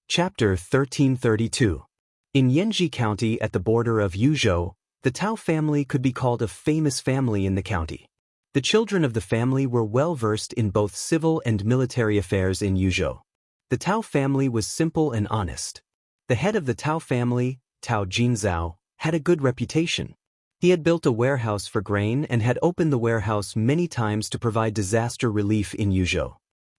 Chapter 1332. In Yanji County at the border of Yuzhou, the Tao family could be called a famous family in the county. The children of the family were well versed in both civil and military affairs in Yuzhou. The Tao family was simple and honest. The head of the Tao family, Tao Jinzao, had a good reputation. He had built a warehouse for grain and had opened the warehouse many times to provide disaster relief in Yuzhou.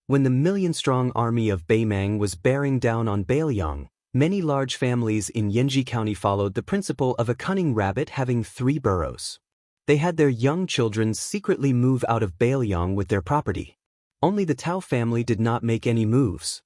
When the million-strong army of Beimang was bearing down on Beiliang, many large families in Yanji County followed the principle of a cunning rabbit having 3 burrows. They had their young children secretly move out of Beiliang with their property. Only the Tao family did not make any moves.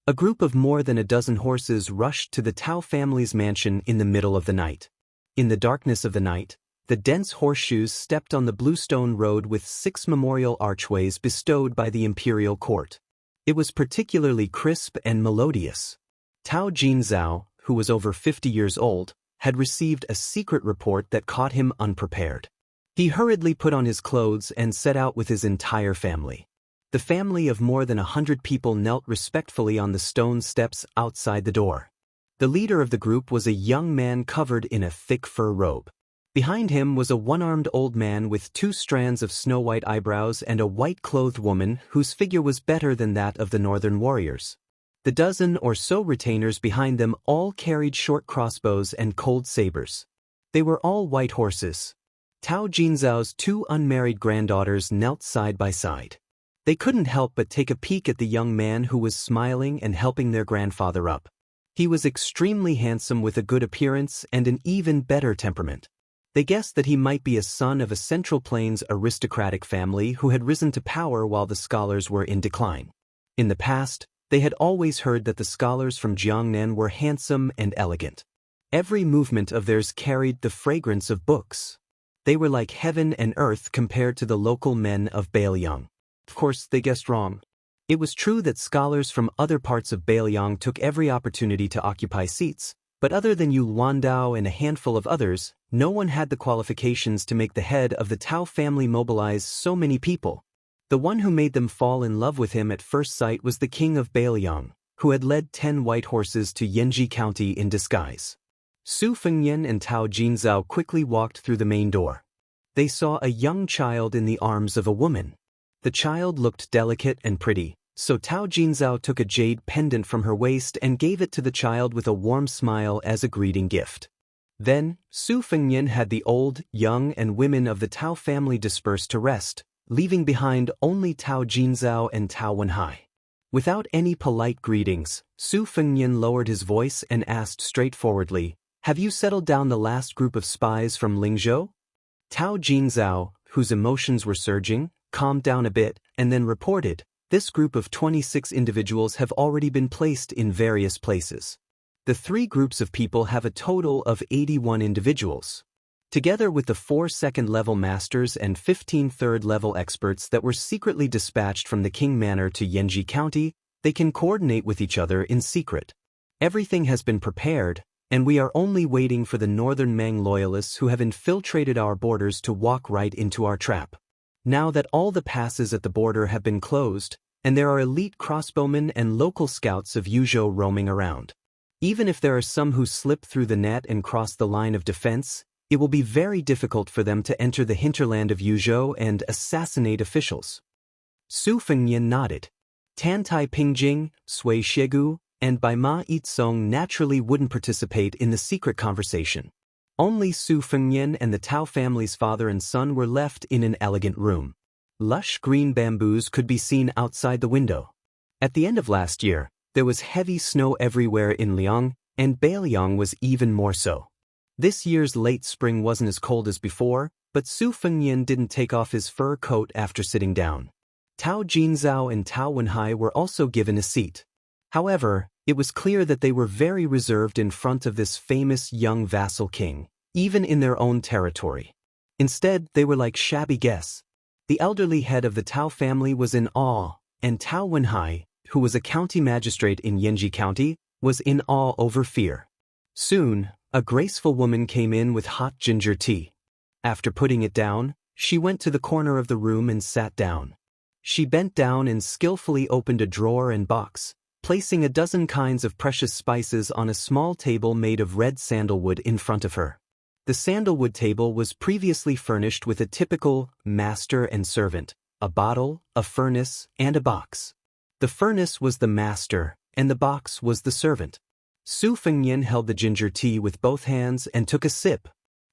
A group of more than a dozen horses rushed to the Tao family's mansion in the middle of the night. In the darkness of the night, the dense horseshoes stepped on the bluestone road with 6 memorial archways bestowed by the imperial court. It was particularly crisp and melodious. Tao Jinzao, who was over 50 years old, had received a secret report that caught him unprepared. He hurriedly put on his clothes and set out with his entire family. The family of more than 100 people knelt respectfully on the stone steps outside the door. The leader of the group was a young man covered in a thick fur robe. Behind him was a one-armed old man with 2 strands of snow-white eyebrows and a white-clothed woman whose figure was better than that of the northern warriors. The dozen or so retainers behind them all carried short crossbows and cold sabers. They were all white horses. Tao Jinzao's 2 unmarried granddaughters knelt side by side. They couldn't help but take a peek at the young man who was smiling and helping their grandfather up. He was extremely handsome with a good appearance and an even better temperament. They guessed that he might be a son of a Central Plains aristocratic family who had risen to power while the scholars were in decline. In the past, they had always heard that the scholars from Jiangnan were handsome and elegant. Every movement of theirs carried the fragrance of books. They were like heaven and earth compared to the local men of Beiliang. Of course, they guessed wrong. It was true that scholars from other parts of Beiliang took every opportunity to occupy seats, but other than Yu Luandao and a handful of others, no one had the qualifications to make the head of the Tao family mobilize so many people. The one who made them fall in love with him at first sight was the king of Beiliang, who had led 10 white horses to Yanji County in disguise. Su Fengyan and Tao Jinzao quickly walked through the main door. They saw a young child in the arms of a woman. The child looked delicate and pretty, so Tao Jinzao took a jade pendant from her waist and gave it to the child with a warm smile as a greeting gift. Then, Su Fengyan had the old, young, and women of the Tao family disperse to rest, leaving behind only Tao Jinzao and Tao Wenhai. Without any polite greetings, Su Fengyan lowered his voice and asked straightforwardly, "Have you settled down the last group of spies from Lingzhou?" Tao Jinzao, whose emotions were surging, calmed down a bit and then reported, "This group of 26 individuals have already been placed in various places. The 3 groups of people have a total of 81 individuals. Together with the 4 second-level masters and 15 third-level experts that were secretly dispatched from the King Manor to Yanji County, they can coordinate with each other in secret. Everything has been prepared, and we are only waiting for the northern Mang loyalists who have infiltrated our borders to walk right into our trap. Now that all the passes at the border have been closed, and there are elite crossbowmen and local scouts of Yuzhou roaming around. Even if there are some who slip through the net and cross the line of defense, it will be very difficult for them to enter the hinterland of Yuzhou and assassinate officials." Su Fengyan nodded. Tantai Pingjing, Sui Shigu, and Bai Ma Yitsong naturally wouldn't participate in the secret conversation. Only Su Fengyan and the Tao family's father and son were left in an elegant room. Lush green bamboos could be seen outside the window. At the end of last year, there was heavy snow everywhere in Liang, and Beiliang was even more so. This year's late spring wasn't as cold as before, but Su Fengyan didn't take off his fur coat after sitting down. Tao Jinzao and Tao Wenhai were also given a seat. However, it was clear that they were very reserved in front of this famous young vassal king, even in their own territory. Instead, they were like shabby guests. The elderly head of the Tao family was in awe, and Tao Wenhai, who was a county magistrate in Yanji County, was in awe over fear. Soon, a graceful woman came in with hot ginger tea. After putting it down, she went to the corner of the room and sat down. She bent down and skillfully opened a drawer and box, placing a dozen kinds of precious spices on a small table made of red sandalwood in front of her. The sandalwood table was previously furnished with a typical master and servant, a bottle, a furnace, and a box. The furnace was the master, and the box was the servant. Su Fengnian held the ginger tea with both hands and took a sip.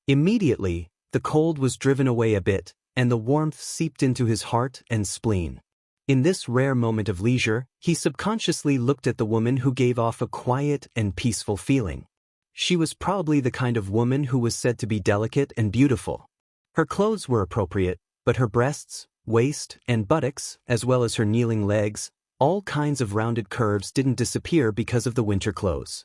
Immediately, the cold was driven away a bit, and the warmth seeped into his heart and spleen. In this rare moment of leisure, he subconsciously looked at the woman who gave off a quiet and peaceful feeling. She was probably the kind of woman who was said to be delicate and beautiful. Her clothes were appropriate, but her breasts, waist, and buttocks, as well as her kneeling legs, all kinds of rounded curves didn't disappear because of the winter clothes.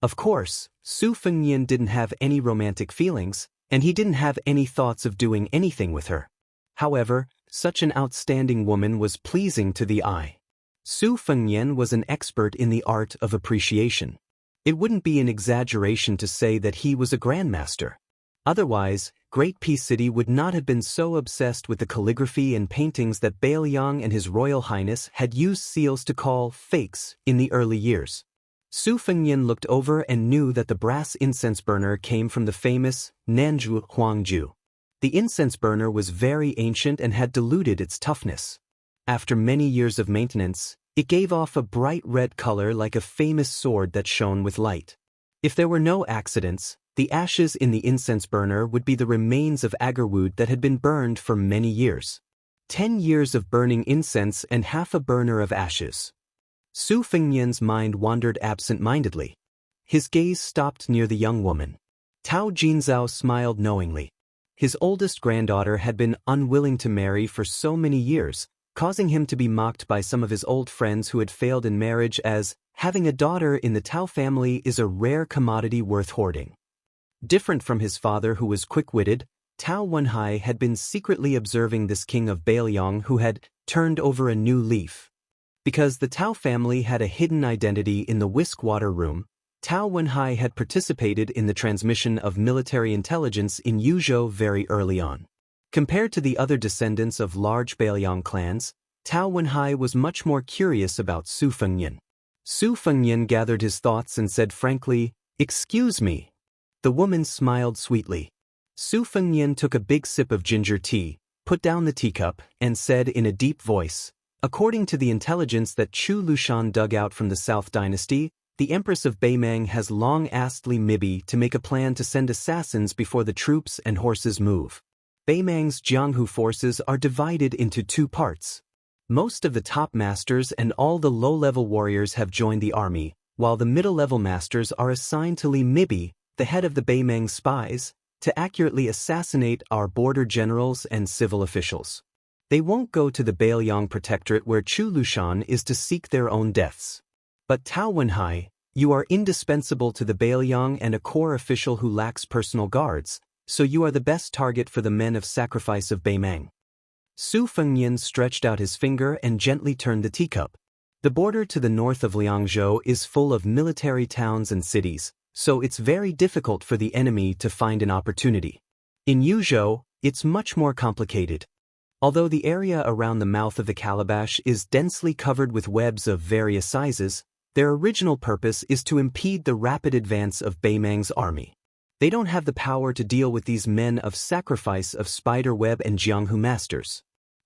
Of course, Su Fengnian didn't have any romantic feelings, and he didn't have any thoughts of doing anything with her. However, such an outstanding woman was pleasing to the eye. Su Fengnian was an expert in the art of appreciation. It wouldn't be an exaggeration to say that he was a grandmaster. Otherwise, Great Peace City would not have been so obsessed with the calligraphy and paintings that Bailiang and His Royal Highness had used seals to call fakes in the early years. Su Fengnian looked over and knew that the brass incense burner came from the famous Nanzhu Huangju. The incense burner was very ancient and had diluted its toughness. After many years of maintenance, it gave off a bright red color like a famous sword that shone with light. If there were no accidents, the ashes in the incense burner would be the remains of agarwood that had been burned for many years. 10 years of burning incense and half a burner of ashes. Su Fengnian's mind wandered absent-mindedly. His gaze stopped near the young woman. Tao Jinzhao smiled knowingly. His oldest granddaughter had been unwilling to marry for so many years, causing him to be mocked by some of his old friends who had failed in marriage as having a daughter in the Tao family is a rare commodity worth hoarding. Different from his father who was quick-witted, Tao Wenhai had been secretly observing this king of Bailiang who had turned over a new leaf. Because the Tao family had a hidden identity in the whisk water room, Tao Wenhai had participated in the transmission of military intelligence in Yuzhou very early on. Compared to the other descendants of large Bailiang clans, Tao Wenhai was much more curious about Su Fengnian. Su Fengnian gathered his thoughts and said frankly, "Excuse me." The woman smiled sweetly. Su Fengnian took a big sip of ginger tea, put down the teacup, and said in a deep voice, "According to the intelligence that Chu Lushan dug out from the South Dynasty, the Empress of Beimang has long asked Li Mibi to make a plan to send assassins before the troops and horses move. Beimang's Jianghu forces are divided into 2 parts. Most of the top masters and all the low-level warriors have joined the army, while the middle-level masters are assigned to Li Mibi, the head of the Beimang spies, to accurately assassinate our border generals and civil officials. They won't go to the Bailiang Protectorate where Chu Lushan is to seek their own deaths. But Tao Wenhai, you are indispensable to the Bailiang and a core official who lacks personal guards, so you are the best target for the men of sacrifice of Beimang." Su Fengnian stretched out his finger and gently turned the teacup. The border to the north of Liangzhou is full of military towns and cities, so it's very difficult for the enemy to find an opportunity. In Yuzhou, it's much more complicated. Although the area around the mouth of the calabash is densely covered with webs of various sizes, their original purpose is to impede the rapid advance of Beimang's army. They don't have the power to deal with these men of sacrifice of Spiderweb and Jianghu masters.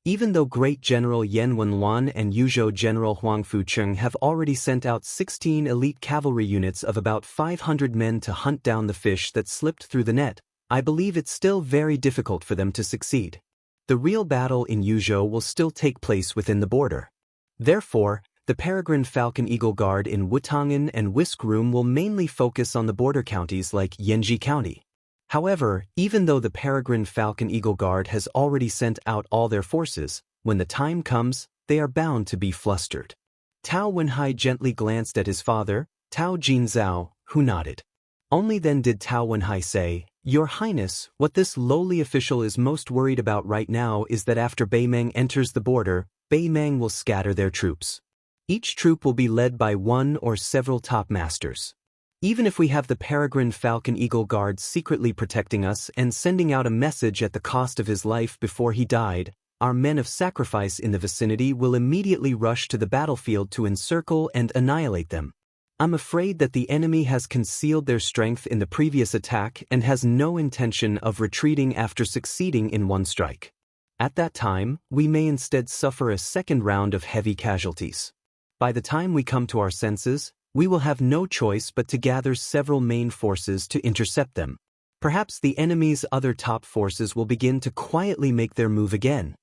Even though Great General Yan Wenluan and Yuzhou General Huang Fucheng have already sent out 16 elite cavalry units of about 500 men to hunt down the fish that slipped through the net, I believe it's still very difficult for them to succeed. The real battle in Yuzhou will still take place within the border. Therefore, the Peregrine Falcon Eagle Guard in Wutangan and Whisk Room will mainly focus on the border counties like Yanji County. However, even though the Peregrine Falcon Eagle Guard has already sent out all their forces, when the time comes, they are bound to be flustered. Tao Wenhai gently glanced at his father, Tao Jinzhao, who nodded. Only then did Tao Wenhai say, "Your Highness, what this lowly official is most worried about right now is that after Beimang enters the border, Beimang will scatter their troops. Each troop will be led by one or several top masters. Even if we have the Peregrine Falcon Eagle Guard secretly protecting us and sending out a message at the cost of his life before he died, our men of sacrifice in the vicinity will immediately rush to the battlefield to encircle and annihilate them. I'm afraid that the enemy has concealed their strength in the previous attack and has no intention of retreating after succeeding in one strike. At that time, we may instead suffer a second round of heavy casualties. By the time we come to our senses, we will have no choice but to gather several main forces to intercept them. Perhaps the enemy's other top forces will begin to quietly make their move again.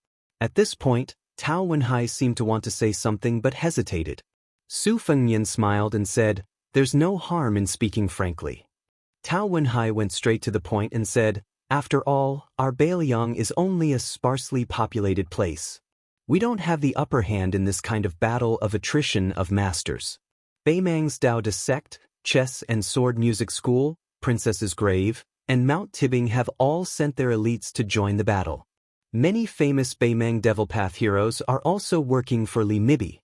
At this point, Tao Wenhai seemed to want to say something but hesitated. Su Fengnian smiled and said, "There's no harm in speaking frankly." Tao Wenhai went straight to the point and said, "After all, our Bailiang is only a sparsely populated place. We don't have the upper hand in this kind of battle of attrition of masters. Beimang's Daoist sect, chess and sword music school, Princess's Grave, and Mount Tibbing have all sent their elites to join the battle. Many famous Beimang Devil Path heroes are also working for Li Mibi.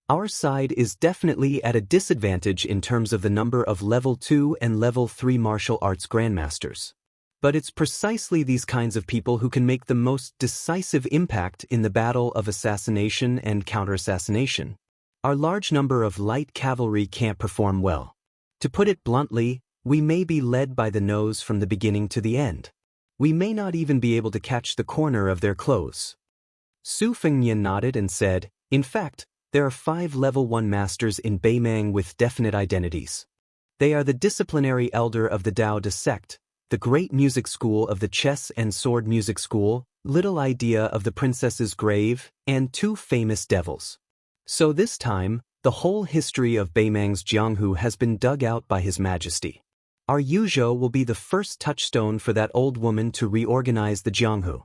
Our side is definitely at a disadvantage in terms of the number of level 2 and level 3 martial arts grandmasters. But it's precisely these kinds of people who can make the most decisive impact in the battle of assassination and counter-assassination. Our large number of light cavalry can't perform well. To put it bluntly, we may be led by the nose from the beginning to the end. We may not even be able to catch the corner of their clothes." Su Fengnian nodded and said, "In fact, there are 5 level 1 masters in Beimang with definite identities. They are the disciplinary elder of the Daoist sect, the great music school of the chess and sword music school, little idea of the Princess's Grave, and 2 famous devils. So this time, the whole history of Beimang's Jianghu has been dug out by His Majesty. Our Yuzhou will be the first touchstone for that old woman to reorganize the Jianghu."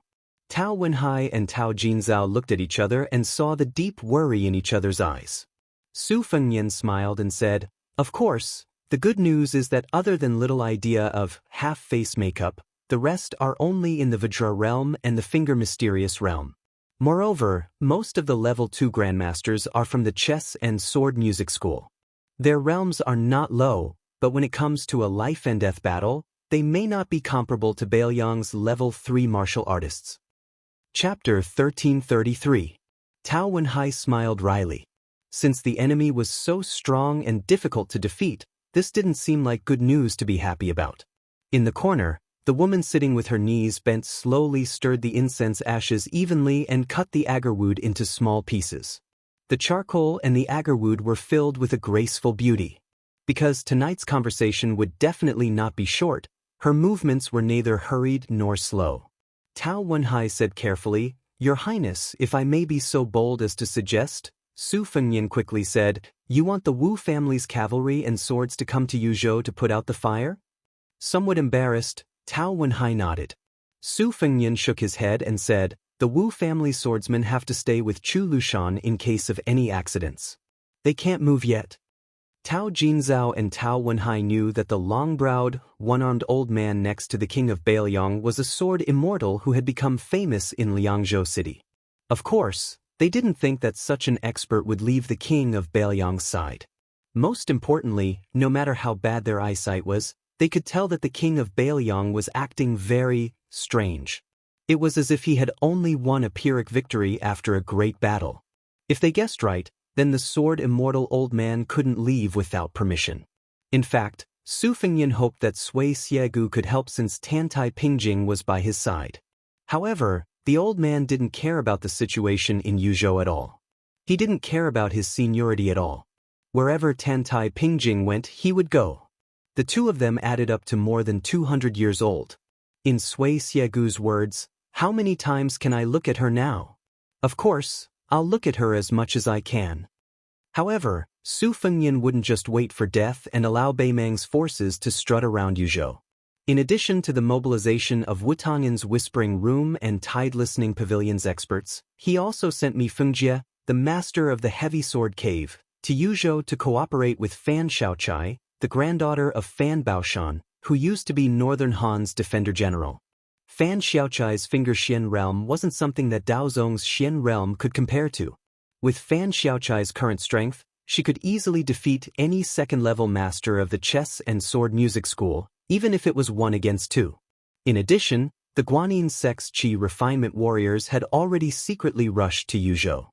Tao Wenhai and Tao Jinzhao looked at each other and saw the deep worry in each other's eyes. Su Fengnian smiled and said, "Of course, the good news is that other than little idea of half-face makeup, the rest are only in the Vajra realm and the Finger Mysterious realm. Moreover, most of the level 2 grandmasters are from the chess and sword music school. Their realms are not low, but when it comes to a life-and-death battle, they may not be comparable to Bailiang's level 3 martial artists." Chapter 1333. Tao Wenhai smiled wryly. Since the enemy was so strong and difficult to defeat, this didn't seem like good news to be happy about. In the corner, the woman sitting with her knees bent slowly stirred the incense ashes evenly and cut the agarwood into small pieces. The charcoal and the agarwood were filled with a graceful beauty. Because tonight's conversation would definitely not be short, her movements were neither hurried nor slow. Tao Wenhai said carefully, "Your Highness, if I may be so bold as to suggest," Su Fengnian quickly said, "You want the Wu family's cavalry and swords to come to Yuzhou to put out the fire?" Somewhat embarrassed, Tao Wenhai nodded. Su Fengnian shook his head and said, "The Wu family swordsmen have to stay with Chu Lushan in case of any accidents. They can't move yet." Tao Jinzhao and Tao Wenhai knew that the long-browed, one-armed old man next to the king of Bailiang was a sword immortal who had become famous in Liangzhou city. Of course, they didn't think that such an expert would leave the king of Bailiang's side. Most importantly, no matter how bad their eyesight was, they could tell that the king of Bailiang was acting very strange. It was as if he had only won a Pyrrhic victory after a great battle. If they guessed right, then the sword immortal old man couldn't leave without permission. In fact, Su Fengnian hoped that Sui Xiegu could help since Tantai Pingjing was by his side. However, the old man didn't care about the situation in Yuzhou at all. He didn't care about his seniority at all. Wherever Tantai Pingjing went, he would go. The two of them added up to more than 200 years old. In Sui Xiegu's words, "How many times can I look at her now? Of course, I'll look at her as much as I can." However, Su Fengnian wouldn't just wait for death and allow Beimang's forces to strut around Yuzhou. In addition to the mobilization of Wutangen's Whispering Room and Tide Listening Pavilion's experts, he also sent Mi Fengjie, the master of the Heavy Sword Cave, to Yuzhou to cooperate with Fan Xiaochai, the granddaughter of Fan Baoshan, who used to be Northern Han's defender general. Fan Xiaochai's Finger Xian realm wasn't something that Dao Zong's Xian realm could compare to. With Fan Xiaochai's current strength, she could easily defeat any second-level master of the chess and sword music school, even if it was 1 against 2. In addition, The Guanyin sect's qi refinement warriors had already secretly rushed to Yuzhou.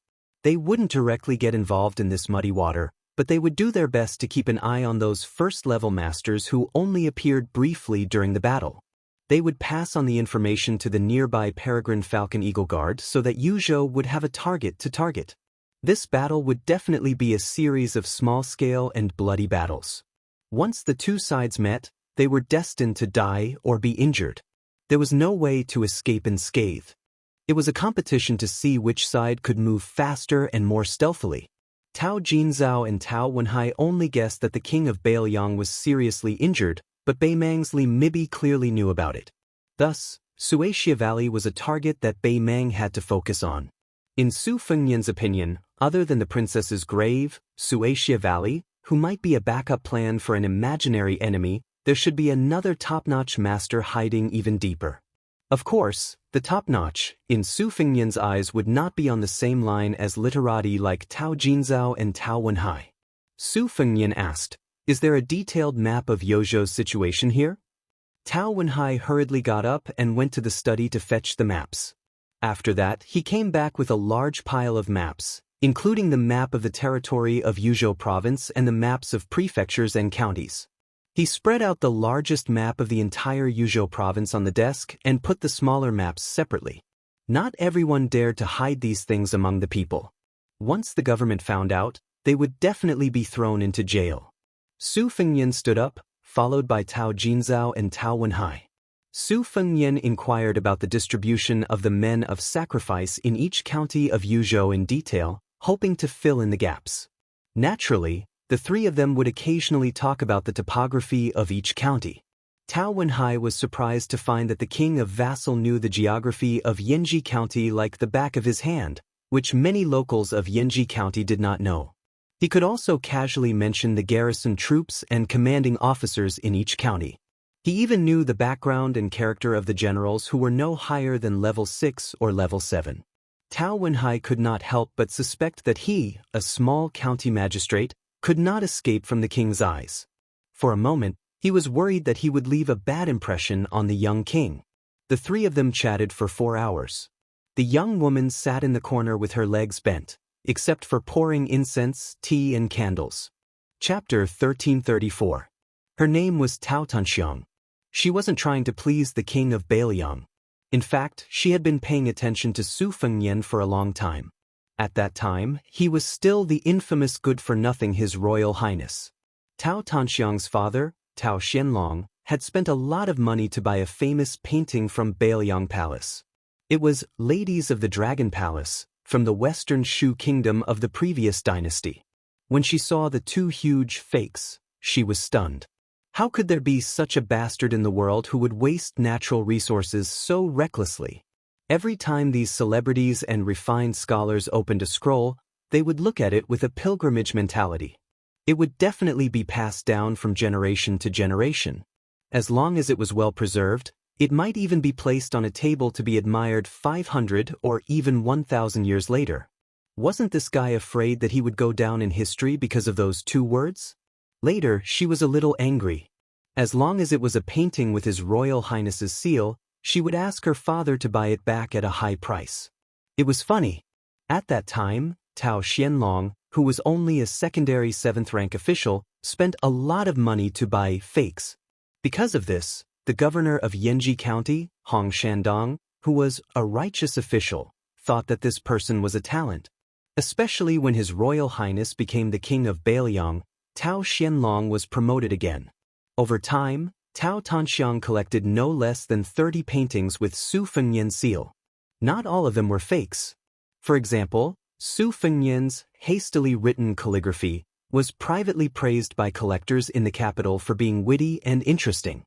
They wouldn't directly get involved in this muddy water, but they would do their best to keep an eye on those first-level masters who only appeared briefly during the battle. They would pass on the information to the nearby Peregrine Falcon Eagle Guard so that Yuzhou would have a target to target. This battle would definitely be a series of small-scale and bloody battles. Once the two sides met, they were destined to die or be injured. There was no way to escape unscathed. It was a competition to see which side could move faster and more stealthily. Tao Jinzhao and Tao Wenhai only guessed that the king of Bailiang was seriously injured, but Beimang's Li Mibi clearly knew about it. Thus, Suaxia Valley was a target that Beimang had to focus on. In Su Fengnian's opinion, other than the princess's grave, Suaxia Valley, who might be a backup plan for an imaginary enemy, there should be another top-notch master hiding even deeper. Of course, the top-notch, in Su Fengnian's eyes, would not be on the same line as literati like Tao Jinzhao and Tao Wenhai. Su Fengnian asked, "Is there a detailed map of Yozhou's situation here?" Tao Wenhai hurriedly got up and went to the study to fetch the maps. After that, he came back with a large pile of maps, including the map of the territory of Yuzhou province and the maps of prefectures and counties. He spread out the largest map of the entire Yuzhou province on the desk and put the smaller maps separately. Not everyone dared to hide these things among the people. Once the government found out, they would definitely be thrown into jail. Su Fengnian stood up, followed by Tao Jinzhao and Tao Wenhai. Su Fengnian inquired about the distribution of the men of sacrifice in each county of Yuzhou in detail, hoping to fill in the gaps. Naturally, the three of them would occasionally talk about the topography of each county. Tao Wenhai was surprised to find that the king of Vassal knew the geography of Yanji County like the back of his hand, which many locals of Yanji County did not know. He could also casually mention the garrison troops and commanding officers in each county. He even knew the background and character of the generals who were no higher than level 6 or level 7. Tao Wenhai could not help but suspect that he, a small county magistrate, could not escape from the king's eyes. For a moment, he was worried that he would leave a bad impression on the young king. The three of them chatted for 4 hours. The young woman sat in the corner with her legs bent, except for pouring incense, tea, and candles. Chapter 1334. Her name was Tao Tanxiang. She wasn't trying to please the king of Bailiang. In fact, she had been paying attention to Su Fengnian for a long time. At that time, he was still the infamous good-for-nothing His Royal Highness. Tao Tanxiang's father, Tao Xianlong, had spent a lot of money to buy a famous painting from Bailiang Palace. It was Ladies of the Dragon Palace, from the Western Shu Kingdom of the previous dynasty. When she saw the two huge fakes, she was stunned. How could there be such a bastard in the world who would waste natural resources so recklessly? Every time these celebrities and refined scholars opened a scroll, they would look at it with a pilgrimage mentality. It would definitely be passed down from generation to generation. As long as it was well preserved, it might even be placed on a table to be admired 500 or even 1,000 years later. Wasn't this guy afraid that he would go down in history because of those 2 words? Later, she was a little angry. As long as it was a painting with His Royal Highness's seal, she would ask her father to buy it back at a high price. It was funny. At that time, Tao Xianlong, who was only a secondary 7th-rank official, spent a lot of money to buy fakes. Because of this, the governor of Yanji County, Hong Shandong, who was a righteous official, thought that this person was a talent. Especially when His Royal Highness became the king of Bailiang, Tao Xianlong was promoted again. Over time, Tao Tanxiang collected no less than 30 paintings with Su Fengnian's seal. Not all of them were fakes. For example, Su Fengnian's hastily written calligraphy was privately praised by collectors in the capital for being witty and interesting.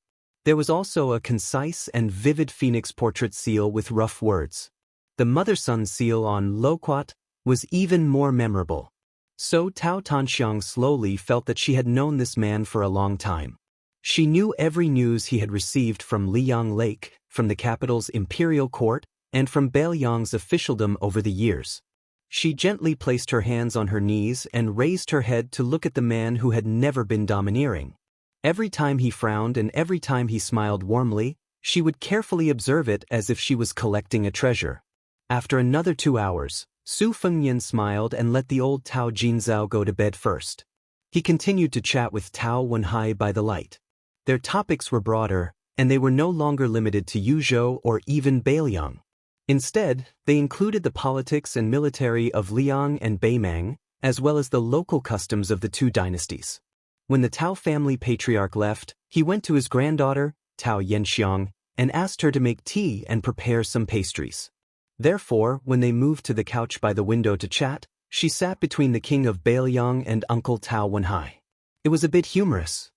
There was also a concise and vivid phoenix portrait seal with rough words. The mother-son seal on Loquat was even more memorable. So Tao Tanxiang slowly felt that she had known this man for a long time. She knew every news he had received from Liang Lake, from the capital's imperial court, and from Bailiang's officialdom over the years. She gently placed her hands on her knees and raised her head to look at the man who had never been domineering. Every time he frowned and every time he smiled warmly, She would carefully observe it as if she was collecting a treasure. After another 2 hours, Su Fengnian smiled and let the old Tao Jinzhao go to bed first. He continued to chat with Tao Wenhai by the light. Their topics were broader, and they were no longer limited to Yuzhou or even Beiliang. Instead, they included the politics and military of Liang and Beimang, as well as the local customs of the two dynasties. When the Tao family patriarch left, he went to his granddaughter, Tao Yanxiang, and asked her to make tea and prepare some pastries. Therefore, when they moved to the couch by the window to chat, she sat between the king of Beiliang and Uncle Tao Wenhai. It was a bit humorous.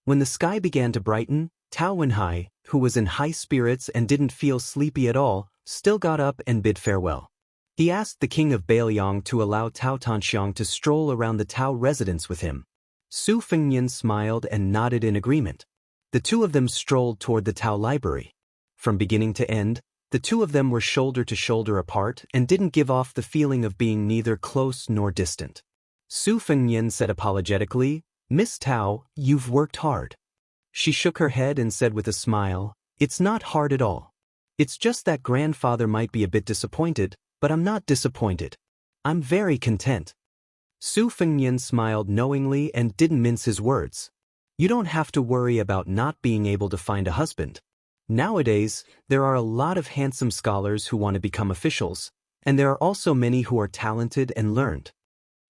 When the sky began to brighten, Tao Wenhai, who was in high spirits and didn't feel sleepy at all, still got up and bid farewell. He asked the king of Beiliang to allow Tao Tanxiang to stroll around the Tao residence with him. Su Fengnian smiled and nodded in agreement. The two of them strolled toward the Tao library. From beginning to end, the two of them were shoulder to shoulder apart and didn't give off the feeling of being neither close nor distant. Su Fengnian said apologetically, "Miss Tao, you've worked hard." She shook her head and said with a smile, "It's not hard at all. It's just that grandfather might be a bit disappointed, but I'm not disappointed. I'm very content." Su Fengnian smiled knowingly and didn't mince his words. You don't have to worry about not being able to find a husband. Nowadays, there are a lot of handsome scholars who want to become officials, and there are also many who are talented and learned.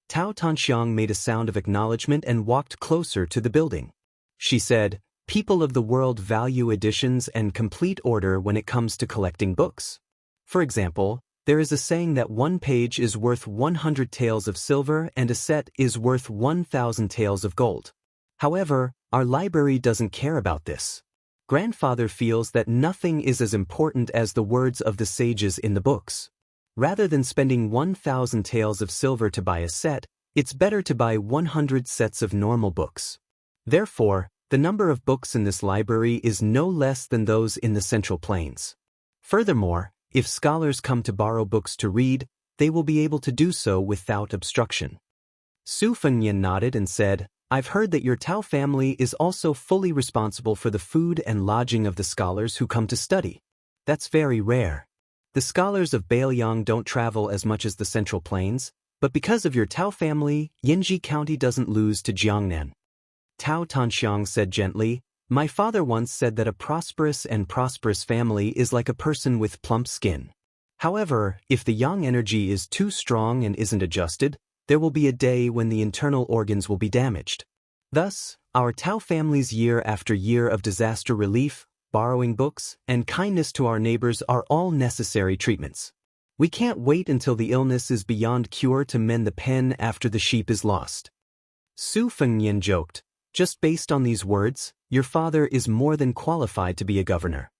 Tao Tanxiang made a sound of acknowledgement and walked closer to the building. She said, "People of the world value editions and complete order when it comes to collecting books. For example, there is a saying that 1 page is worth 100 taels of silver and a set is worth 1,000 taels of gold. However, our library doesn't care about this. Grandfather feels that nothing is as important as the words of the sages in the books. Rather than spending 1,000 taels of silver to buy a set, it's better to buy 100 sets of normal books. Therefore, the number of books in this library is no less than those in the Central Plains. Furthermore, if scholars come to borrow books to read, they will be able to do so without obstruction." Su Fengnian nodded and said, "I've heard that your Tao family is also fully responsible for the food and lodging of the scholars who come to study. That's very rare. The scholars of Beiliang don't travel as much as the Central Plains, but because of your Tao family, Yanji County doesn't lose to Jiangnan." Tao Tanxiang said gently, "My father once said that a prosperous family is like a person with plump skin. However, if the yang energy is too strong and isn't adjusted, there will be a day when the internal organs will be damaged. Thus, our Tao family's year after year of disaster relief, borrowing books, and kindness to our neighbors are all necessary treatments. We can't wait until the illness is beyond cure to mend the pen after the sheep is lost." Su Fengnian joked, "Just based on these words, your father is more than qualified to be a governor."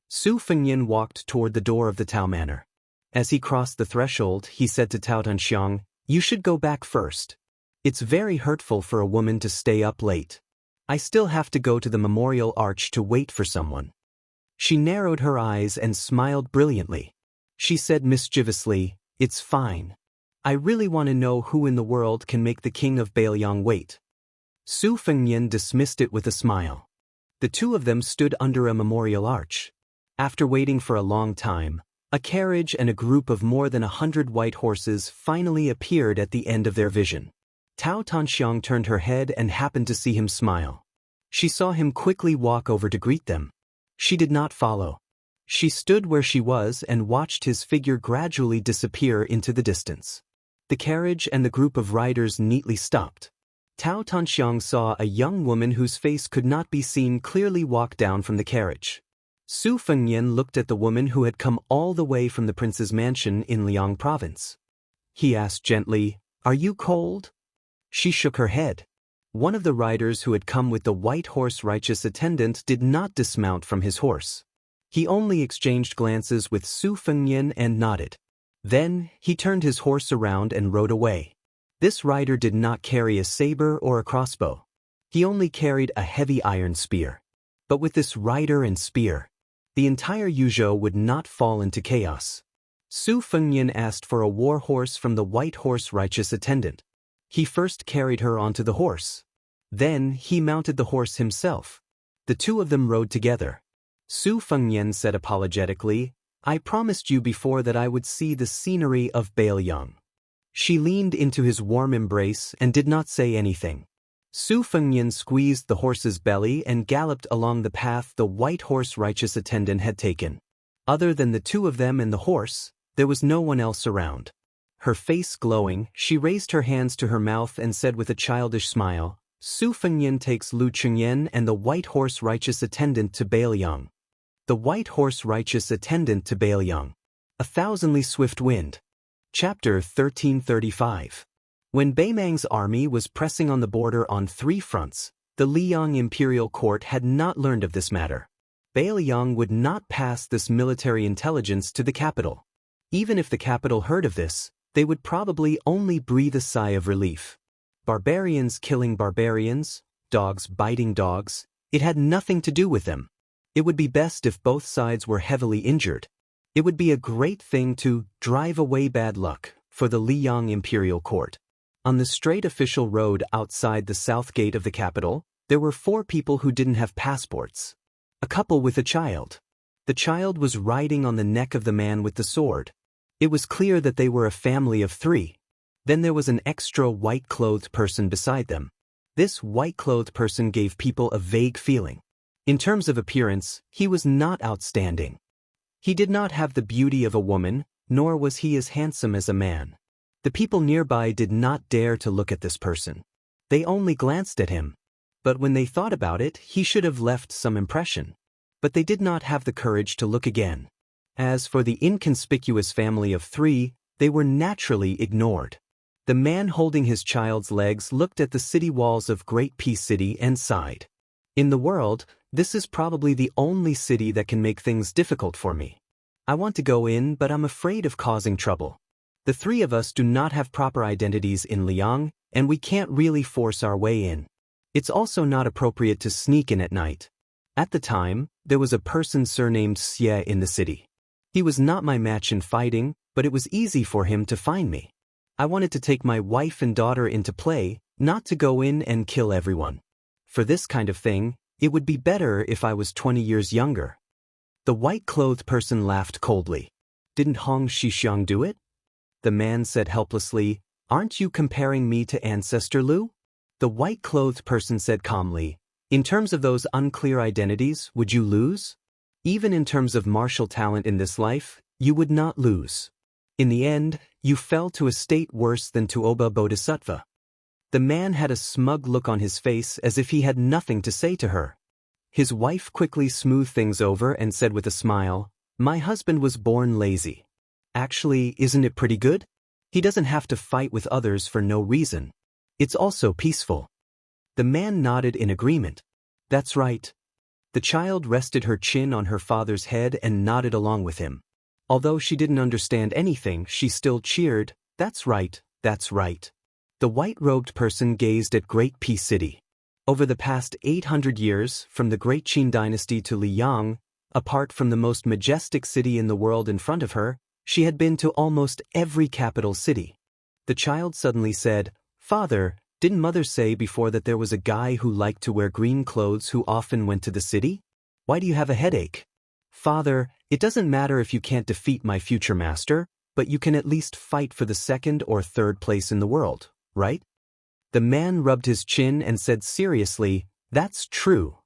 Su Fengnian walked toward the door of the Tao Manor. As he crossed the threshold, he said to Tao Tanxiang, "You should go back first. It's very hurtful for a woman to stay up late. I still have to go to the memorial arch to wait for someone." She narrowed her eyes and smiled brilliantly. She said mischievously, "It's fine. I really want to know who in the world can make the king of Beiliang wait." Su Fengnian dismissed it with a smile. The two of them stood under a memorial arch. After waiting for a long time, a carriage and a group of more than 100 white horses finally appeared at the end of their vision. Tao Tanxiang turned her head and happened to see him smile. She saw him quickly walk over to greet them. She did not follow. She stood where she was and watched his figure gradually disappear into the distance. The carriage and the group of riders neatly stopped. Tao Tanxiang saw a young woman whose face could not be seen clearly walk down from the carriage. Su Fengnian looked at the woman who had come all the way from the prince's mansion in Liang province. He asked gently, "Are you cold?" She shook her head. One of the riders who had come with the white horse righteous attendant did not dismount from his horse. He only exchanged glances with Su Fengnian and nodded. Then, he turned his horse around and rode away. This rider did not carry a saber or a crossbow. He only carried a heavy iron spear. But with this rider and spear, the entire Yuzhou would not fall into chaos. Su Fengnian asked for a war horse from the white horse righteous attendant. He first carried her onto the horse. Then, he mounted the horse himself. The two of them rode together. Su Fengnian said apologetically, I promised you before that I would see the scenery of Baoyang. She leaned into his warm embrace and did not say anything. Su Fengnian squeezed the horse's belly and galloped along the path the white horse righteous attendant had taken. Other than the two of them and the horse, there was no one else around. Her face glowing, she raised her hands to her mouth and said with a childish smile, Su Fengnian takes Lu Chengyan and the white horse righteous attendant to Baoyang. The white horse righteous attendant to Baoyang. A thousandly swift wind. Chapter 1335. When Beimang's army was pressing on the border on 3 fronts, the Liang imperial court had not learned of this matter. Baoyang would not pass this military intelligence to the capital. Even if the capital heard of this, they would probably only breathe a sigh of relief. Barbarians killing barbarians, dogs biting dogs, it had nothing to do with them. It would be best if both sides were heavily injured. It would be a great thing to drive away bad luck for the Liang imperial court. On the straight official road outside the south gate of the capital, there were 4 people who didn't have passports. A couple with a child. The child was riding on the neck of the man with the sword. It was clear that they were a family of 3. Then there was an extra white-clothed person beside them. This white-clothed person gave people a vague feeling. In terms of appearance, he was not outstanding. He did not have the beauty of a woman, nor was he as handsome as a man. The people nearby did not dare to look at this person. They only glanced at him. But when they thought about it, he should have left some impression. But they did not have the courage to look again. As for the inconspicuous family of 3, they were naturally ignored. The man holding his child's legs looked at the city walls of Great Peace City and sighed. In the world, this is probably the only city that can make things difficult for me. I want to go in, but I'm afraid of causing trouble. The 3 of us do not have proper identities in Liang, and we can't really force our way in. It's also not appropriate to sneak in at night. At the time, there was a person surnamed Xie in the city. He was not my match in fighting, but it was easy for him to find me. I wanted to take my wife and daughter into play, not to go in and kill everyone. For this kind of thing, it would be better if I was 20 years younger. The white-clothed person laughed coldly. Didn't Hong Shixiang do it? The man said helplessly, Aren't you comparing me to Ancestor Lu? The white-clothed person said calmly, In terms of those unclear identities, would you lose? Even in terms of martial talent in this life, you would not lose. In the end, you fell to a state worse than Tuoba Bodhisattva. The man had a smug look on his face as if he had nothing to say to her. His wife quickly smoothed things over and said with a smile, My husband was born lazy. Actually, isn't it pretty good? He doesn't have to fight with others for no reason. It's also peaceful. The man nodded in agreement. That's right. The child rested her chin on her father's head and nodded along with him. Although she didn't understand anything, she still cheered, That's right, that's right. The white-robed person gazed at Great Peace City. Over the past 800 years, from the Great Qin dynasty to Liang, apart from the most majestic city in the world in front of her, she had been to almost every capital city. The child suddenly said, Father, didn't Mother say before that there was a guy who liked to wear green clothes who often went to the city? Why do you have a headache? Father, it doesn't matter if you can't defeat my future master, but you can at least fight for the 2nd or 3rd place in the world, right? The man rubbed his chin and said seriously, That's true.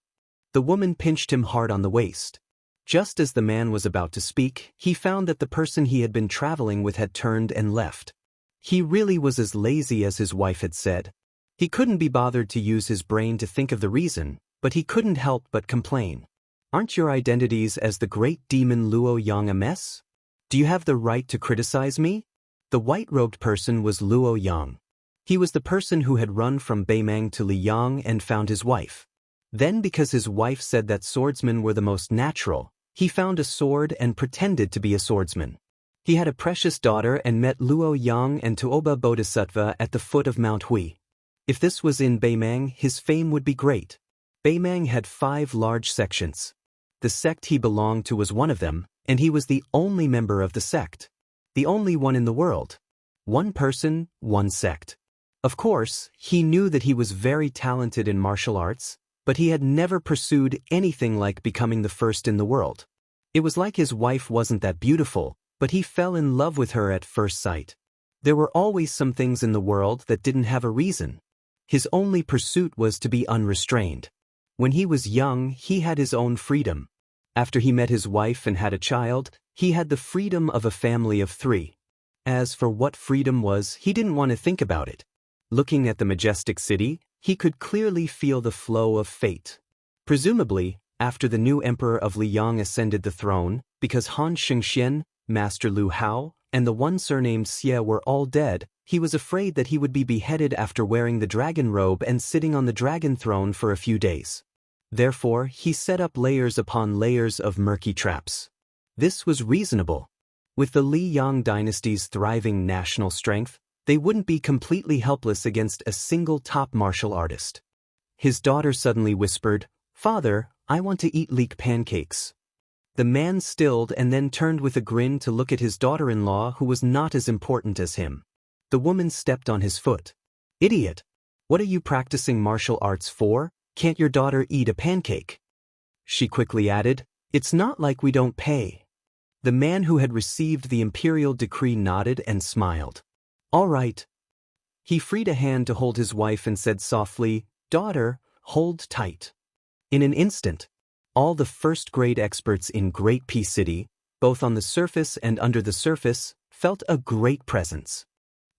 The woman pinched him hard on the waist. Just as the man was about to speak, he found that the person he had been traveling with had turned and left. He really was as lazy as his wife had said. He couldn't be bothered to use his brain to think of the reason, but he couldn't help but complain. Aren't your identities as the great demon Luo Yang a mess? Do you have the right to criticize me? The white-robed person was Luo Yang. He was the person who had run from Beimang to Liang and found his wife. Then, because his wife said that swordsmen were the most natural, he found a sword and pretended to be a swordsman. He had a precious daughter and met Luo Yang and Tuoba Bodhisattva at the foot of Mount Hui. If this was in Beimang, his fame would be great. Beimang had 5 large sections. The sect he belonged to was one of them, and he was the only member of the sect. The only one in the world. One person, one sect. Of course, he knew that he was very talented in martial arts, but he had never pursued anything like becoming the first in the world. It was like his wife wasn't that beautiful, but he fell in love with her at first sight. There were always some things in the world that didn't have a reason. His only pursuit was to be unrestrained. When he was young, he had his own freedom. After he met his wife and had a child, he had the freedom of a family of 3. As for what freedom was, he didn't want to think about it. Looking at the majestic city, he could clearly feel the flow of fate. Presumably, after the new emperor of Liang ascended the throne, because Han Shengxian, Master Lu Hao, and the one surnamed Xie were all dead, he was afraid that he would be beheaded after wearing the dragon robe and sitting on the dragon throne for a few days. Therefore, he set up layers upon layers of murky traps. This was reasonable. With the Liang dynasty's thriving national strength, they wouldn't be completely helpless against a single top martial artist. His daughter suddenly whispered, "Father, I want to eat leek pancakes." The man stilled and then turned with a grin to look at his daughter-in-law, who was not as important as him. The woman stepped on his foot. "Idiot! What are you practicing martial arts for? Can't your daughter eat a pancake?" She quickly added, "It's not like we don't pay." The man who had received the imperial decree nodded and smiled. "All right." He freed a hand to hold his wife and said softly, "Daughter, hold tight." In an instant, all the first-grade experts in Great Peace City, both on the surface and under the surface, felt a great presence.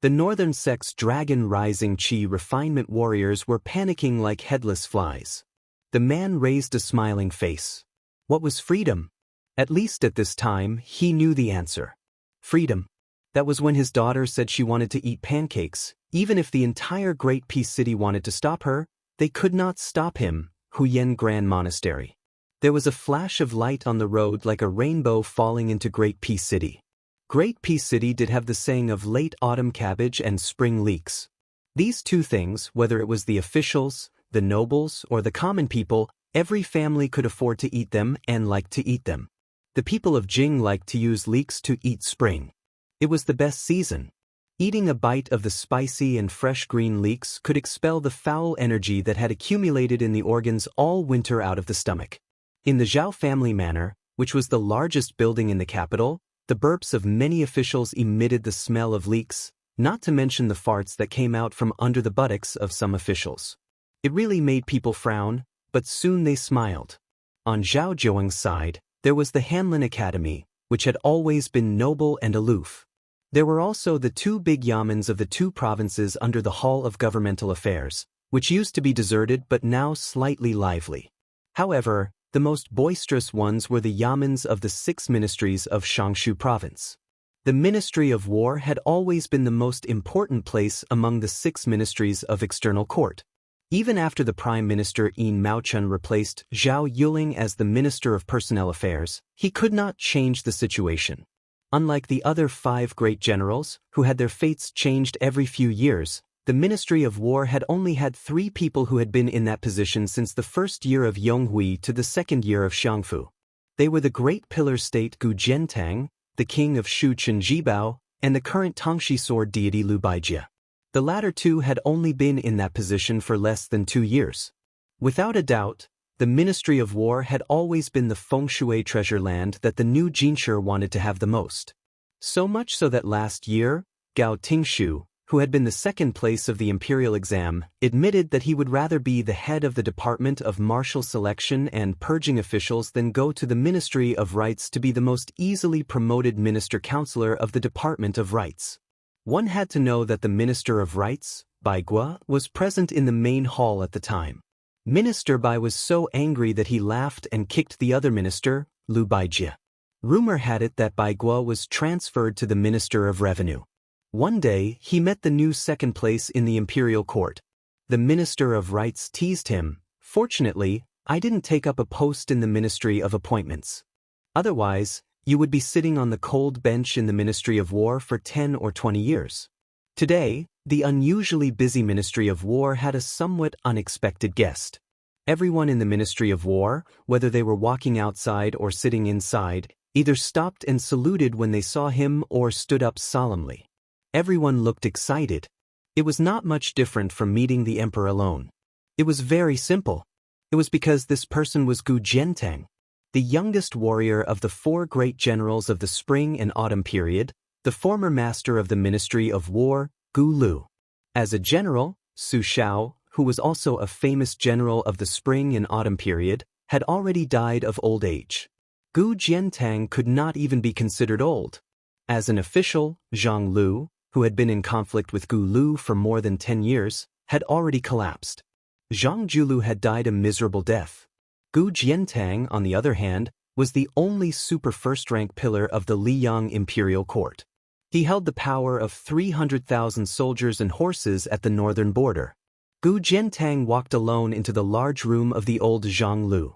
The northern sect's dragon-rising chi refinement warriors were panicking like headless flies. The man raised a smiling face. What was freedom? At least at this time, he knew the answer. Freedom. That was when his daughter said she wanted to eat pancakes. Even if the entire Great Peace City wanted to stop her, they could not stop him. Huyen Grand Monastery. There was a flash of light on the road like a rainbow falling into Great Peace City. Great Peace City did have the saying of late autumn cabbage and spring leeks. These two things, whether it was the officials, the nobles, or the common people, every family could afford to eat them and liked to eat them. The people of Jing liked to use leeks to eat spring. It was the best season. Eating a bite of the spicy and fresh green leeks could expel the foul energy that had accumulated in the organs all winter out of the stomach. In the Zhao family manor, which was the largest building in the capital, the burps of many officials emitted the smell of leeks, not to mention the farts that came out from under the buttocks of some officials. It really made people frown, but soon they smiled. On Zhao Zhuang's side, there was the Hanlin Academy, which had always been noble and aloof. There were also the 2 big yamens of the 2 provinces under the Hall of Governmental Affairs, which used to be deserted but now slightly lively. However, the most boisterous ones were the yamens of the 6 ministries of Shangshu province. The Ministry of War had always been the most important place among the 6 ministries of external court. Even after the Prime Minister Yin Maochun replaced Zhao Yuling as the Minister of Personnel Affairs, he could not change the situation. Unlike the other 5 great generals, who had their fates changed every few years, the Ministry of War had only had 3 people who had been in that position since the first year of Yonghui to the second year of Xiangfu. They were the great pillar state Gu Jiantang, the king of Shu Chen Jibao, and the current Tongxi sword deity Lu Baijie. The latter 2 had only been in that position for less than 2 years. Without a doubt, the Ministry of War had always been the fengshui treasure land that the new Jinshi wanted to have the most. So much so that last year, Gao Tingshu, who had been the second place of the imperial exam, admitted that he would rather be the head of the Department of Martial Selection and Purging officials than go to the Ministry of Rights to be the most easily promoted minister-counselor of the Department of Rights. One had to know that the Minister of Rights, Bai Guo, was present in the main hall at the time. Minister Bai was so angry that he laughed and kicked the other minister, Lu Baijie. Rumor had it that Bai Guo was transferred to the Minister of Revenue. One day, he met the new second place in the imperial court. The Minister of Rights teased him, "Fortunately, I didn't take up a post in the Ministry of Appointments. Otherwise, you would be sitting on the cold bench in the Ministry of War for 10 or 20 years. Today, the unusually busy Ministry of War had a somewhat unexpected guest. Everyone in the Ministry of War, whether they were walking outside or sitting inside, either stopped and saluted when they saw him or stood up solemnly. Everyone looked excited. It was not much different from meeting the emperor alone. It was very simple. It was because this person was Gu Jiantang, the youngest warrior of the 4 great generals of the spring and autumn period, the former master of the Ministry of War, Gu Lu. As a general, Su Shao, who was also a famous general of the spring and autumn period, had already died of old age. Gu Jiantang could not even be considered old. As an official, Zhang Lu, who had been in conflict with Gu Lu for more than 10 years, had already collapsed. Zhang Julu had died a miserable death. Gu Jiantang, on the other hand, was the only super first-rank pillar of the Liyang imperial court. He held the power of 300,000 soldiers and horses at the northern border. Gu Jiantang walked alone into the large room of the old Zhang Lu.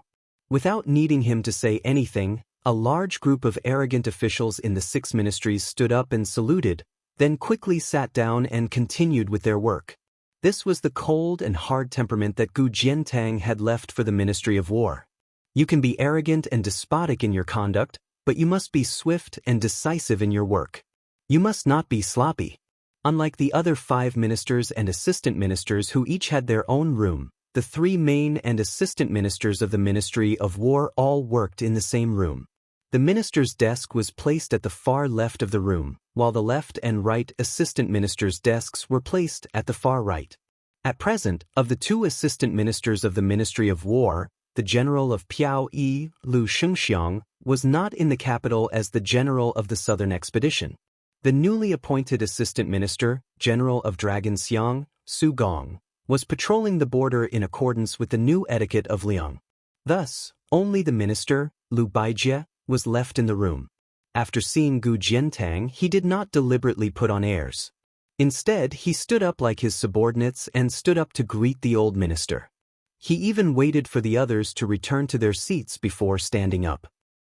Without needing him to say anything, a large group of arrogant officials in the 6 ministries stood up and saluted, then quickly sat down and continued with their work. This was the cold and hard temperament that Gu Jiantang had left for the Ministry of War. You can be arrogant and despotic in your conduct, but you must be swift and decisive in your work. You must not be sloppy. Unlike the other 5 ministers and assistant ministers who each had their own room, the 3 main and assistant ministers of the Ministry of War all worked in the same room. The minister's desk was placed at the far left of the room, while the left and right assistant ministers' desks were placed at the far right. At present, of the 2 assistant ministers of the Ministry of War, the general of Piao Yi, Lu Shengxiang, was not in the capital as the general of the southern expedition. The newly appointed assistant minister, general of Dragon Xiang, Su Gong, was patrolling the border in accordance with the new etiquette of Liang. Thus, only the minister, Lu Baijie, was left in the room. After seeing Gu Jiantang, he did not deliberately put on airs. Instead, he stood up like his subordinates and stood up to greet the old minister. He even waited for the others to return to their seats before standing up.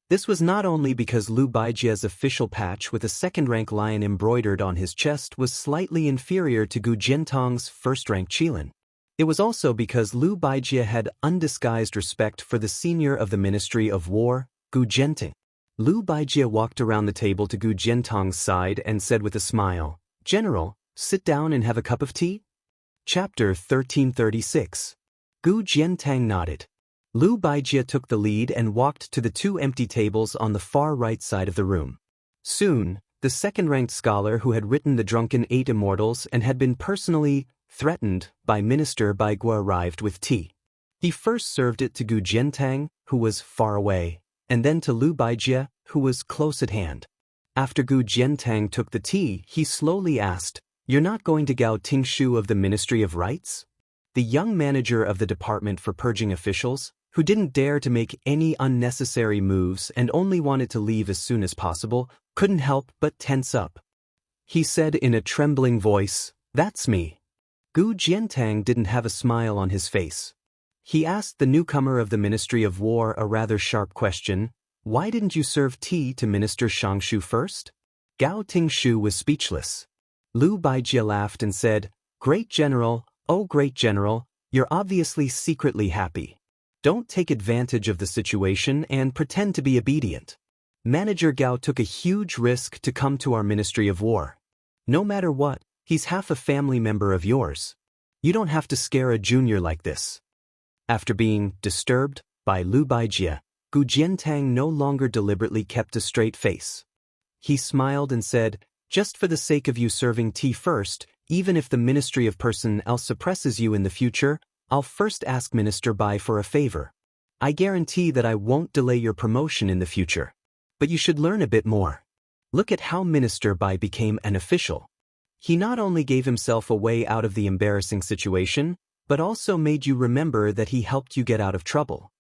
This was not only because Lu Baijie's official patch with a second-rank lion embroidered on his chest was slightly inferior to Gu Jiantang's first-rank qilin. It was also because Lu Baijie had undisguised respect for the senior of the Ministry of War, Gu Jiantang. Lu Baijie walked around the table to Gu Jiantang's side and said with a smile, "General, sit down and have a cup of tea?" Chapter 1336. Gu Jiantang nodded. Lu Baijie took the lead and walked to the 2 empty tables on the far right side of the room. Soon, the second-ranked scholar who had written the Drunken 8 Immortals and had been personally threatened by Minister Baiguo arrived with tea. He first served it to Gu Jiantang, who was far away, and then to Lu Baijie, who was close at hand. After Gu Jiantang took the tea, he slowly asked, "You're not going to Gao Tingshu of the Ministry of Rights?" The young manager of the department for purging officials, who didn't dare to make any unnecessary moves and only wanted to leave as soon as possible, couldn't help but tense up. He said in a trembling voice, "That's me." Gu Jiantang didn't have a smile on his face. He asked the newcomer of the Ministry of War a rather sharp question, "Why didn't you serve tea to Minister Shangshu first?" Gao Tingshu was speechless. Lu Baijie laughed and said, "Great General, oh great General, you're obviously secretly happy. Don't take advantage of the situation and pretend to be obedient. Manager Gao took a huge risk to come to our Ministry of War. No matter what, he's half a family member of yours. You don't have to scare a junior like this." After being disturbed by Lu Baijie, Gu Jiantang no longer deliberately kept a straight face. He smiled and said, "Just for the sake of you serving tea first, even if the Ministry of Person else suppresses you in the future, I'll first ask Minister Bai for a favor. I guarantee that I won't delay your promotion in the future. But you should learn a bit more. Look at how Minister Bai became an official. He not only gave himself a way out of the embarrassing situation, but also made you remember that he helped you get out of trouble."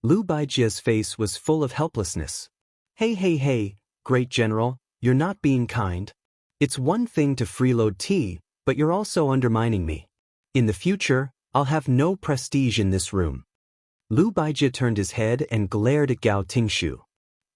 Lu Baijie's face was full of helplessness. Hey, great General, you're not being kind. It's one thing to freeload tea, but you're also undermining me. In the future, I'll have no prestige in this room." Lu Baijie turned his head and glared at Gao Tingshu.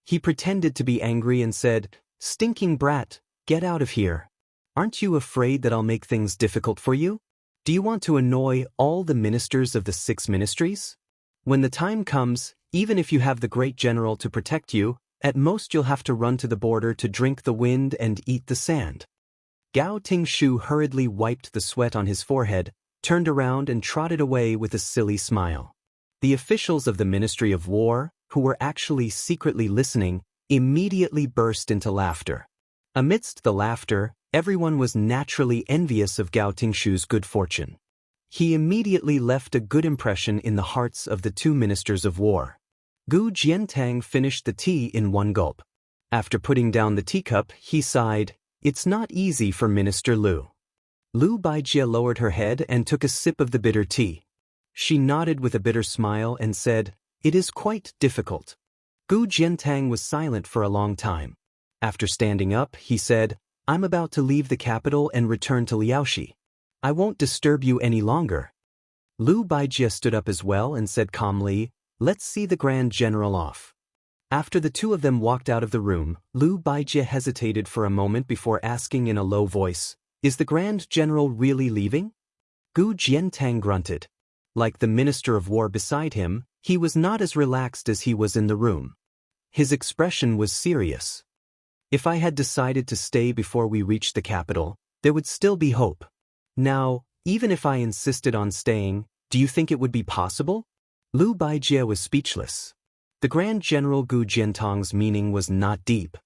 He pretended to be angry and said, "Stinking brat, get out of here. Aren't you afraid that I'll make things difficult for you? Do you want to annoy all the ministers of the 6 ministries? When the time comes, even if you have the great general to protect you, at most you'll have to run to the border to drink the wind and eat the sand." Gao Tingshu hurriedly wiped the sweat on his forehead, turned around and trotted away with a silly smile. The officials of the Ministry of War, who were actually secretly listening, immediately burst into laughter. Amidst the laughter, everyone was naturally envious of Gao Tingshu's good fortune. He immediately left a good impression in the hearts of the two ministers of war. Gu Jiantang finished the tea in one gulp. After putting down the teacup, he sighed, "It's not easy for Minister Lu." Lu Baijie lowered her head and took a sip of the bitter tea. She nodded with a bitter smile and said, "It is quite difficult." Gu Jiantang was silent for a long time. After standing up, he said, "I'm about to leave the capital and return to Liaoxi. I won't disturb you any longer." Lu Baijie stood up as well and said calmly, "Let's see the Grand General off." After the two of them walked out of the room, Lu Baijie hesitated for a moment before asking in a low voice, "Is the Grand General really leaving?" Gu Jiantang grunted. Like the Minister of War beside him, he was not as relaxed as he was in the room. His expression was serious. "If I had decided to stay before we reached the capital, there would still be hope. Now, even if I insisted on staying, do you think it would be possible?" Lu Baijie was speechless. The Grand General Gu Jiantang's meaning was not deep.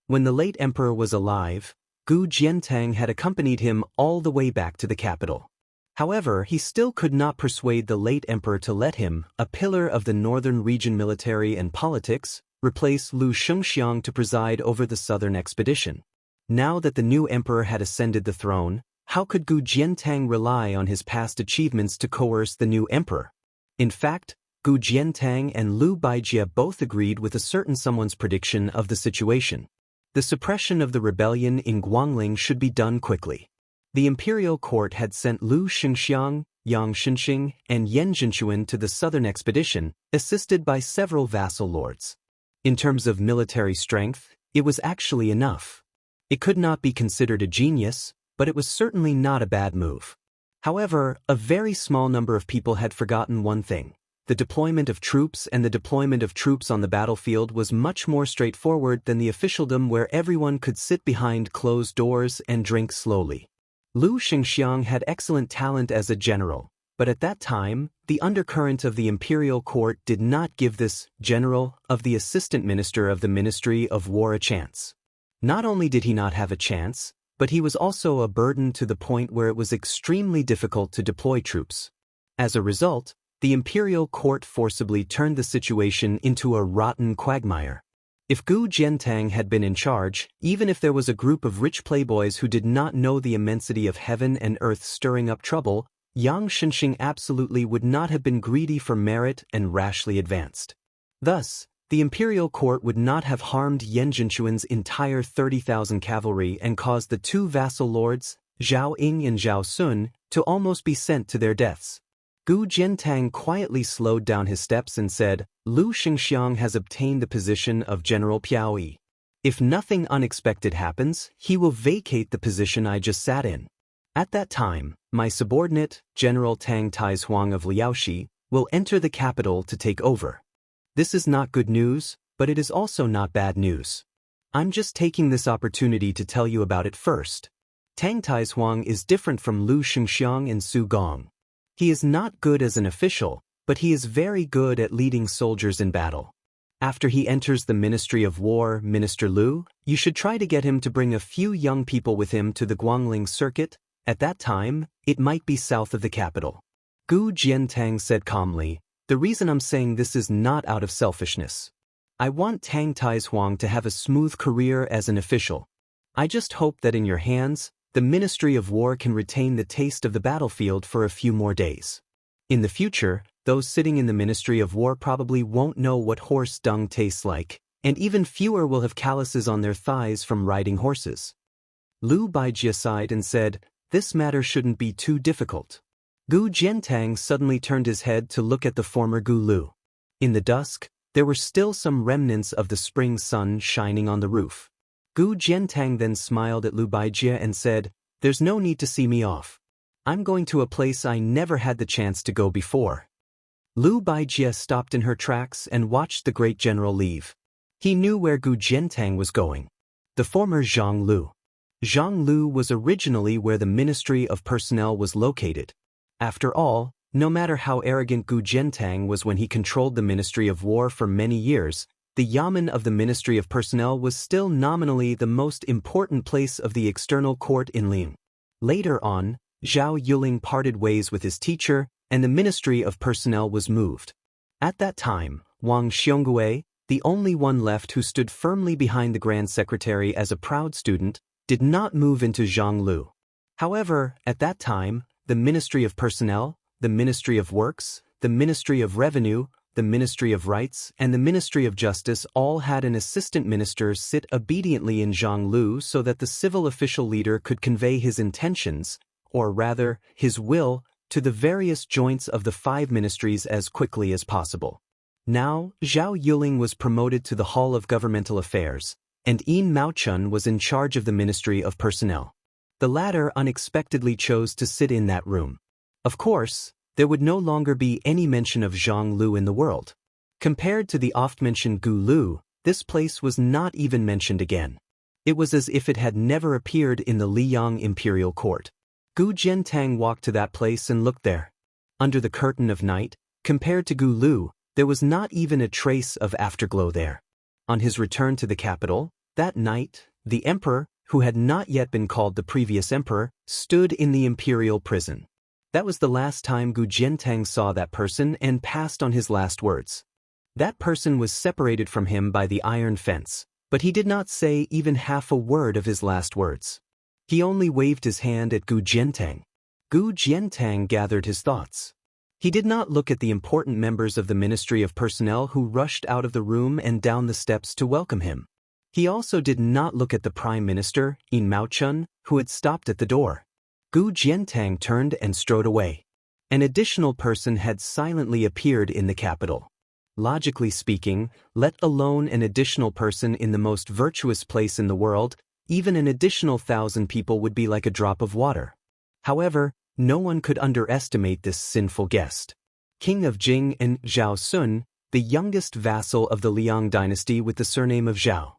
When the late emperor was alive, Gu Jiantang had accompanied him all the way back to the capital. However, he still could not persuade the late emperor to let him, a pillar of the northern region military and politics, replace Lu Shengxiang to preside over the southern expedition. Now that the new emperor had ascended the throne, how could Gu Jiantang rely on his past achievements to coerce the new emperor? In fact, Gu Jiantang and Lu Baijie both agreed with a certain someone's prediction of the situation. The suppression of the rebellion in Guangling should be done quickly. The imperial court had sent Lu Shengxiang, Yang Xinxing, and Yan Jinchuan to the southern expedition, assisted by several vassal lords. In terms of military strength, it was actually enough. It could not be considered a genius, but it was certainly not a bad move. However, a very small number of people had forgotten one thing. The deployment of troops and the deployment of troops on the battlefield was much more straightforward than the officialdom where everyone could sit behind closed doors and drink slowly. Lu Shengxiang had excellent talent as a general, but at that time, the undercurrent of the imperial court did not give this general of the assistant minister of the Ministry of War a chance. Not only did he not have a chance, but he was also a burden to the point where it was extremely difficult to deploy troops. As a result, the imperial court forcibly turned the situation into a rotten quagmire. If Gu Jiantang had been in charge, even if there was a group of rich playboys who did not know the immensity of heaven and earth stirring up trouble, Yang Xinxing absolutely would not have been greedy for merit and rashly advanced. Thus, the imperial court would not have harmed Yan Jinchuan's entire 30,000 cavalry and caused the two vassal lords, Zhao Ying and Zhao Sun, to almost be sent to their deaths. Gu Jiantang quietly slowed down his steps and said, "Lu Shengxiang has obtained the position of General Piaoyi. If nothing unexpected happens, he will vacate the position I just sat in. At that time, my subordinate, General Tang Taizhuang of Liaoxi, will enter the capital to take over. This is not good news, but it is also not bad news. I'm just taking this opportunity to tell you about it first. Tang Taizhuang is different from Lu Shengxiang and Su Gong. He is not good as an official, but he is very good at leading soldiers in battle. After he enters the Ministry of War, Minister Lu, you should try to get him to bring a few young people with him to the Guangling circuit. At that time, it might be south of the capital." Gu Jiantang said calmly, "The reason I'm saying this is not out of selfishness. I want Tang Taizhuang to have a smooth career as an official. I just hope that in your hands, the Ministry of War can retain the taste of the battlefield for a few more days. In the future, those sitting in the Ministry of War probably won't know what horse dung tastes like, and even fewer will have calluses on their thighs from riding horses." Lu Baijie sighed and said, "This matter shouldn't be too difficult." Gu Jiantang suddenly turned his head to look at the former Gu Lu. In the dusk, there were still some remnants of the spring sun shining on the roof. Gu Jiantang then smiled at Lu Baijie and said, "There's no need to see me off. I'm going to a place I never had the chance to go before." Lu Baijie stopped in her tracks and watched the great general leave. He knew where Gu Jiantang was going. The former Zhang Lu. Zhang Lu was originally where the Ministry of Personnel was located. After all, No matter how arrogant Gu Jiantang was when he controlled the Ministry of War for many years, the Yamen of the Ministry of Personnel was still nominally the most important place of the external court in Lin. Later on, Zhao Yuling parted ways with his teacher, and the Ministry of Personnel was moved. At that time, Wang Xiongui, the only one left who stood firmly behind the Grand Secretary as a proud student, did not move into Zhonglu. However, at that time, the Ministry of Personnel, the Ministry of Works, the Ministry of Revenue, the Ministry of Rights, and the Ministry of Justice all had an assistant minister sit obediently in Zhonglu so that the civil official leader could convey his intentions, or rather, his will, to the various joints of the 5 ministries as quickly as possible. Now, Zhao Yuling was promoted to the Hall of Governmental Affairs, and Yin Maochun was in charge of the Ministry of Personnel. The latter unexpectedly chose to sit in that room. Of course, there would no longer be any mention of Zhang Lu in the world. Compared to the oft-mentioned Gu Lu, this place was not even mentioned again. It was as if it had never appeared in the Liyang imperial court. Gu Jiantang walked to that place and looked there. Under the curtain of night, compared to Gu Lu, there was not even a trace of afterglow there. On his return to the capital, that night, the emperor, who had not yet been called the previous emperor, stood in the imperial prison. That was the last time Gu Jiantang saw that person and passed on his last words. That person was separated from him by the iron fence, but he did not say even half a word of his last words. He only waved his hand at Gu Jiantang. Gu Jiantang gathered his thoughts. He did not look at the important members of the Ministry of Personnel who rushed out of the room and down the steps to welcome him. He also did not look at the Prime Minister, Yin Maochun, who had stopped at the door. Gu Jiantang turned and strode away. An additional person had silently appeared in the capital. Logically speaking, let alone an additional person in the most virtuous place in the world, even an additional 1,000 people would be like a drop of water. However, no one could underestimate this sinful guest. King of Jing and Zhao Sun, the youngest vassal of the Liang dynasty with the surname of Zhao.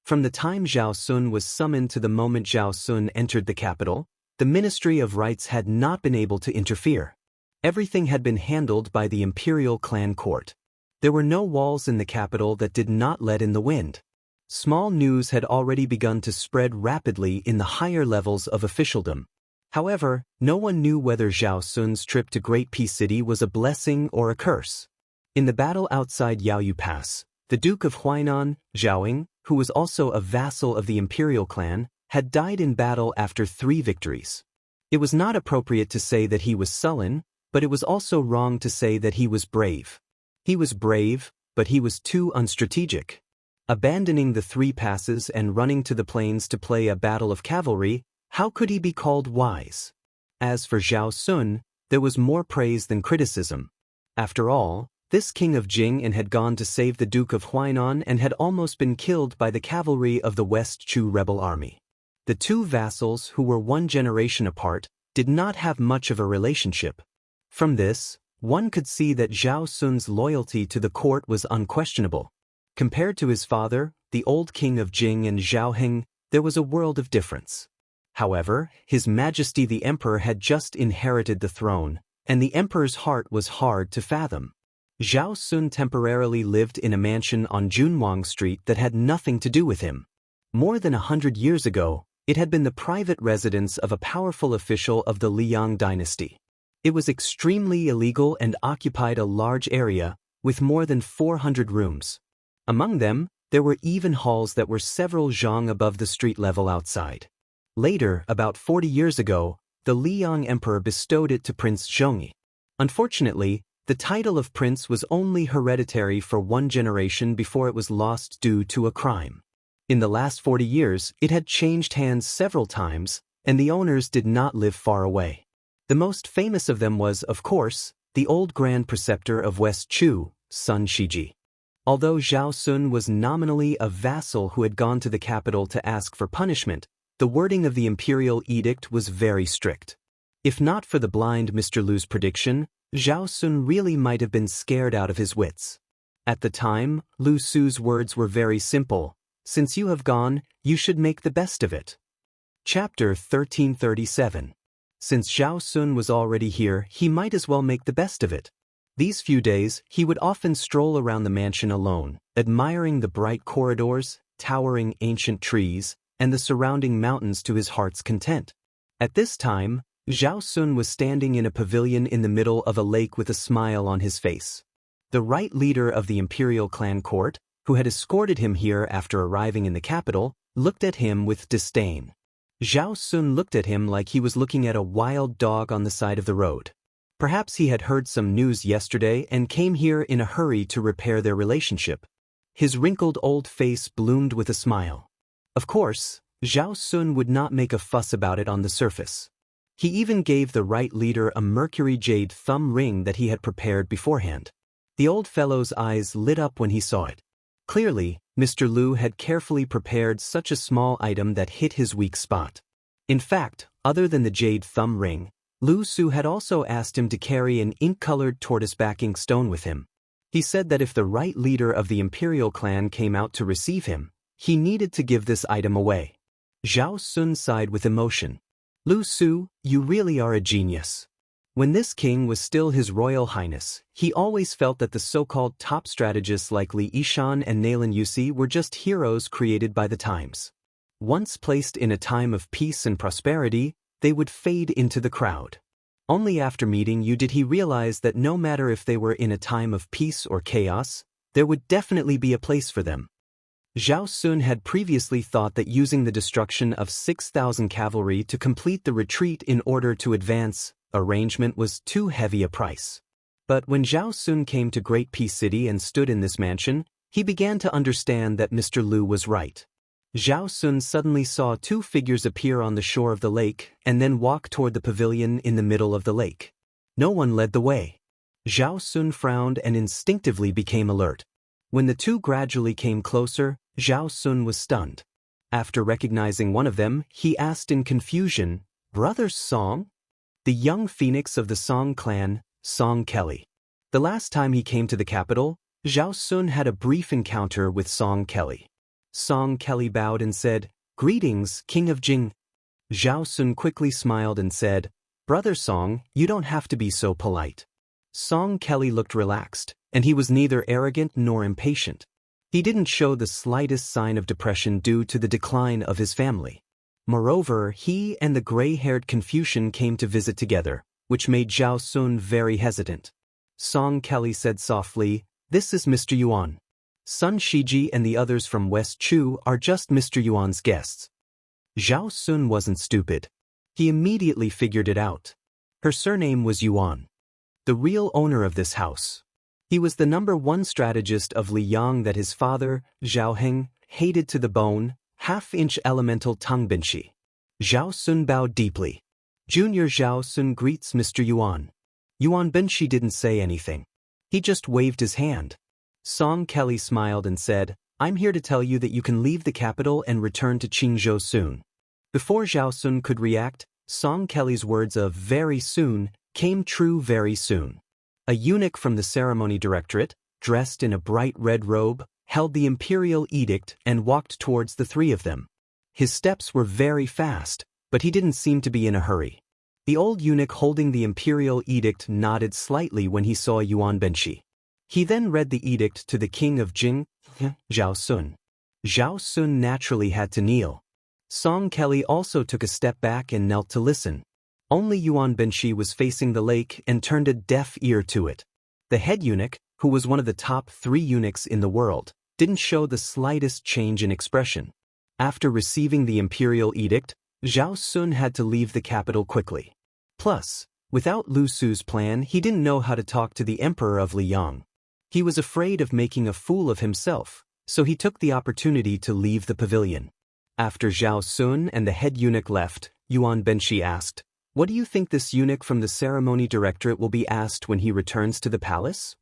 From the time Zhao Sun was summoned to the moment Zhao Sun entered the capital, the Ministry of Rights had not been able to interfere. Everything had been handled by the imperial clan court. There were no walls in the capital that did not let in the wind. Small news had already begun to spread rapidly in the higher levels of officialdom. However, no one knew whether Zhao Sun's trip to Great Peace City was a blessing or a curse. In the battle outside Yaoyu Pass, the Duke of Huainan, Zhaoying, who was also a vassal of the imperial clan, had died in battle after 3 victories. It was not appropriate to say that he was sullen, but it was also wrong to say that he was brave. He was brave, but he was too unstrategic. Abandoning the 3 passes and running to the plains to play a battle of cavalry, how could he be called wise? As for Zhao Sun, there was more praise than criticism. After all, this king of Jing had gone to save the Duke of Huainan and had almost been killed by the cavalry of the West Chu rebel army. The 2 vassals, who were 1 generation apart, did not have much of a relationship. From this, one could see that Zhao Sun's loyalty to the court was unquestionable. Compared to his father, the old king of Jing and Zhao Heng, there was a world of difference. However, His Majesty the Emperor had just inherited the throne, and the Emperor's heart was hard to fathom. Zhao Sun temporarily lived in a mansion on Junwang Street that had nothing to do with him. More than 100 years ago, it had been the private residence of a powerful official of the Liang dynasty. It was extremely illegal and occupied a large area, with more than 400 rooms. Among them, there were even halls that were several zhang above the street level outside. Later, about 40 years ago, the Liang Emperor bestowed it to Prince Zhongyi. Unfortunately, the title of prince was only hereditary for 1 generation before it was lost due to a crime. In the last 40 years, it had changed hands several times, and the owners did not live far away. The most famous of them was, of course, the old Grand Preceptor of West Chu, Sun Shiji. Although Zhao Sun was nominally a vassal who had gone to the capital to ask for punishment, the wording of the imperial edict was very strict. If not for the blind Mr. Lu's prediction, Zhao Sun really might have been scared out of his wits. At the time, Lu Su's words were very simple: "Since you have gone, you should make the best of it." Chapter 1337. Since Zhao Sun was already here, he might as well make the best of it. These few days, he would often stroll around the mansion alone, admiring the bright corridors, towering ancient trees, and the surrounding mountains to his heart's content. At this time, Zhao Sun was standing in a pavilion in the middle of a lake with a smile on his face. The right leader of the imperial clan court, who had escorted him here after arriving in the capital, looked at him with disdain. Zhao Sun looked at him like he was looking at a wild dog on the side of the road. Perhaps he had heard some news yesterday and came here in a hurry to repair their relationship. His wrinkled old face bloomed with a smile. Of course, Zhao Sun would not make a fuss about it on the surface. He even gave the right leader a mercury jade thumb ring that he had prepared beforehand. The old fellow's eyes lit up when he saw it. Clearly, Mr. Lu had carefully prepared such a small item that hit his weak spot. In fact, other than the jade thumb ring, Lu Su had also asked him to carry an ink-colored tortoise-backing stone with him. He said that if the right leader of the imperial clan came out to receive him, he needed to give this item away. Zhao Sun sighed with emotion. Lu Su, you really are a genius. When this king was still His Royal Highness, he always felt that the so-called top strategists like Li Yishan and Nalin Yusi were just heroes created by the times. Once placed in a time of peace and prosperity, they would fade into the crowd. Only after meeting you did he realize that no matter if they were in a time of peace or chaos, there would definitely be a place for them. Zhao Sun had previously thought that using the destruction of 6,000 cavalry to complete the retreat in order to advance arrangement was too heavy a price. But when Zhao Sun came to Great Peace City and stood in this mansion, he began to understand that Mr. Lu was right. Zhao Sun suddenly saw two figures appear on the shore of the lake and then walk toward the pavilion in the middle of the lake. No one led the way. Zhao Sun frowned and instinctively became alert. When the two gradually came closer, Zhao Sun was stunned. After recognizing one of them, he asked in confusion, "Brother Song?" The young phoenix of the Song clan, Song Kelly. The last time he came to the capital, Zhao Sun had a brief encounter with Song Kelly. Song Kelly bowed and said, "Greetings, King of Jing." Zhao Sun quickly smiled and said, "Brother Song, you don't have to be so polite." Song Kelly looked relaxed, and he was neither arrogant nor impatient. He didn't show the slightest sign of depression due to the decline of his family. Moreover, he and the gray-haired Confucian came to visit together, which made Zhao Sun very hesitant. Song Kelly said softly, "This is Mr. Yuan. Sun Shiji and the others from West Chu are just Mr. Yuan's guests." Zhao Sun wasn't stupid. He immediately figured it out. Her surname was Yuan, the real owner of this house. He was the #1 strategist of Liyang that his father, Zhao Heng, hated to the bone, half-inch elemental Tang Binshi. Zhao Sun bowed deeply. Junior Zhao Sun greets Mr. Yuan. Yuan Binshi didn't say anything. He just waved his hand. Song Kelly smiled and said, "I'm here to tell you that you can leave the capital and return to Qingzhou soon." Before Zhao Sun could react, Song Kelly's words of "very soon" came true very soon. A eunuch from the ceremony directorate, dressed in a bright red robe, held the imperial edict and walked towards the three of them. His steps were very fast, but he didn't seem to be in a hurry. The old eunuch holding the imperial edict nodded slightly when he saw Yuan Binshi. He then read the edict to the king of Jing, Zhao Sun. Zhao Sun naturally had to kneel. Song Kelly also took a step back and knelt to listen. Only Yuan Binshi was facing the lake and turned a deaf ear to it. The head eunuch, who was one of the top 3 eunuchs in the world, didn't show the slightest change in expression. After receiving the imperial edict, Zhao Sun had to leave the capital quickly. Plus, without Lu Su's plan, he didn't know how to talk to the emperor of Liyang. He was afraid of making a fool of himself, so he took the opportunity to leave the pavilion. After Zhao Sun and the head eunuch left, Yuan Binshi asked, "What do you think this eunuch from the ceremony directorate will be asked when he returns to the palace?"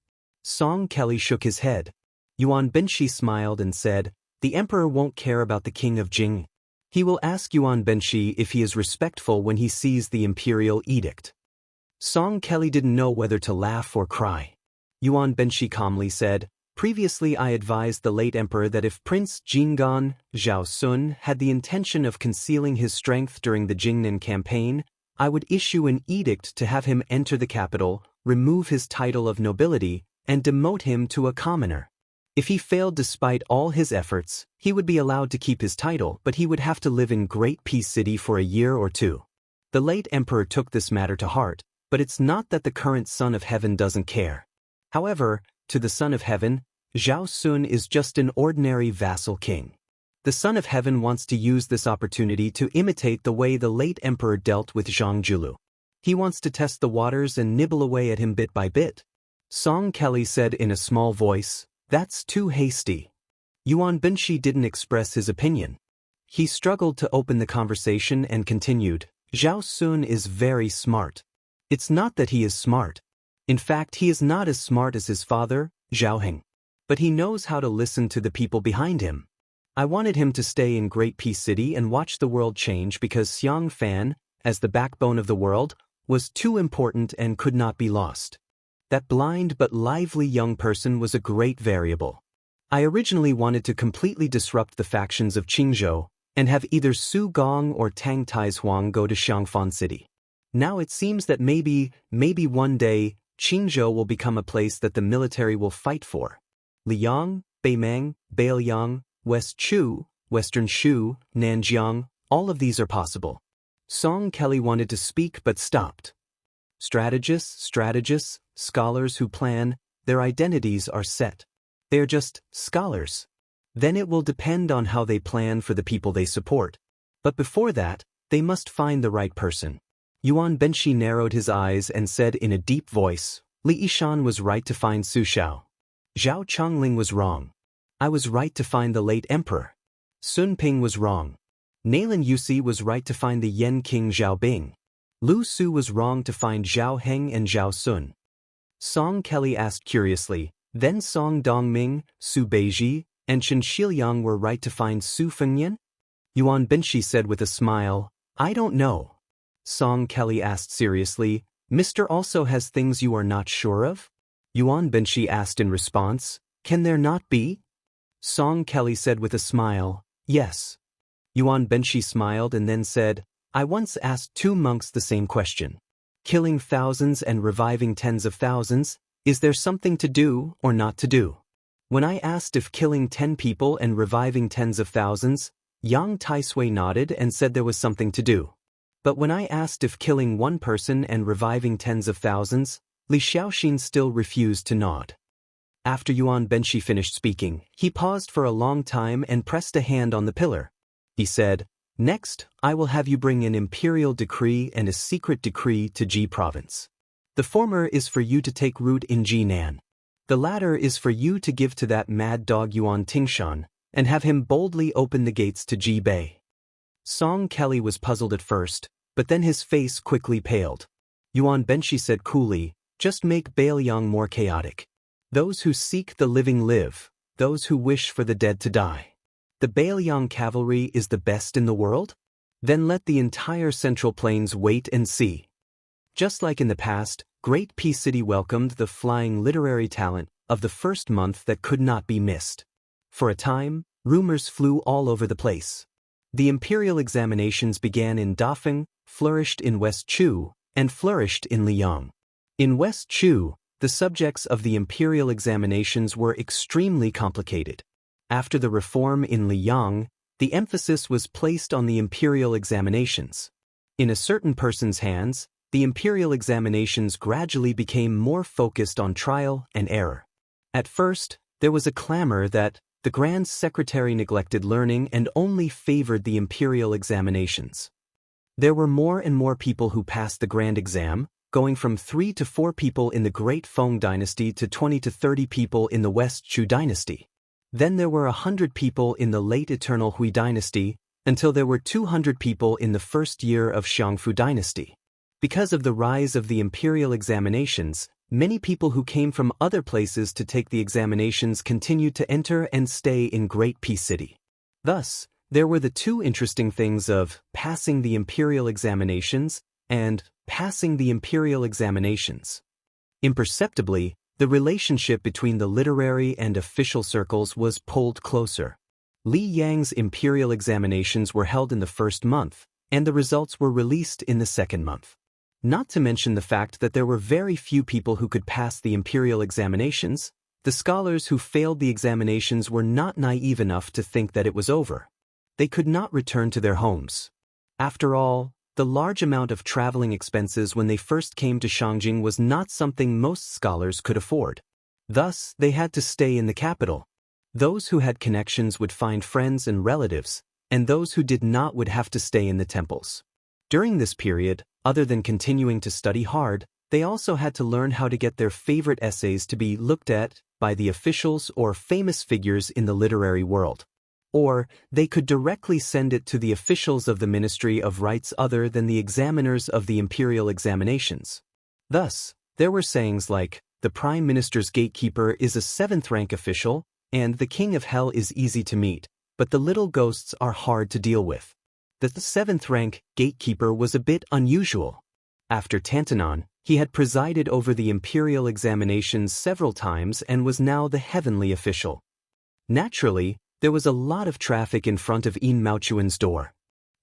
Song Kelly shook his head. Yuan Binshi smiled and said, "The emperor won't care about the king of Jing. He will ask Yuan Binshi if he is respectful when he sees the imperial edict." Song Kelly didn't know whether to laugh or cry. Yuan Binshi calmly said, "Previously I advised the late emperor that if Prince Jinggan, Zhao Sun, had the intention of concealing his strength during the Jingnan campaign, I would issue an edict to have him enter the capital, remove his title of nobility, and demote him to a commoner. If he failed despite all his efforts, he would be allowed to keep his title, but he would have to live in Great Peace City for a year or two. The late emperor took this matter to heart, but it's not that the current Son of Heaven doesn't care. However, to the Son of Heaven, Zhao Sun is just an ordinary vassal king. The Son of Heaven wants to use this opportunity to imitate the way the late emperor dealt with Zhang Julu. He wants to test the waters and nibble away at him bit by bit. Song Kelly said in a small voice, "That's too hasty." Yuan Binshi didn't express his opinion. He struggled to open the conversation and continued, "Zhao Sun is very smart. It's not that he is smart. In fact, he is not as smart as his father, Zhao Heng. But he knows how to listen to the people behind him. I wanted him to stay in Great Peace City and watch the world change because Xiang Fan, as the backbone of the world, was too important and could not be lost. That blind but lively young person was a great variable. I originally wanted to completely disrupt the factions of Qingzhou and have either Su Gong or Tang Taihuang go to Xiangfan City. Now it seems that maybe one day, Qingzhou will become a place that the military will fight for. Liang, Beimang, Bailiang, West Chu, Western Shu, Nanjiang, all of these are possible. Song Kelly wanted to speak but stopped. Strategists, scholars who plan, their identities are set. They are just scholars. Then it will depend on how they plan for the people they support. But before that, they must find the right person. Yuan Benshi narrowed his eyes and said in a deep voice, "Li Yishan was right to find Su Xiao. Zhao Chongling was wrong. I was right to find the late emperor. Sun Ping was wrong. Nailan Yusi was right to find the Yen King Zhao Bing. Lu Su was wrong to find Zhao Heng and Zhao Sun." Song Kelly asked curiously, "Then Song Dongming, Su Beiji, and Chen Shiliang were right to find Su Fengyan?" Yuan Binshi said with a smile, "I don't know." Song Kelly asked seriously, "Mr. also has things you are not sure of?" Yuan Binshi asked in response, "Can there not be?" Song Kelly said with a smile, "Yes." Yuan Binshi smiled and then said, "I once asked 2 monks the same question. Killing thousands and reviving tens of thousands, is there something to do or not to do? When I asked if killing 10 people and reviving tens of thousands, Yang Taisui nodded and said there was something to do. But when I asked if killing 1 person and reviving tens of thousands, Li Xiaoxin still refused to nod." After Yuan Benshi finished speaking, he paused for a long time and pressed a hand on the pillar. He said, "Next, I will have you bring an imperial decree and a secret decree to Ji province. The former is for you to take root in Jinan. The latter is for you to give to that mad dog Yuan Tingshan, and have him boldly open the gates to Ji Bei." Song Kelly was puzzled at first, but then his face quickly paled. Yuan Benshi said coolly, "Just make Bailiang more chaotic. Those who seek the living live, those who wish for the dead to die. The Bailiang cavalry is the best in the world? Then let the entire Central Plains wait and see." Just like in the past, Great Peace City welcomed the flying literary talent of the first month that could not be missed. For a time, rumors flew all over the place. The imperial examinations began in Dafeng, flourished in West Chu, and flourished in Liang. In West Chu, the subjects of the imperial examinations were extremely complicated. After the reform in Liang, the emphasis was placed on the imperial examinations. In a certain person's hands, the imperial examinations gradually became more focused on trial and error. At first, there was a clamor that the Grand Secretary neglected learning and only favored the imperial examinations. There were more and more people who passed the grand exam, going from 3 to 4 people in the Great Feng Dynasty to 20 to 30 people in the West Chu Dynasty. Then there were 100 people in the late Eternal Hui Dynasty, until there were 200 people in the first year of Xiangfu Dynasty. Because of the rise of the imperial examinations, many people who came from other places to take the examinations continued to enter and stay in Great Peace City. Thus, there were the 2 interesting things of passing the imperial examinations and passing the imperial examinations. Imperceptibly, the relationship between the literary and official circles was pulled closer. Li Yang's imperial examinations were held in the first month, and the results were released in the second month. Not to mention the fact that there were very few people who could pass the imperial examinations. The scholars who failed the examinations were not naive enough to think that it was over. They could not return to their homes. After all, the large amount of traveling expenses when they first came to Shangjing was not something most scholars could afford. Thus, they had to stay in the capital. Those who had connections would find friends and relatives, and those who did not would have to stay in the temples. During this period, other than continuing to study hard, they also had to learn how to get their favorite essays to be looked at by the officials or famous figures in the literary world. Or, they could directly send it to the officials of the Ministry of Rites other than the examiners of the imperial examinations. Thus, there were sayings like, "The Prime Minister's gatekeeper is a 7th-rank official," and "The King of Hell is easy to meet, but the little ghosts are hard to deal with." The 7th-rank gatekeeper was a bit unusual. After Tantanon, he had presided over the imperial examinations several times and was now the heavenly official. Naturally, there was a lot of traffic in front of Yin Maochuan's door.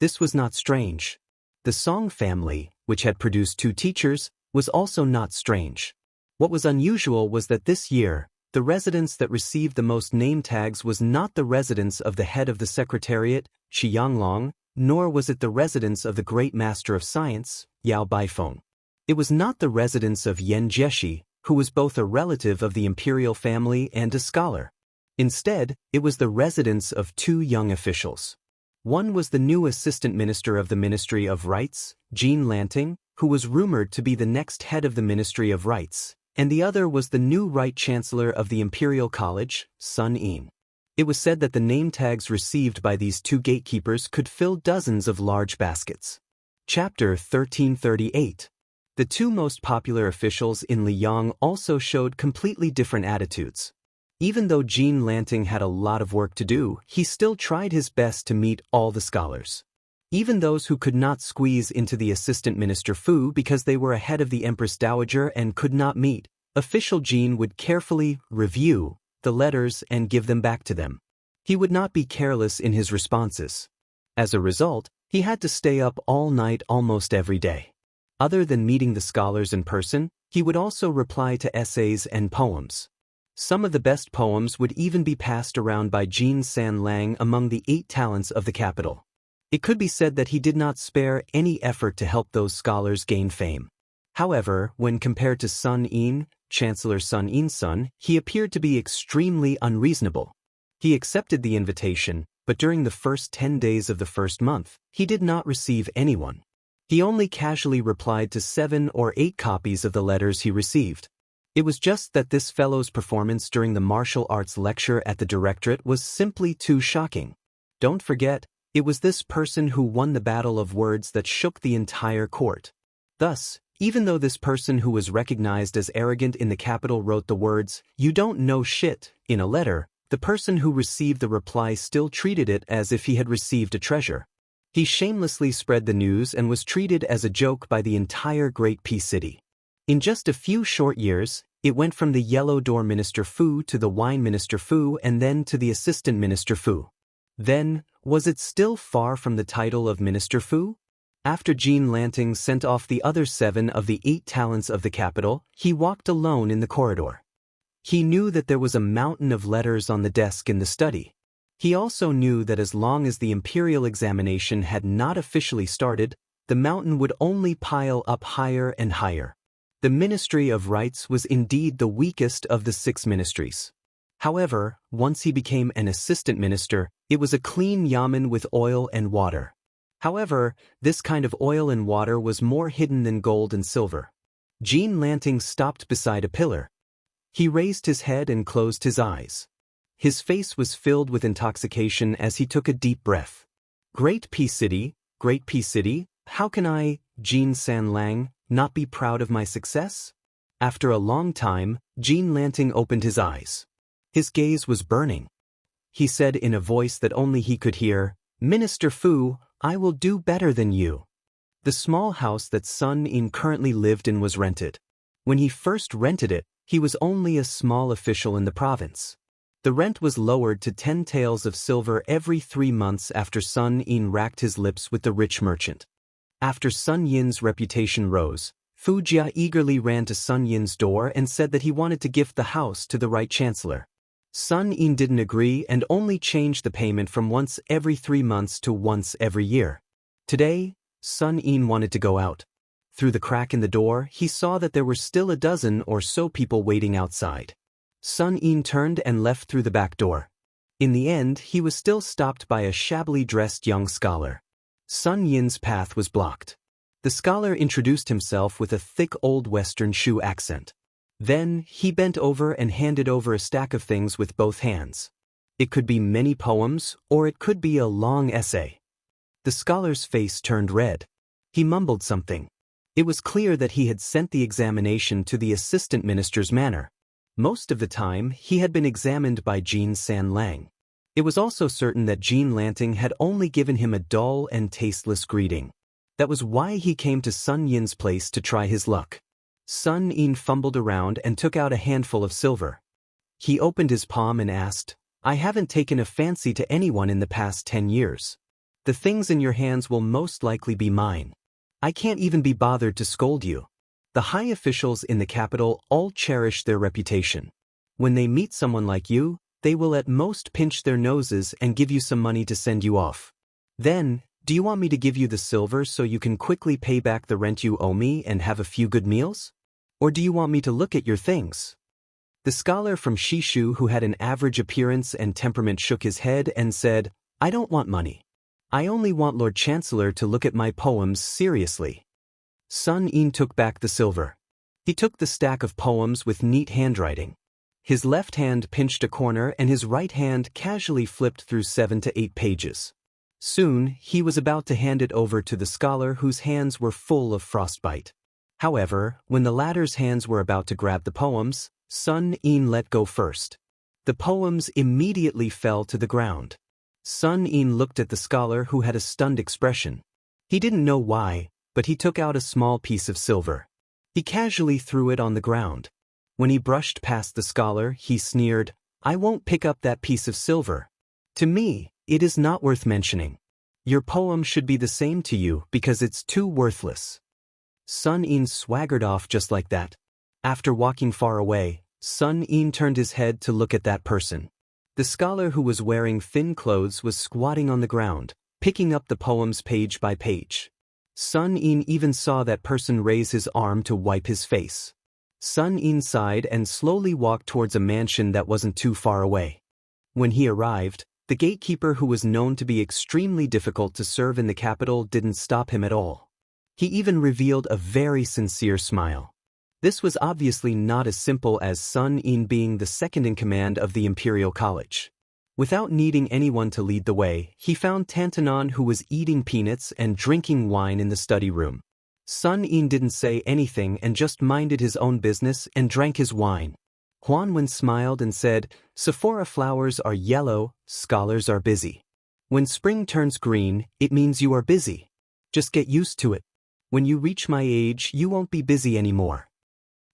This was not strange. The Song family, which had produced 2 teachers, was also not strange. What was unusual was that this year, the residence that received the most name tags was not the residence of the head of the Secretariat, Shi Yanglong, nor was it the residence of the great master of science, Yao Baifeng. It was not the residence of Yan Jieshi, who was both a relative of the imperial family and a scholar. Instead, it was the residence of 2 young officials. One was the new assistant minister of the Ministry of Rites, Jean Lanting, who was rumored to be the next head of the Ministry of Rites, and the other was the new Right Chancellor of the Imperial College, Sun Yin. It was said that the name tags received by these 2 gatekeepers could fill dozens of large baskets. Chapter 1338. The 2 most popular officials in Liyang also showed completely different attitudes. Even though Jean Lanting had a lot of work to do, he still tried his best to meet all the scholars. Even those who could not squeeze into the assistant minister Fu because they were ahead of the Empress Dowager and could not meet, official Jean would carefully review the letters and give them back to them. He would not be careless in his responses. As a result, he had to stay up all night almost every day. Other than meeting the scholars in person, he would also reply to essays and poems. Some of the best poems would even be passed around by Jin San Lang among the 8 talents of the capital. It could be said that he did not spare any effort to help those scholars gain fame. However, when compared to Sun Yin, Chancellor Sun Yin's son, he appeared to be extremely unreasonable. He accepted the invitation, but during the first 10 days of the first month, he did not receive anyone. He only casually replied to 7 or 8 copies of the letters he received. It was just that this fellow's performance during the martial arts lecture at the directorate was simply too shocking. Don't forget, it was this person who won the battle of words that shook the entire court. Thus, even though this person who was recognized as arrogant in the capital wrote the words, "You don't know shit," in a letter, the person who received the reply still treated it as if he had received a treasure. He shamelessly spread the news and was treated as a joke by the entire Great Peace City. In just a few short years, it went from the Yellow Door Minister Fu to the Wine Minister Fu and then to the Assistant Minister Fu. Then, was it still far from the title of Minister Fu? After Jean Lanting sent off the other 7 of the 8 talents of the capital, he walked alone in the corridor. He knew that there was a mountain of letters on the desk in the study. He also knew that as long as the imperial examination had not officially started, the mountain would only pile up higher and higher. The Ministry of Rites was indeed the weakest of the 6 ministries. However, once he became an assistant minister, it was a clean yamen with oil and water. However, this kind of oil and water was more hidden than gold and silver. Jean Lanting stopped beside a pillar. He raised his head and closed his eyes. His face was filled with intoxication as he took a deep breath. Great Peace City, how can I, Jean San Lang, not be proud of my success? After a long time, Jean Lanting opened his eyes. His gaze was burning. He said in a voice that only he could hear, "Minister Fu, I will do better than you." The small house that Sun Yin currently lived in was rented. When he first rented it, he was only a small official in the province. The rent was lowered to 10 taels of silver every 3 months after Sun Yin racked his lips with the rich merchant. After Sun Yin's reputation rose, Fu Jia eagerly ran to Sun Yin's door and said that he wanted to gift the house to the right chancellor. Sun Yin didn't agree and only changed the payment from once every 3 months to once every year. Today, Sun Yin wanted to go out. Through the crack in the door, he saw that there were still a dozen or so people waiting outside. Sun Yin turned and left through the back door. In the end, he was still stopped by a shabbily dressed young scholar. Sun Yin's path was blocked. The scholar introduced himself with a thick Old Western Shu accent. Then, he bent over and handed over a stack of things with both hands. It could be many poems, or it could be a long essay. The scholar's face turned red. He mumbled something. It was clear that he had sent the examination to the assistant minister's manor. Most of the time, he had been examined by Jean San Lang. It was also certain that Jean Lanting had only given him a dull and tasteless greeting. That was why he came to Sun Yin's place to try his luck. Sun Yin fumbled around and took out a handful of silver. He opened his palm and asked, "I haven't taken a fancy to anyone in the past 10 years. The things in your hands will most likely be mine. I can't even be bothered to scold you." The high officials in the capital all cherish their reputation. When they meet someone like you, they will at most pinch their noses and give you some money to send you off. Then, do you want me to give you the silver so you can quickly pay back the rent you owe me and have a few good meals? Or do you want me to look at your things? The scholar from Shishu who had an average appearance and temperament shook his head and said, "I don't want money. I only want Lord Chancellor to look at my poems seriously." Sun Yin took back the silver. He took the stack of poems with neat handwriting. His left hand pinched a corner and his right hand casually flipped through 7 to 8 pages. Soon, he was about to hand it over to the scholar whose hands were full of frostbite. However, when the latter's hands were about to grab the poems, Sun Yin let go first. The poems immediately fell to the ground. Sun Yin looked at the scholar who had a stunned expression. He didn't know why, but he took out a small piece of silver. He casually threw it on the ground. When he brushed past the scholar, he sneered, "I won't pick up that piece of silver. To me, it is not worth mentioning. Your poem should be the same to you because it's too worthless." Sun Yin swaggered off just like that. After walking far away, Sun Yin turned his head to look at that person. The scholar who was wearing thin clothes was squatting on the ground, picking up the poems page by page. Sun Yin even saw that person raise his arm to wipe his face. Sun Yin sighed and slowly walked towards a mansion that wasn't too far away. When he arrived, the gatekeeper who was known to be extremely difficult to serve in the capital didn't stop him at all. He even revealed a very sincere smile. This was obviously not as simple as Sun Yin being the second in command of the Imperial College. Without needing anyone to lead the way, he found Tantanon who was eating peanuts and drinking wine in the study room. Sun Yin didn't say anything and just minded his own business and drank his wine. Huanwen smiled and said, "Sephora flowers are yellow, scholars are busy. When spring turns green, it means you are busy. Just get used to it. When you reach my age, you won't be busy anymore."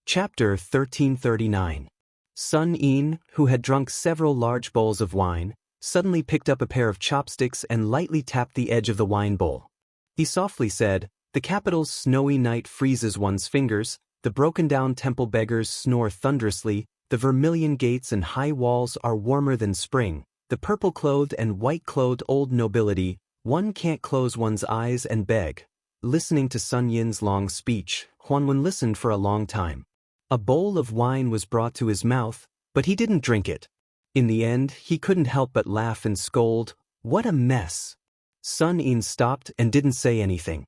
Chapter 1339. Sun Yin, who had drunk several large bowls of wine, suddenly picked up a pair of chopsticks and lightly tapped the edge of the wine bowl. He softly said, "The capital's snowy night freezes one's fingers, the broken-down temple beggars snore thunderously, the vermilion gates and high walls are warmer than spring, the purple-clothed and white-clothed old nobility, one can't close one's eyes and beg." Listening to Sun Yin's long speech, Huanwen listened for a long time. A bowl of wine was brought to his mouth, but he didn't drink it. In the end, he couldn't help but laugh and scold, "What a mess!" Sun Yin stopped and didn't say anything.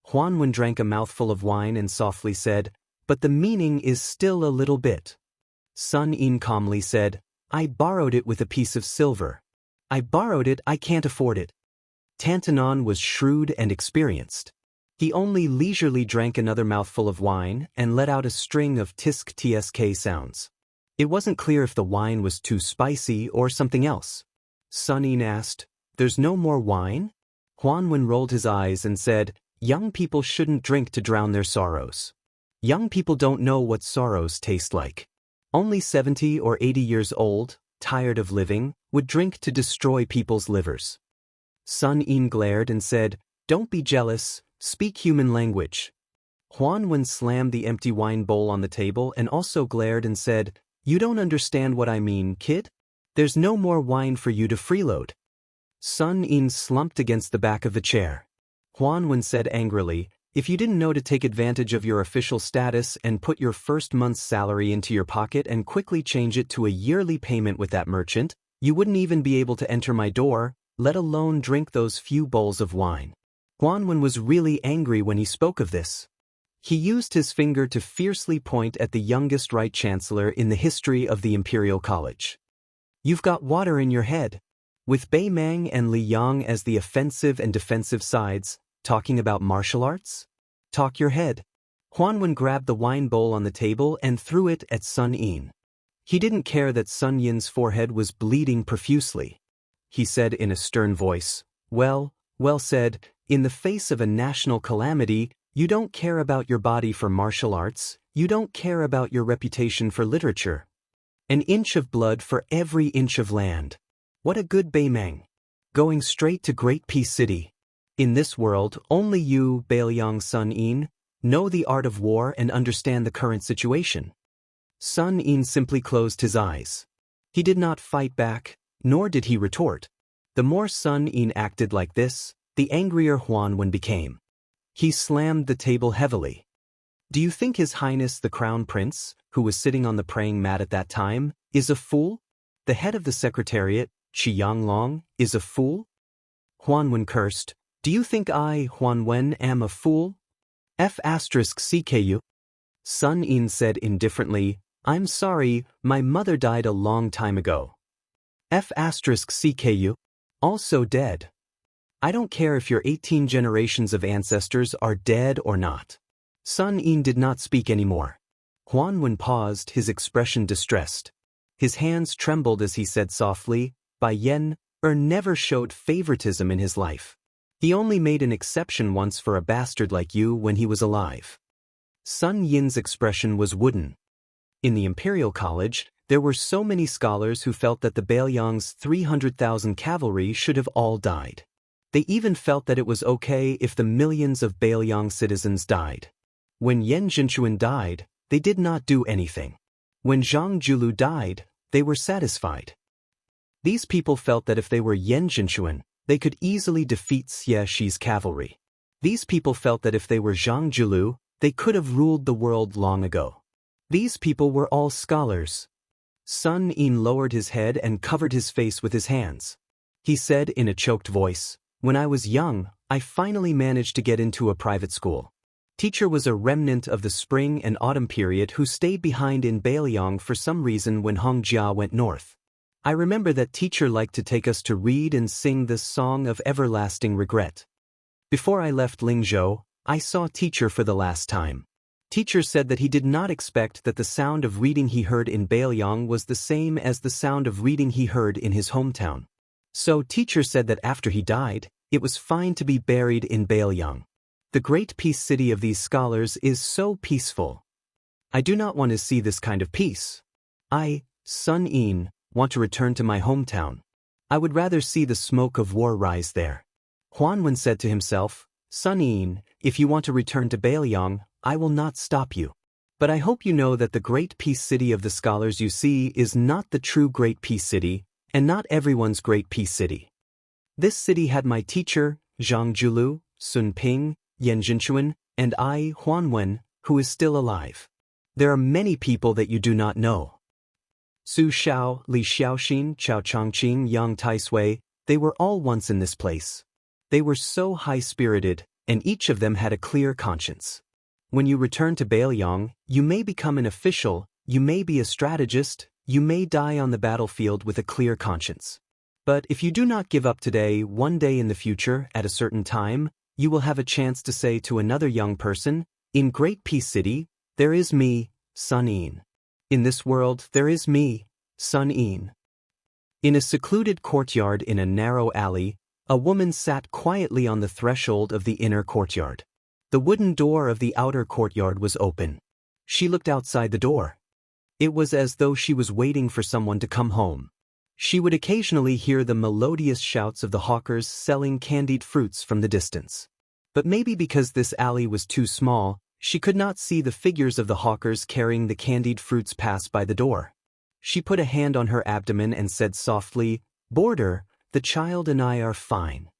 Huanwen drank a mouthful of wine and softly said, "But the meaning is still a little bit." Sun Yin calmly said, "I borrowed it with a piece of silver. I borrowed it, I can't afford it." Tantanon was shrewd and experienced. He only leisurely drank another mouthful of wine and let out a string of tisk-tsk sounds. It wasn't clear if the wine was too spicy or something else. Sun Yin asked, "There's no more wine?" Huanwen rolled his eyes and said, "Young people shouldn't drink to drown their sorrows. Young people don't know what sorrows taste like. Only 70 or 80 years old, tired of living, would drink to destroy people's livers. Sun Yin glared and said, "Don't be jealous, speak human language." Huan Wen slammed the empty wine bowl on the table and also glared and said, "You don't understand what I mean, kid? There's no more wine for you to freeload." Sun Yin slumped against the back of the chair. Huan Wen said angrily, "If you didn't know to take advantage of your official status and put your first month's salary into your pocket and quickly change it to a yearly payment with that merchant, you wouldn't even be able to enter my door, let alone drink those few bowls of wine." Huan Wen was really angry when he spoke of this. He used his finger to fiercely point at the youngest Right Chancellor in the history of the Imperial College. "You've got water in your head." With Bei Mang and Li Yang as the offensive and defensive sides, talking about martial arts? Talk your head. Huan Wen grabbed the wine bowl on the table and threw it at Sun Yin. He didn't care that Sun Yin's forehead was bleeding profusely. He said in a stern voice, well said, in the face of a national calamity, you don't care about your body for martial arts, you don't care about your reputation for literature. An inch of blood for every inch of land. What a good Bei Mang. Going straight to Great Peace City. In this world, only you, Bailiang Sun Yin, know the art of war and understand the current situation. Sun Yin simply closed his eyes. He did not fight back, nor did he retort. The more Sun Yin acted like this, the angrier Huan Wen became. He slammed the table heavily. "Do you think His Highness the Crown Prince, who was sitting on the praying mat at that time, is a fool? The head of the Secretariat, Xianglong, is a fool?" Huan Wen cursed. "Do you think I, Huan Wen, am a fool? F*CKU?" Sun Yin said indifferently, "I'm sorry, my mother died a long time ago." F*CKU? Also dead. I don't care if your 18 generations of ancestors are dead or not. Sun Yin did not speak anymore. Huan Wen paused, his expression distressed. His hands trembled as he said softly, "Bai Yan, never showed favoritism in his life. He only made an exception once for a bastard like you when he was alive." Sun Yin's expression was wooden. In the Imperial College, there were so many scholars who felt that the Bailiang's 300,000 cavalry should have all died. They even felt that it was okay if the millions of Bailiang citizens died. When Yan Jinchuan died, they did not do anything. When Zhang Julu died, they were satisfied. These people felt that if they were Yan Jinchuan, they could easily defeat Xie Shi's cavalry. These people felt that if they were Zhang Julu, they could have ruled the world long ago. These people were all scholars. Sun Yin lowered his head and covered his face with his hands. He said in a choked voice, "When I was young, I finally managed to get into a private school. Teacher was a remnant of the spring and autumn period who stayed behind in Bailiang for some reason when Hong Jia went north. I remember that teacher liked to take us to read and sing the Song of Everlasting Regret. Before I left Lingzhou, I saw teacher for the last time. Teacher said that he did not expect that the sound of reading he heard in Bailiang was the same as the sound of reading he heard in his hometown. So teacher said that after he died, it was fine to be buried in Bailiang. The great peace city of these scholars is so peaceful. I do not want to see this kind of peace. I, Sun Yin, want to return to my hometown. I would rather see the smoke of war rise there." Huan Wen said to himself, "Sun Yin, if you want to return to Bailiang, I will not stop you. But I hope you know that the great peace city of the scholars you see is not the true great peace city, and not everyone's great peace city. This city had my teacher, Zhang Julu, Sun Ping, Yan Jinchuan, and I, Huan Wen, who is still alive. There are many people that you do not know. Su Xiao, Li Xiaoxin, Chao Chongqing, Yang Taisui, they were all once in this place. They were so high-spirited, and each of them had a clear conscience. When you return to Bailiang, you may become an official, you may be a strategist, you may die on the battlefield with a clear conscience. But if you do not give up today, one day in the future, at a certain time, you will have a chance to say to another young person, 'In Great Peace City, there is me, Sun Yin. In this world, there is me, Sun Yin.'" In a secluded courtyard in a narrow alley, a woman sat quietly on the threshold of the inner courtyard. The wooden door of the outer courtyard was open. She looked outside the door. It was as though she was waiting for someone to come home. She would occasionally hear the melodious shouts of the hawkers selling candied fruits from the distance. But maybe because this alley was too small, she could not see the figures of the hawkers carrying the candied fruits pass by the door. She put a hand on her abdomen and said softly, "Boarder, the child and I are fine.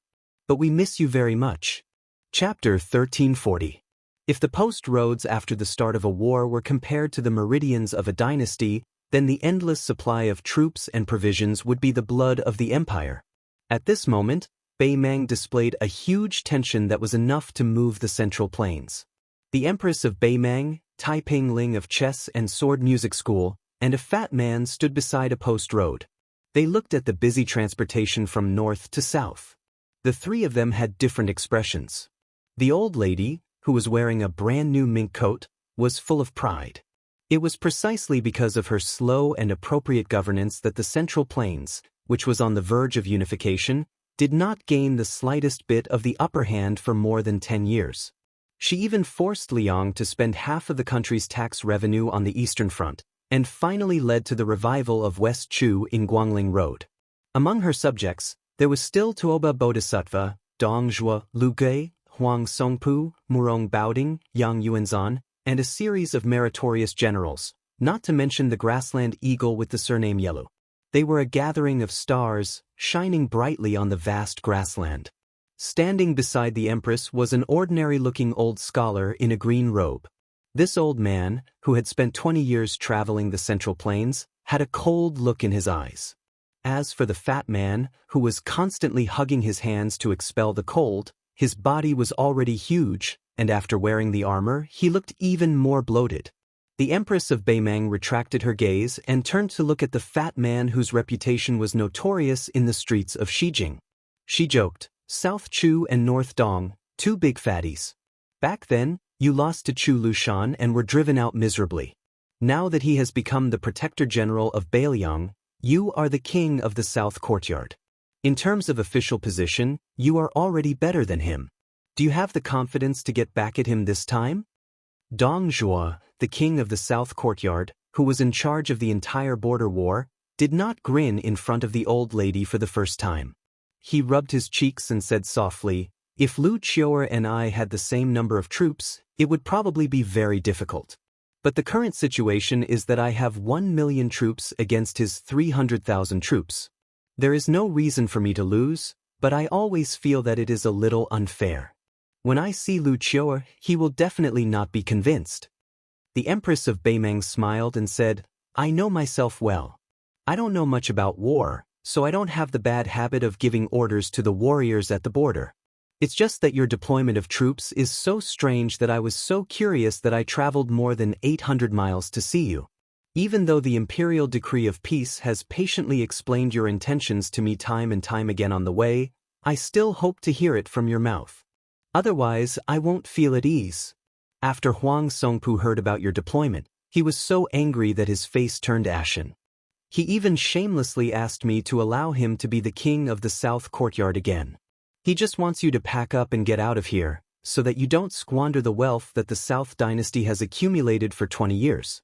But we miss you very much." Chapter 1340. If the post roads after the start of a war were compared to the meridians of a dynasty, then the endless supply of troops and provisions would be the blood of the empire. At this moment, Beimang displayed a huge tension that was enough to move the central plains. The Empress of Beimang, Taiping Ling of Chess and Sword Music School, and a fat man stood beside a post road. They looked at the busy transportation from north to south. The three of them had different expressions. The old lady, who was wearing a brand new mink coat, was full of pride. It was precisely because of her slow and appropriate governance that the Central Plains, which was on the verge of unification, did not gain the slightest bit of the upper hand for more than 10 years. She even forced Liang to spend half of the country's tax revenue on the Eastern Front, and finally led to the revival of West Chu in Guangling Road. Among her subjects, there was still Tuoba Bodhisattva, Dong Zhuo, Lu Gui, Huang Songpu, Murong Baoding, Yang Yuanzan, and a series of meritorious generals, not to mention the grassland eagle with the surname Yellow. They were a gathering of stars, shining brightly on the vast grassland. Standing beside the Empress was an ordinary-looking old scholar in a green robe. This old man, who had spent 20 years traveling the Central Plains, had a cold look in his eyes. As for the fat man, who was constantly hugging his hands to expel the cold, his body was already huge, and after wearing the armor, he looked even more bloated. The Empress of Beimang retracted her gaze and turned to look at the fat man whose reputation was notorious in the streets of Xijing. She joked, "South Chu and North Dong, two big fatties. Back then, you lost to Chu Lushan and were driven out miserably. Now that he has become the Protector General of Beiliang, you are the king of the South Courtyard. In terms of official position, you are already better than him. Do you have the confidence to get back at him this time?" Dong Zhuo, the king of the South Courtyard, who was in charge of the entire border war, did not grin in front of the old lady for the first time. He rubbed his cheeks and said softly, "If Lu Qiuer and I had the same number of troops, it would probably be very difficult. But the current situation is that I have 1 million troops against his 300,000 troops. There is no reason for me to lose, but I always feel that it is a little unfair. When I see Lu Qiuer, he will definitely not be convinced." The Empress of Beimang smiled and said, "I know myself well. I don't know much about war, so I don't have the bad habit of giving orders to the warriors at the border. It's just that your deployment of troops is so strange that I was so curious that I traveled more than 800 miles to see you. Even though the imperial decree of peace has patiently explained your intentions to me time and time again on the way, I still hope to hear it from your mouth. Otherwise, I won't feel at ease." After Huang Songpu heard about your deployment, he was so angry that his face turned ashen. He even shamelessly asked me to allow him to be the king of the South Courtyard again. He just wants you to pack up and get out of here, so that you don't squander the wealth that the South dynasty has accumulated for 20 years.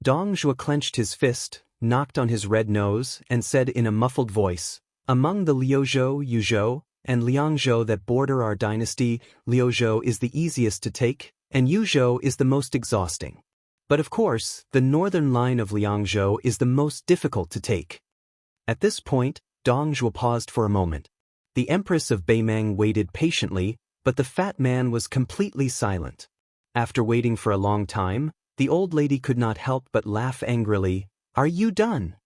Dong Zhuo clenched his fist, knocked on his red nose, and said in a muffled voice, "Among the Liuzhou, Yuzhou, and Liangzhou that border our dynasty, Liuzhou is the easiest to take, and Yuzhou is the most exhausting. But of course, the northern line of Liangzhou is the most difficult to take." At this point, Dong Zhuo paused for a moment. The Empress of Beimang waited patiently, but the fat man was completely silent. After waiting for a long time, the old lady could not help but laugh angrily. "Are you done?"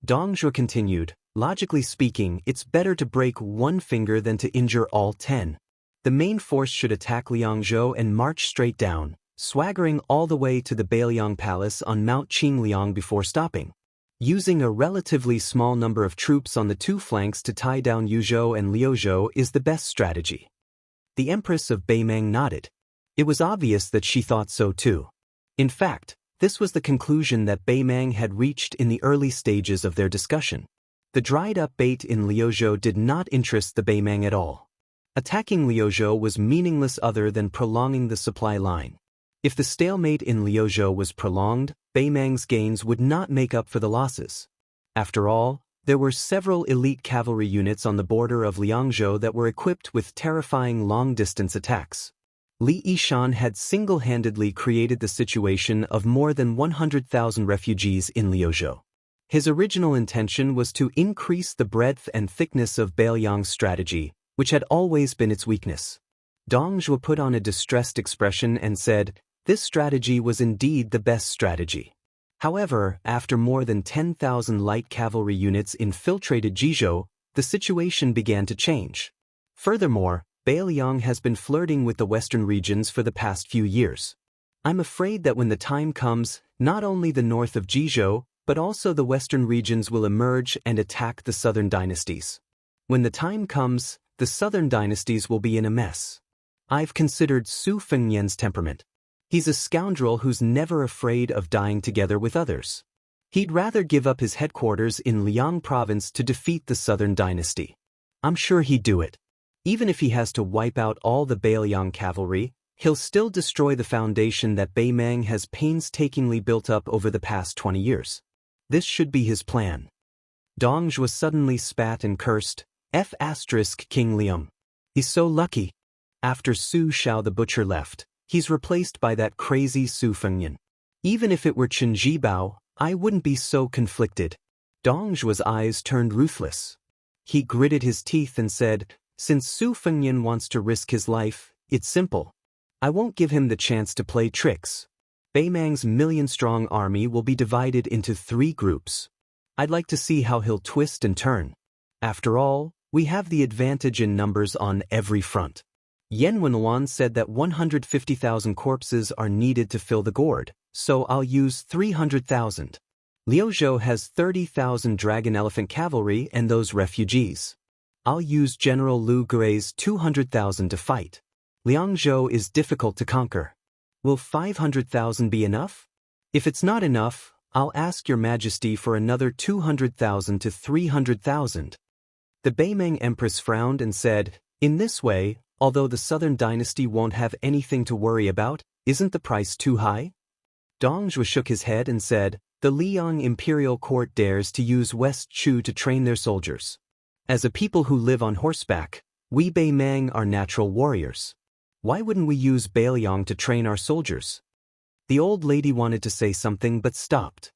Dong Zhuo continued, "Logically speaking, it's better to break one finger than to injure all 10. The main force should attack Liangzhou and march straight down, swaggering all the way to the Beiliang Palace on Mount Qingliang before stopping. Using a relatively small number of troops on the two flanks to tie down Yuzhou and Liuzhou is the best strategy." The Empress of Beimang nodded. It was obvious that she thought so too. In fact, this was the conclusion that Beimang had reached in the early stages of their discussion. The dried-up bait in Liuzhou did not interest the Beimang at all. Attacking Liuzhou was meaningless other than prolonging the supply line. If the stalemate in Liuzhou was prolonged, Beimang's gains would not make up for the losses. After all, There were several elite cavalry units on the border of Liangzhou that were equipped with terrifying long-distance attacks. Li Yishan had single-handedly created the situation of more than 100,000 refugees in Liuzhou. His original intention was to increase the breadth and thickness of Beiliang's strategy, which had always been its weakness. Dong Zhuo put on a distressed expression and said, "This strategy was indeed the best strategy." However, after more than 10,000 light cavalry units infiltrated Jizhou, the situation began to change. Furthermore, Beiliang has been flirting with the western regions for the past few years. I'm afraid that when the time comes, not only the north of Jizhou, but also the western regions will emerge and attack the southern dynasties. When the time comes, the southern dynasties will be in a mess. I've considered Su Fengnian's temperament. He's a scoundrel who's never afraid of dying together with others. He'd rather give up his headquarters in Liang province to defeat the southern dynasty. I'm sure he'd do it. Even if he has to wipe out all the Beiliang cavalry, he'll still destroy the foundation that Beimang has painstakingly built up over the past 20 years. This should be his plan. Dong Zhuo suddenly spat and cursed, King Liang. He's so lucky. After Su Xiao the butcher left, he's replaced by that crazy Su Fengnian. Even if it were Chen Jibao, I wouldn't be so conflicted. Dong Zhuo's eyes turned ruthless. He gritted his teeth and said, "Since Su Fengnian wants to risk his life, it's simple. I won't give him the chance to play tricks. Beimang's million-strong army will be divided into 3 groups. I'd like to see how he'll twist and turn. After all, we have the advantage in numbers on every front." Yan Wenluan said that 150,000 corpses are needed to fill the gourd, so I'll use 300,000. Liuzhou has 30,000 dragon elephant cavalry and those refugees. I'll use General Lu Gui's 200,000 to fight. Liangzhou is difficult to conquer. Will 500,000 be enough? If it's not enough, I'll ask your majesty for another 200,000 to 300,000. The Beimang empress frowned and said, "In this way, although the southern dynasty won't have anything to worry about, isn't the price too high?" Dong Zhuo shook his head and said, "The Liang imperial court dares to use West Chu to train their soldiers. As a people who live on horseback, we Beimang are natural warriors. Why wouldn't we use Beiliang to train our soldiers?" The old lady wanted to say something but stopped.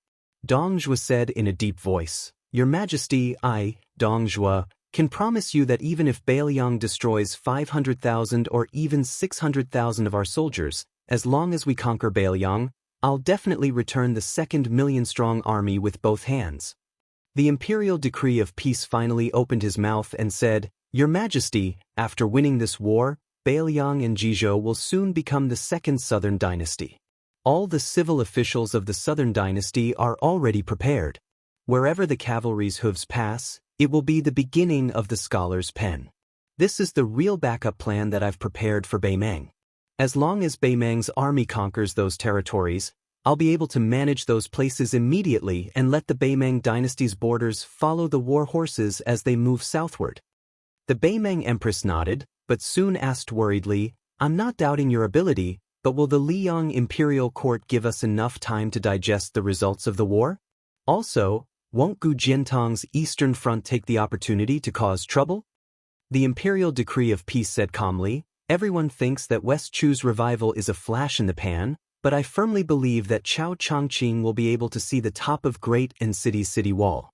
Dong Zhuo said in a deep voice, "Your Majesty, I, Dong Zhuo, can promise you that even if Beiliang destroys 500,000 or even 600,000 of our soldiers, as long as we conquer Beiliang, I'll definitely return the 2nd million-strong army with both hands." The imperial decree of peace finally opened his mouth and said, "Your Majesty, after winning this war, Beiliang and Jizhou will soon become the 2nd southern dynasty. All the civil officials of the southern dynasty are already prepared. Wherever the cavalry's hooves pass, it will be the beginning of the scholar's pen. This is the real backup plan that I've prepared for Beimang. As long as Beimang's army conquers those territories, I'll be able to manage those places immediately and let the Beimang dynasty's borders follow the war horses as they move southward." The Beimang empress nodded, but soon asked worriedly, "I'm not doubting your ability, but will the Liang imperial court give us enough time to digest the results of the war? Also, won't Gu Jiantang's eastern front take the opportunity to cause trouble?" The imperial decree of peace said calmly, "Everyone thinks that West Chu's revival is a flash in the pan, but I firmly believe that Chao Changqing will be able to see the top of Great and City's city wall."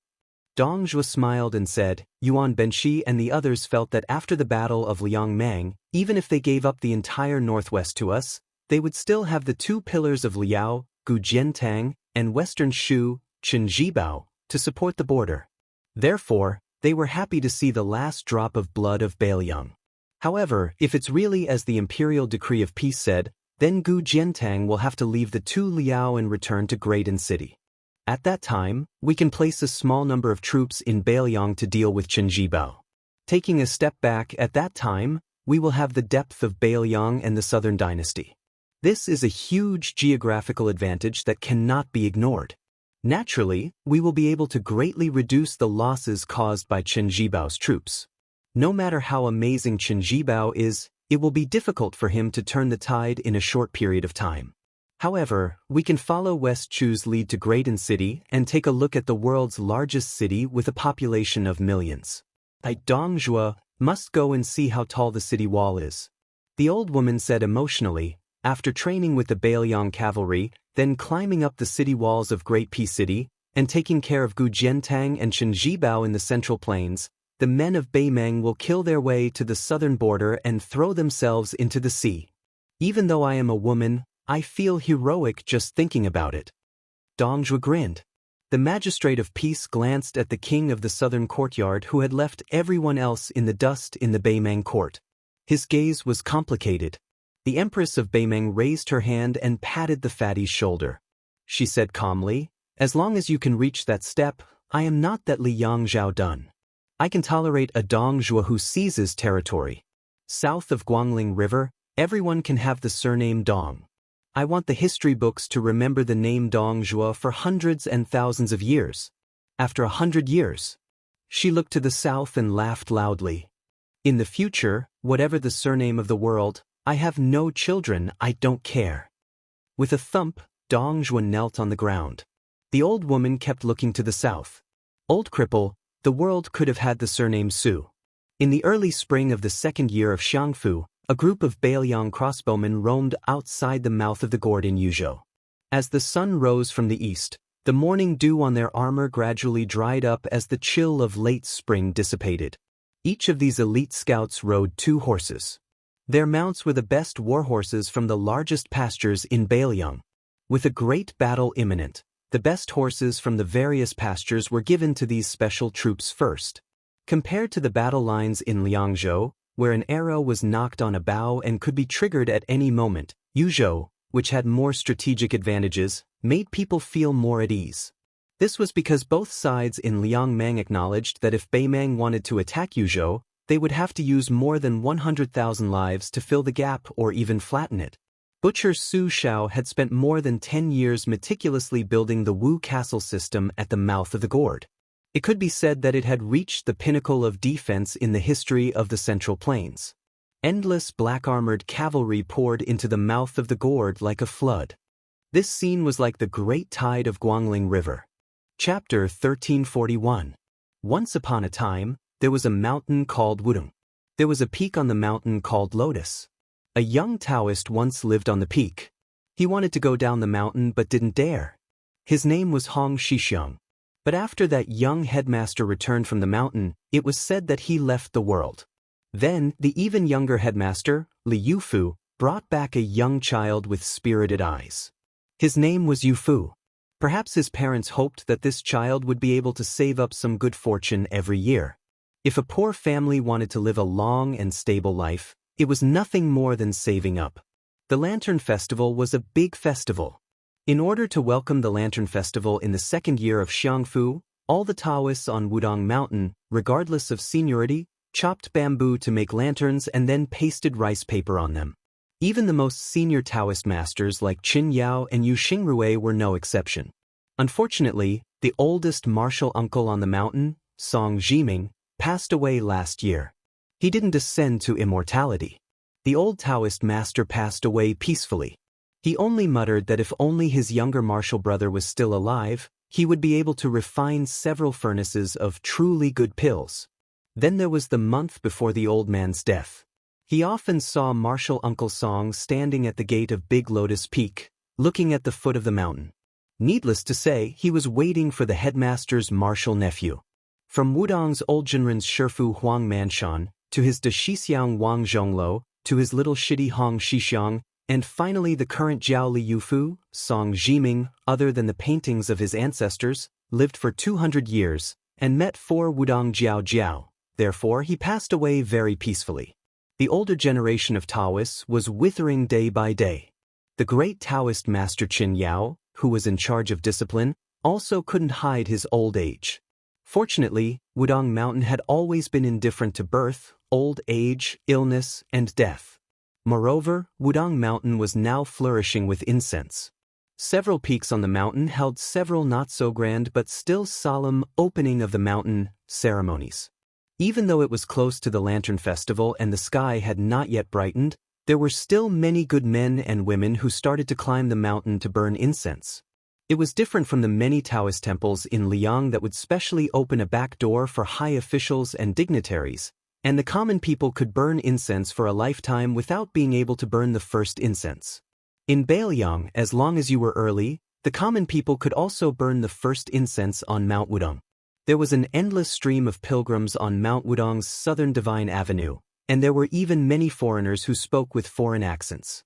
Dong Zhuo smiled and said, "Yuan Benshi and the others felt that after the Battle of Liangmang, even if they gave up the entire northwest to us, they would still have the 2 pillars of Liao, Gu Jiantang, and Western Shu, Chen Jibao, to support the border. Therefore, they were happy to see the last drop of blood of Beiliang. However, if it's really as the imperial decree of peace said, then Gu Jiantang will have to leave the 2 Liao and return to Graydon City. At that time, we can place a small number of troops in Beiliang to deal with Chen Jibao. Taking a step back at that time, we will have the depth of Beiliang and the southern dynasty. This is a huge geographical advantage that cannot be ignored. Naturally, we will be able to greatly reduce the losses caused by Chen Jibao's troops. No matter how amazing Chen Jibao is, it will be difficult for him to turn the tide in a short period of time. However, we can follow West Chu's lead to Greaton City and take a look at the world's largest city with a population of millions. I Dongjua must go and see how tall the city wall is. The old woman said emotionally, after training with the Bailiang cavalry, then climbing up the city walls of Great P City, and taking care of Gujiantang and Shenjibao in the Central Plains, the men of Beimeng will kill their way to the southern border and throw themselves into the sea. Even though I am a woman, I feel heroic just thinking about it. Dongjua grinned. The magistrate of peace glanced at the king of the southern courtyard who had left everyone else in the dust in the Beimeng court. His gaze was complicated. The empress of Beimeng raised her hand and patted the fatty's shoulder. She said calmly, "As long as you can reach that step, I am not that Liang Zhao done. I can tolerate a Dongjua who seizes territory. South of Guangling River, everyone can have the surname Dong. I want the history books to remember the name Dongjua for hundreds and thousands of years. After 100 years." She looked to the south and laughed loudly. "In the future, whatever the surname of the world, I have no children, I don't care." With a thump, Dongjua knelt on the ground. The old woman kept looking to the south. "Old cripple, the world could have had the surname Su." In the early spring of the second year of Xiangfu, a group of Bailiang crossbowmen roamed outside the mouth of the gourd in Yuzhou. As the sun rose from the east, the morning dew on their armor gradually dried up as the chill of late spring dissipated. Each of these elite scouts rode 2 horses. Their mounts were the best war horses from the largest pastures in Bailiang. With a great battle imminent, the best horses from the various pastures were given to these special troops first. Compared to the battle lines in Liangzhou, where an arrow was knocked on a bow and could be triggered at any moment, Yuzhou, which had more strategic advantages, made people feel more at ease. This was because both sides in Liangmang acknowledged that if Beimeng wanted to attack Yuzhou, they would have to use more than 100,000 lives to fill the gap or even flatten it. Butcher Su Shao had spent more than 10 years meticulously building the Wu castle system at the mouth of the gourd. It could be said that it had reached the pinnacle of defense in the history of the Central Plains. Endless black-armored cavalry poured into the mouth of the gourd like a flood. This scene was like the great tide of Guangling River. Chapter 1341. Once upon a time, there was a mountain called Wudong. There was a peak on the mountain called Lotus. A young Taoist once lived on the peak. He wanted to go down the mountain but didn't dare. His name was Hong Shixiang. But after that young headmaster returned from the mountain, it was said that he left the world. Then, the even younger headmaster, Li Yufu, brought back a young child with spirited eyes. His name was Yufu. Perhaps his parents hoped that this child would be able to save up some good fortune every year. If a poor family wanted to live a long and stable life, it was nothing more than saving up. The Lantern Festival was a big festival. In order to welcome the Lantern Festival in the second year of Xiangfu, all the Taoists on Wudong Mountain, regardless of seniority, chopped bamboo to make lanterns and then pasted rice paper on them. Even the most senior Taoist masters like Qin Yao and Yu Xingrui were no exception. Unfortunately, the oldest martial uncle on the mountain, Song Jiming, passed away last year. He didn't ascend to immortality. The old Taoist master passed away peacefully. He only muttered that if only his younger martial brother was still alive, he would be able to refine several furnaces of truly good pills. Then there was the month before the old man's death. He often saw martial Uncle Song standing at the gate of Big Lotus Peak, looking at the foot of the mountain. Needless to say, he was waiting for the headmaster's martial nephew. From Wudong's old Jinren's Shifu Huang Manshan, to his de Shixiang Wang Zhonglo, to his little shitty Hong Shixiang, and finally the current Jiao Li Yufu, Song Jiming, other than the paintings of his ancestors, lived for 200 years, and met 4 Wudong Jiao Jiao. Therefore he passed away very peacefully. The older generation of Taoists was withering day by day. The great Taoist master Qin Yao, who was in charge of discipline, also couldn't hide his old age. Fortunately, Wudong Mountain had always been indifferent to birth, old age, illness, and death. Moreover, Wudong Mountain was now flourishing with incense. Several peaks on the mountain held several not-so-grand but still solemn opening of the mountain ceremonies. Even though it was close to the Lantern Festival and the sky had not yet brightened, There were still many good men and women who started to climb the mountain to burn incense. It was different from the many Taoist temples in Liang that would specially open a back door for high officials and dignitaries, and the common people could burn incense for a lifetime without being able to burn the first incense. In Bailiang, as long as you were early, the common people could also burn the first incense on Mount Wudong. There was an endless stream of pilgrims on Mount Wudong's southern Divine Avenue, and there were even many foreigners who spoke with foreign accents.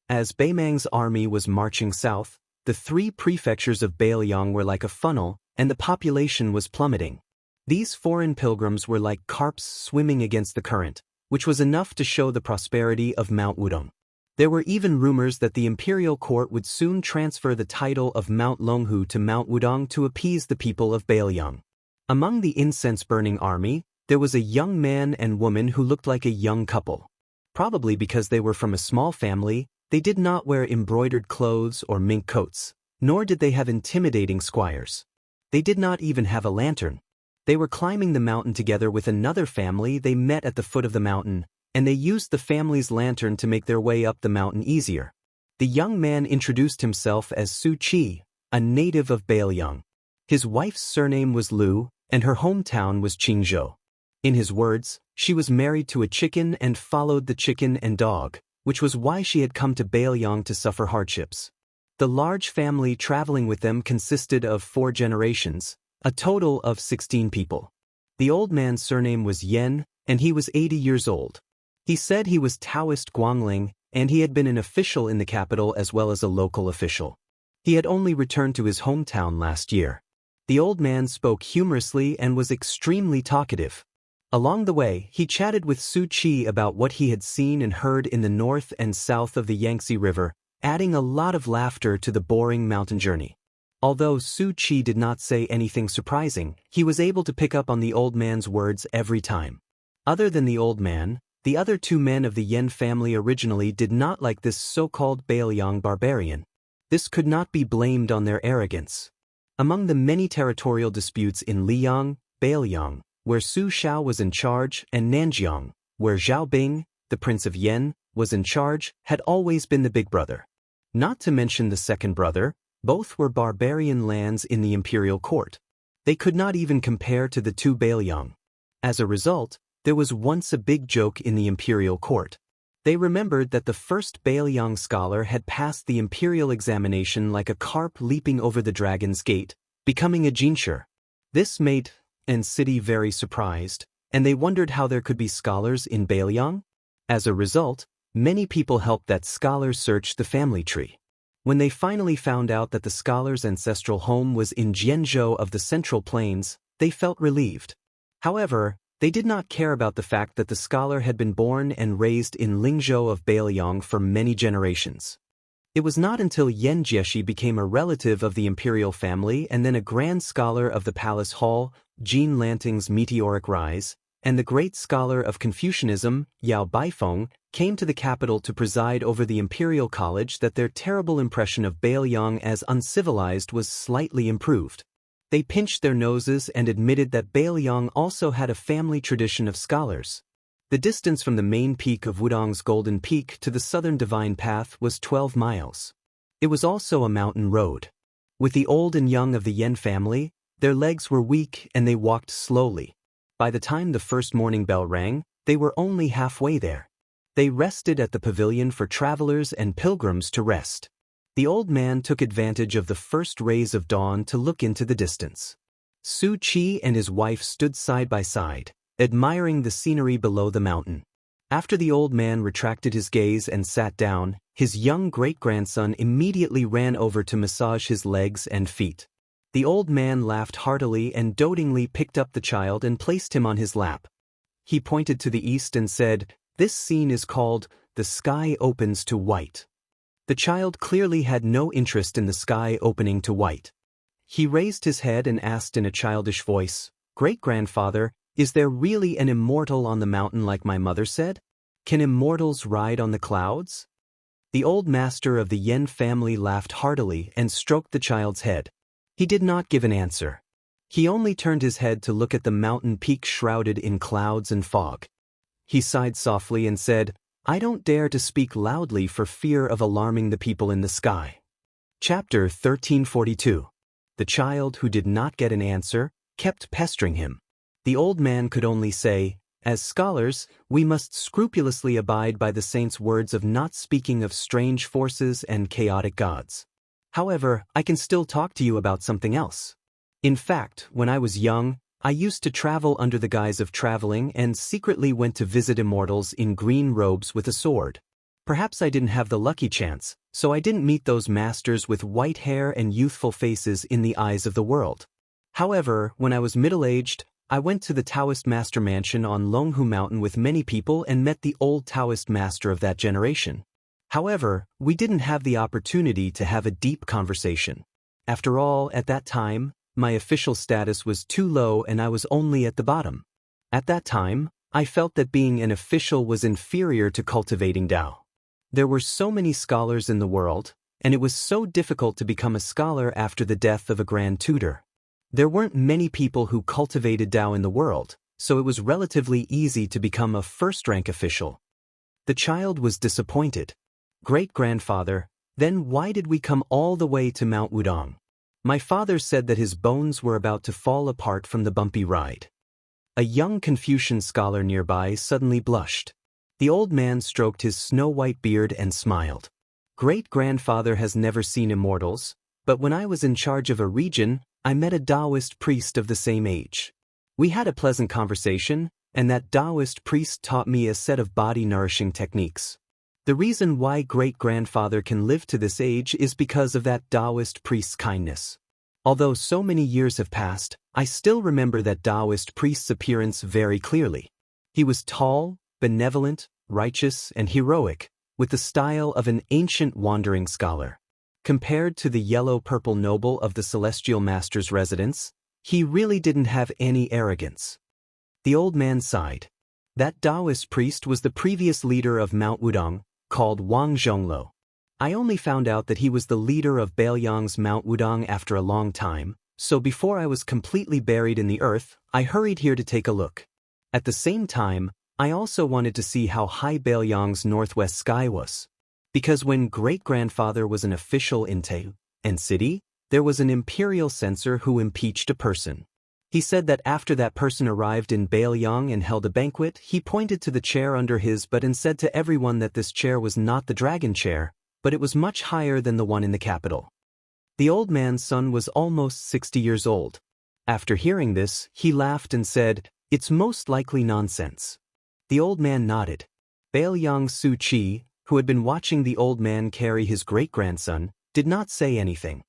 As Baimang's army was marching south, the three prefectures of Bailiang were like a funnel, and the population was plummeting. These foreign pilgrims were like carps swimming against the current, which was enough to show the prosperity of Mount Wudong. There were even rumors that the imperial court would soon transfer the title of Mount Longhu to Mount Wudong to appease the people of Bailiang. Among the incense-burning army, there was a young man and woman who looked like a young couple. Probably because they were from a small family, they did not wear embroidered clothes or mink coats, nor did they have intimidating squires. They did not even have a lantern. They were climbing the mountain together with another family they met at the foot of the mountain, and they used the family's lantern to make their way up the mountain easier. The young man introduced himself as Su Qi, a native of Bailiang. His wife's surname was Liu, and her hometown was Qingzhou. In his words, she was married to a chicken and followed the chicken and dog, which was why she had come to Bailiang to suffer hardships. The large family traveling with them consisted of 4 generations, a total of 16 people. The old man's surname was Yen, and he was 80 years old. He said he was Daoist Guangling, and he had been an official in the capital as well as a local official. He had only returned to his hometown last year. The old man spoke humorously and was extremely talkative. Along the way, he chatted with Su Qi about what he had seen and heard in the north and south of the Yangtze River, adding a lot of laughter to the boring mountain journey. Although Su Qi did not say anything surprising, he was able to pick up on the old man's words every time. Other than the old man, the other 2 men of the Yen family originally did not like this so-called Bailiang barbarian. This could not be blamed on their arrogance. Among the many territorial disputes in Liang, Bailiang, where Su Xiao was in charge, and Nanjiang, where Zhao Bing, the Prince of Yen, was in charge, had always been the big brother. Not to mention the second brother, both were barbarian lands in the imperial court. They could not even compare to the 2 Bailiang. As a result, there was once a big joke in the imperial court. They remembered that the first Bailiang scholar had passed the imperial examination like a carp leaping over the dragon's gate, becoming a jinsher. This made and city very surprised, and they wondered how there could be scholars in Bailiang. As a result, many people helped that scholar search the family tree. When they finally found out that the scholar's ancestral home was in Jianzhou of the Central Plains, they felt relieved. However, they did not care about the fact that the scholar had been born and raised in Lingzhou of Bailiang for many generations. It was not until Yan Jieshi became a relative of the imperial family and then a grand scholar of the palace hall, Jean Lanting's meteoric rise, and the great scholar of Confucianism, Yao Baifeng, came to the capital to preside over the imperial college that their terrible impression of Bailiang as uncivilized was slightly improved. They pinched their noses and admitted that Bailiang also had a family tradition of scholars. The distance from the main peak of Wudong's Golden Peak to the southern Divine Path was 12 miles. It was also a mountain road. With the old and young of the Yen family, their legs were weak and they walked slowly. By the time the first morning bell rang, they were only halfway there. They rested at the pavilion for travelers and pilgrims to rest. The old man took advantage of the first rays of dawn to look into the distance. Su Qi and his wife stood side by side, admiring the scenery below the mountain. After the old man retracted his gaze and sat down, his young great-grandson immediately ran over to massage his legs and feet. The old man laughed heartily and dotingly picked up the child and placed him on his lap. He pointed to the east and said, "This scene is called, 'The Sky Opens to White.'" The child clearly had no interest in the sky opening to white. He raised his head and asked in a childish voice, "Great-grandfather, is there really an immortal on the mountain like my mother said? Can immortals ride on the clouds?" The old master of the Yen family laughed heartily and stroked the child's head. He did not give an answer. He only turned his head to look at the mountain peak shrouded in clouds and fog. He sighed softly and said, I don't dare to speak loudly for fear of alarming the people in the sky. Chapter 1342. The child who did not get an answer kept pestering him. The old man could only say, "As scholars, we must scrupulously abide by the saint's words of not speaking of strange forces and chaotic gods. However, I can still talk to you about something else. In fact, when I was young, I used to travel under the guise of traveling and secretly went to visit immortals in green robes with a sword. Perhaps I didn't have the lucky chance, so I didn't meet those masters with white hair and youthful faces in the eyes of the world. However, when I was middle-aged, I went to the Taoist master mansion on Longhu Mountain with many people and met the old Taoist master of that generation. However, we didn't have the opportunity to have a deep conversation. After all, at that time, my official status was too low and I was only at the bottom. At that time, I felt that being an official was inferior to cultivating Dao. There were so many scholars in the world, and it was so difficult to become a scholar after the death of a grand tutor. There weren't many people who cultivated Dao in the world, so it was relatively easy to become a first-rank official. The child was disappointed. Great-grandfather, then why did we come all the way to Mount Wudong? My father said that his bones were about to fall apart from the bumpy ride. A young Confucian scholar nearby suddenly blushed. The old man stroked his snow-white beard and smiled. Great-grandfather has never seen immortals, but when I was in charge of a region, I met a Daoist priest of the same age. We had a pleasant conversation, and that Daoist priest taught me a set of body-nourishing techniques. The reason why great-grandfather can live to this age is because of that Daoist priest's kindness. Although so many years have passed, I still remember that Daoist priest's appearance very clearly. He was tall, benevolent, righteous, and heroic, with the style of an ancient wandering scholar. Compared to the yellow-purple noble of the celestial master's residence, he really didn't have any arrogance. The old man sighed. That Daoist priest was the previous leader of Mount Wudong, called Wang Zhonglo. I only found out that he was the leader of Bailiang's Mount Wudong after a long time, so before I was completely buried in the earth, I hurried here to take a look. At the same time, I also wanted to see how high Bailiang's northwest sky was. Because when great-grandfather was an official in Tei and city, there was an imperial censor who impeached a person. He said that after that person arrived in Bailiang and held a banquet, he pointed to the chair under his butt and said to everyone that this chair was not the dragon chair, but it was much higher than the one in the capital. The old man's son was almost 60 years old. After hearing this, he laughed and said, "It's most likely nonsense." The old man nodded. Bailiang Su Chi, who had been watching the old man carry his great-grandson, did not say anything.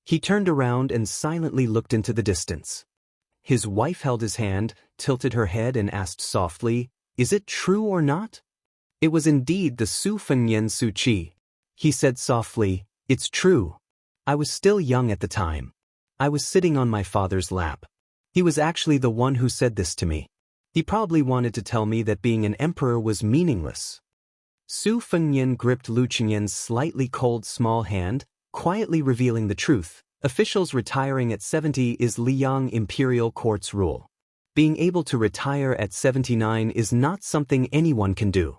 He turned around and silently looked into the distance. His wife held his hand, tilted her head and asked softly, "Is it true or not?" It was indeed the Su Fengnian Su Chi. He said softly, "It's true. I was still young at the time. I was sitting on my father's lap. He was actually the one who said this to me. He probably wanted to tell me that being an emperor was meaningless." Su Fengnian gripped Lu Qingyan's slightly cold small hand, quietly revealing the truth. Officials retiring at 70 is Liang Imperial Court's rule. Being able to retire at 79 is not something anyone can do.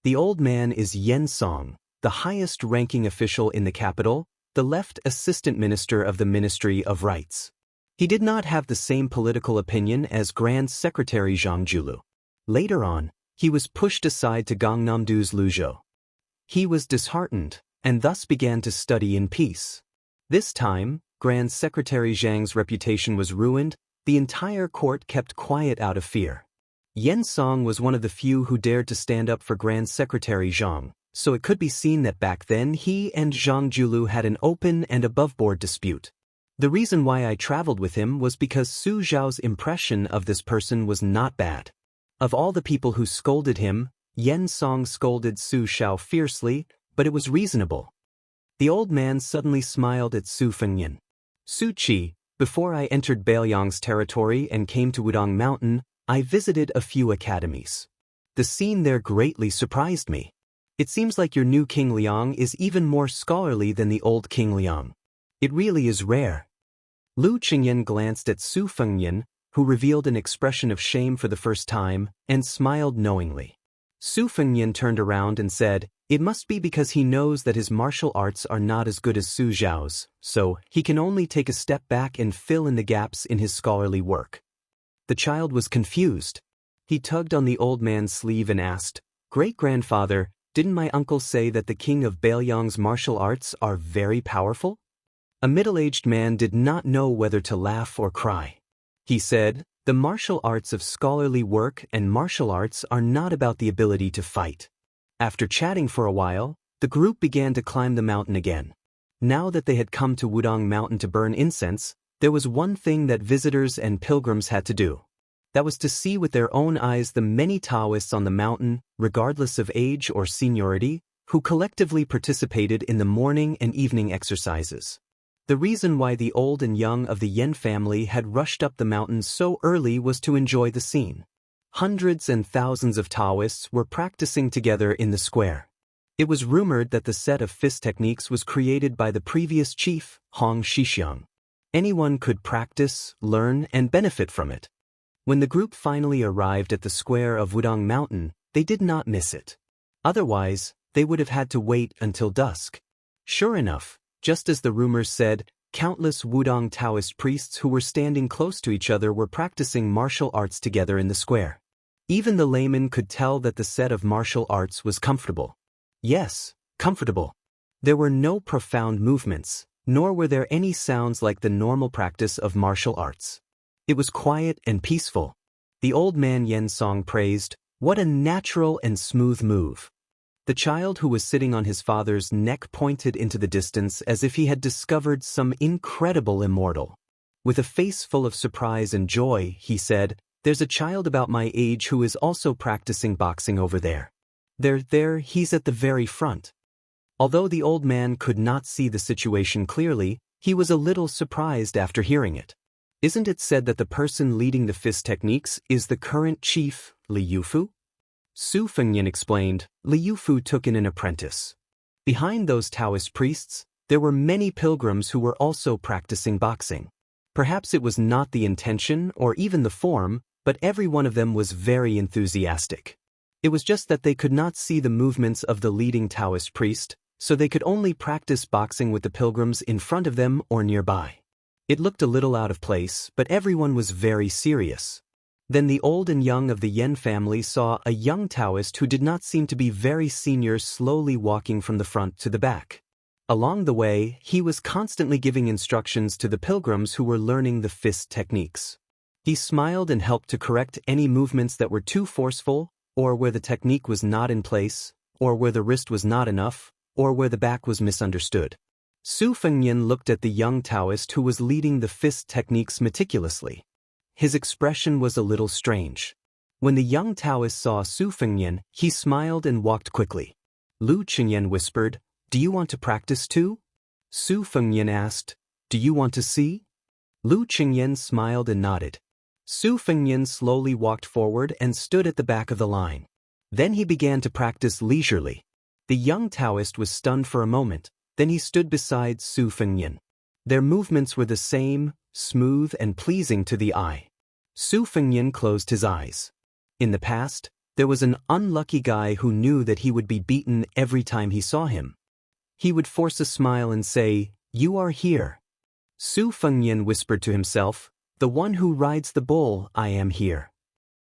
The old man is Yen Song, the highest-ranking official in the capital, the left assistant minister of the Ministry of Rights. He did not have the same political opinion as Grand Secretary Zhang Julu. Later on, he was pushed aside to Gangnam-do's Luzhou. He was disheartened, and thus began to study in peace. This time, Grand Secretary Zhang's reputation was ruined. The entire court kept quiet out of fear. Yen Song was one of the few who dared to stand up for Grand Secretary Zhang, so it could be seen that back then he and Zhang Julu had an open and above-board dispute. The reason why I traveled with him was because Su Zhao's impression of this person was not bad. Of all the people who scolded him, Yen Song scolded Su Zhao fiercely, but it was reasonable. The old man suddenly smiled at Su Fengnian. "Su Chi, before I entered Bailiang's territory and came to Wudong Mountain, I visited a few academies. The scene there greatly surprised me. It seems like your new King Liang is even more scholarly than the old King Liang. It really is rare." Lu Qingyan glanced at Su Fengnian, who revealed an expression of shame for the first time, and smiled knowingly. Su Fengnian turned around and said, "It must be because he knows that his martial arts are not as good as Su Zhao's, so he can only take a step back and fill in the gaps in his scholarly work." The child was confused. He tugged on the old man's sleeve and asked, "Great-grandfather, didn't my uncle say that the king of Bailiang's martial arts are very powerful?" A middle-aged man did not know whether to laugh or cry. He said, "The martial arts of scholarly work and martial arts are not about the ability to fight." After chatting for a while, the group began to climb the mountain again. Now that they had come to Wudong Mountain to burn incense, there was one thing that visitors and pilgrims had to do. That was to see with their own eyes the many Taoists on the mountain, regardless of age or seniority, who collectively participated in the morning and evening exercises. The reason why the old and young of the Yen family had rushed up the mountain so early was to enjoy the scene. Hundreds and thousands of Taoists were practicing together in the square. It was rumored that the set of fist techniques was created by the previous chief, Hong Shixiang. Anyone could practice, learn, and benefit from it. When the group finally arrived at the square of Wudong Mountain, they did not miss it. Otherwise, they would have had to wait until dusk. Sure enough, just as the rumors said, countless Wudong Taoist priests who were standing close to each other were practicing martial arts together in the square. Even the layman could tell that the set of martial arts was comfortable. Yes, comfortable. There were no profound movements, nor were there any sounds like the normal practice of martial arts. It was quiet and peaceful. The old man Yen Song praised, "What a natural and smooth move." The child who was sitting on his father's neck pointed into the distance as if he had discovered some incredible immortal. With a face full of surprise and joy, he said, "There's a child about my age who is also practicing boxing over there. There, he's at the very front." Although the old man could not see the situation clearly, he was a little surprised after hearing it. Isn't it said that the person leading the fist techniques is the current chief, Li Yufu? Su Fengnian explained, "Li Yufu took in an apprentice." Behind those Taoist priests, there were many pilgrims who were also practicing boxing. Perhaps it was not the intention or even the form, but every one of them was very enthusiastic. It was just that they could not see the movements of the leading Taoist priest, so they could only practice boxing with the pilgrims in front of them or nearby. It looked a little out of place, but everyone was very serious. Then the old and young of the Yen family saw a young Taoist who did not seem to be very senior slowly walking from the front to the back. Along the way, he was constantly giving instructions to the pilgrims who were learning the fist techniques. He smiled and helped to correct any movements that were too forceful, or where the technique was not in place, or where the wrist was not enough, or where the back was misunderstood. Su Fengnian looked at the young Taoist who was leading the fist techniques meticulously. His expression was a little strange. When the young Taoist saw Su Fengnian, he smiled and walked quickly. Lu Qingyan whispered, "Do you want to practice too?" Su Fengnian asked, "Do you want to see?" Lu Qingyan smiled and nodded. Su Fengnian slowly walked forward and stood at the back of the line. Then he began to practice leisurely. The young Taoist was stunned for a moment, then he stood beside Su Fengnian. Their movements were the same, smooth and pleasing to the eye. Su Fengnian closed his eyes. In the past, there was an unlucky guy who knew that he would be beaten every time he saw him. He would force a smile and say, "You are here." Su Fengnian whispered to himself, "The one who rides the bull, I am here."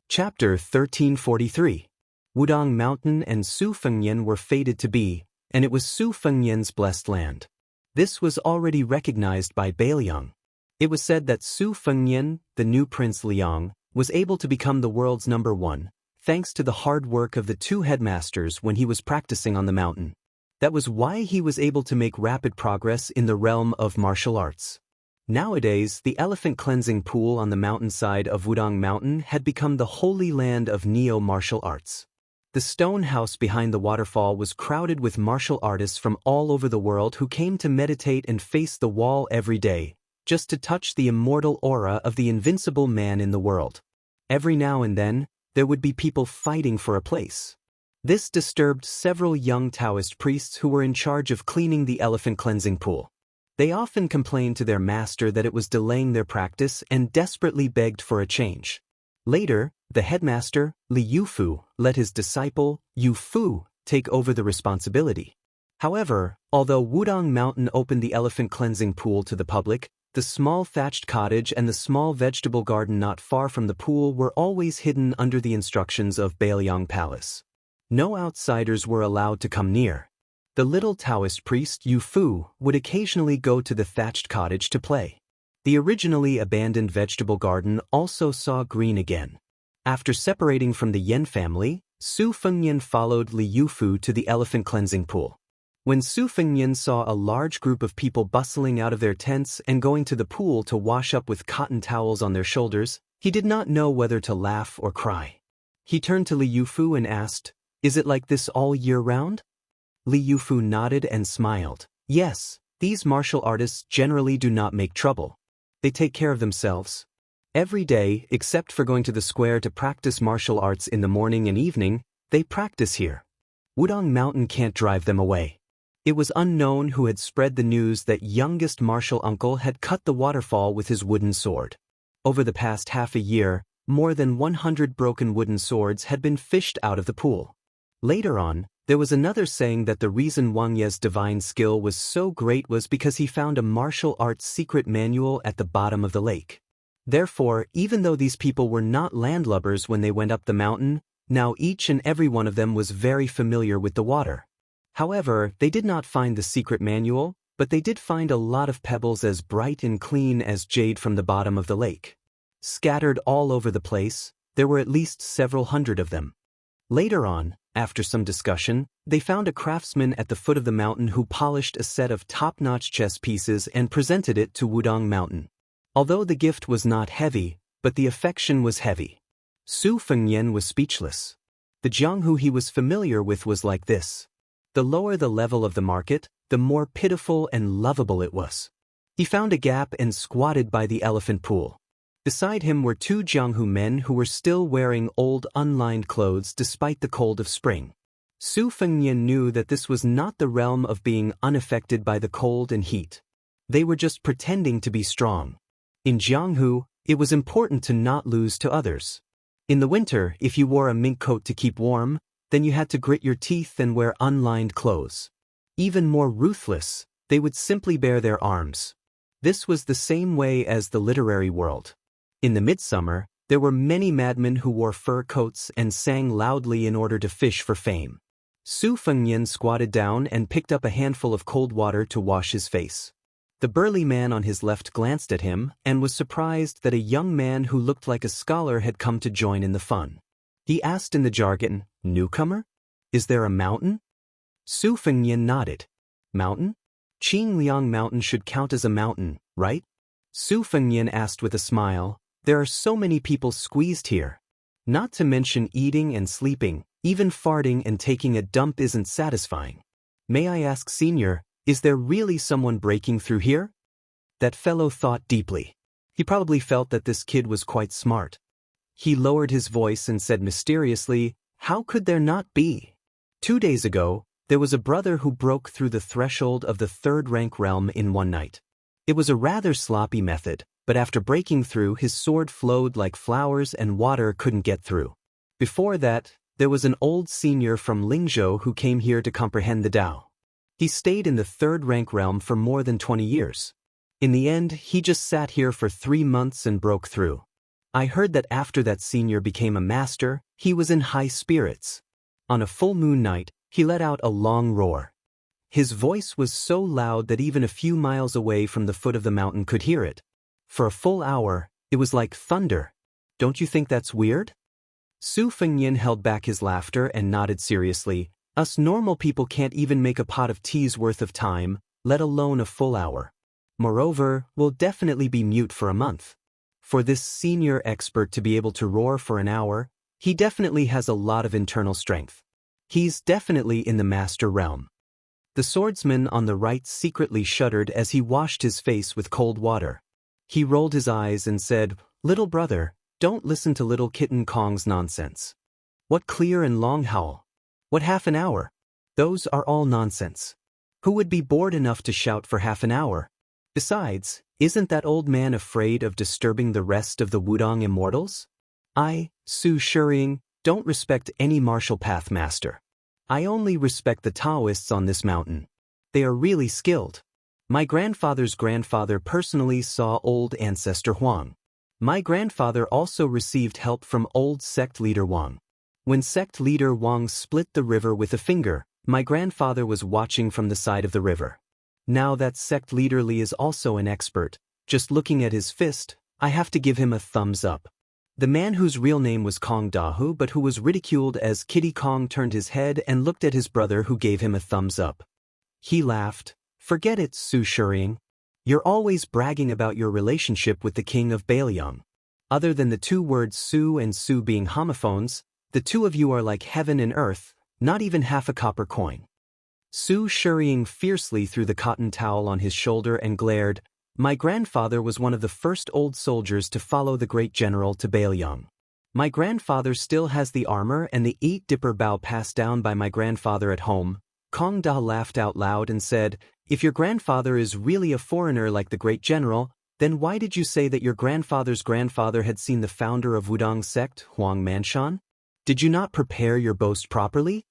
Chapter 1343. Wudong Mountain and Su Fengnian were fated to be, and it was Su Fengnian's blessed land. This was already recognized by Bailiang. It was said that Su Fengnian, the new Prince Liang, was able to become the world's #1, thanks to the hard work of the two headmasters when he was practicing on the mountain. That was why he was able to make rapid progress in the realm of martial arts. Nowadays, the elephant cleansing pool on the mountainside of Wudong Mountain had become the holy land of neo-martial arts. The stone house behind the waterfall was crowded with martial artists from all over the world who came to meditate and face the wall every day, just to touch the immortal aura of the invincible man in the world. Every now and then, there would be people fighting for a place. This disturbed several young Taoist priests who were in charge of cleaning the elephant cleansing pool. They often complained to their master that it was delaying their practice and desperately begged for a change. Later, The headmaster, Li Yufu, let his disciple, Yu Fu, take over the responsibility. However, although Wudong Mountain opened the elephant cleansing pool to the public, the small thatched cottage and the small vegetable garden not far from the pool were always hidden under the instructions of Bailiang Palace. No outsiders were allowed to come near. The little Taoist priest Yu Fu would occasionally go to the thatched cottage to play. The originally abandoned vegetable garden also saw green again. After separating from the Yan family, Su Fengnian followed Li Yufu to the elephant cleansing pool. When Su Fengnian saw a large group of people bustling out of their tents and going to the pool to wash up with cotton towels on their shoulders, he did not know whether to laugh or cry. He turned to Li Yufu and asked, "Is it like this all year round?" Li Yufu nodded and smiled. "Yes, these martial artists generally do not make trouble. They take care of themselves. Every day, except for going to the square to practice martial arts in the morning and evening, they practice here. Wudong Mountain can't drive them away." It was unknown who had spread the news that youngest martial uncle had cut the waterfall with his wooden sword. Over the past half a year, more than 100 broken wooden swords had been fished out of the pool. Later on, there was another saying that the reason Wang Ye's divine skill was so great was because he found a martial arts secret manual at the bottom of the lake. Therefore, even though these people were not landlubbers when they went up the mountain, now each and every one of them was very familiar with the water. However, they did not find the secret manual, but they did find a lot of pebbles as bright and clean as jade from the bottom of the lake. Scattered all over the place, there were at least several hundred of them. Later on, after some discussion, they found a craftsman at the foot of the mountain who polished a set of top-notch chess pieces and presented it to Wudong Mountain. Although the gift was not heavy, but the affection was heavy. Su Fengnian was speechless. The Jianghu he was familiar with was like this. The lower the level of the market, the more pitiful and lovable it was. He found a gap and squatted by the elephant pool. Beside him were two Jianghu men who were still wearing old unlined clothes despite the cold of spring. Su Fengnian knew that this was not the realm of being unaffected by the cold and heat. They were just pretending to be strong. In Jianghu, it was important to not lose to others. In the winter, if you wore a mink coat to keep warm, then you had to grit your teeth and wear unlined clothes. Even more ruthless, they would simply bare their arms. This was the same way as the literary world. In the midsummer, there were many madmen who wore fur coats and sang loudly in order to fish for fame. Su Fengnian squatted down and picked up a handful of cold water to wash his face. The burly man on his left glanced at him and was surprised that a young man who looked like a scholar had come to join in the fun. He asked in the jargon, "Newcomer? Is there a mountain?" Su Fengnian nodded. "Mountain? Qingliang Mountain should count as a mountain, right?" Su Fengnian asked with a smile. "There are so many people squeezed here. Not to mention eating and sleeping, even farting and taking a dump isn't satisfying. May I ask, Senior, is there really someone breaking through here?" That fellow thought deeply. He probably felt that this kid was quite smart. He lowered his voice and said mysteriously, "How could there not be? 2 days ago, there was a brother who broke through the threshold of the third-rank realm in one night. It was a rather sloppy method, but after breaking through, his sword flowed like flowers and water couldn't get through. Before that, there was an old senior from Lingzhou who came here to comprehend the Tao. He stayed in the third-rank realm for more than 20 years. In the end, he just sat here for 3 months and broke through. I heard that after that senior became a master, he was in high spirits. On a full moon night, he let out a long roar. His voice was so loud that even a few miles away from the foot of the mountain could hear it. For a full hour, it was like thunder. Don't you think that's weird?" Su Fengnian held back his laughter and nodded seriously. "Us normal people can't even make a pot of tea's worth of time, let alone a full hour. Moreover, we'll definitely be mute for a month. For this senior expert to be able to roar for an hour, he definitely has a lot of internal strength. He's definitely in the master realm." The swordsman on the right secretly shuddered as he washed his face with cold water. He rolled his eyes and said, "Little brother, don't listen to little kitten Kong's nonsense. What clear and long howl? What half an hour? Those are all nonsense. Who would be bored enough to shout for half an hour? Besides, isn't that old man afraid of disturbing the rest of the Wudong immortals? I, Su Shiying, don't respect any martial path master. I only respect the Daoists on this mountain. They are really skilled. My grandfather's grandfather personally saw old ancestor Huang. My grandfather also received help from old sect leader Wang. When sect leader Wang split the river with a finger, my grandfather was watching from the side of the river. Now that sect leader Li is also an expert. Just looking at his fist, I have to give him a thumbs up. The man whose real name was Kong Dahu but who was ridiculed as Kitty Kong turned his head and looked at his brother who gave him a thumbs up. He laughed. Forget it, Su Shiying. You're always bragging about your relationship with the king of Bailiang. Other than the two words Su and Su being homophones, the two of you are like heaven and earth, not even half a copper coin. Su Shiying fiercely threw the cotton towel on his shoulder and glared. My grandfather was one of the first old soldiers to follow the great general to Bailiang. My grandfather still has the armor and the 8-dipper bow passed down by my grandfather at home. Kong Da laughed out loud and said, if your grandfather is really a foreigner like the great general, then why did you say that your grandfather's grandfather had seen the founder of Wudang sect, Huang Manshan? Did you not prepare your boast properly?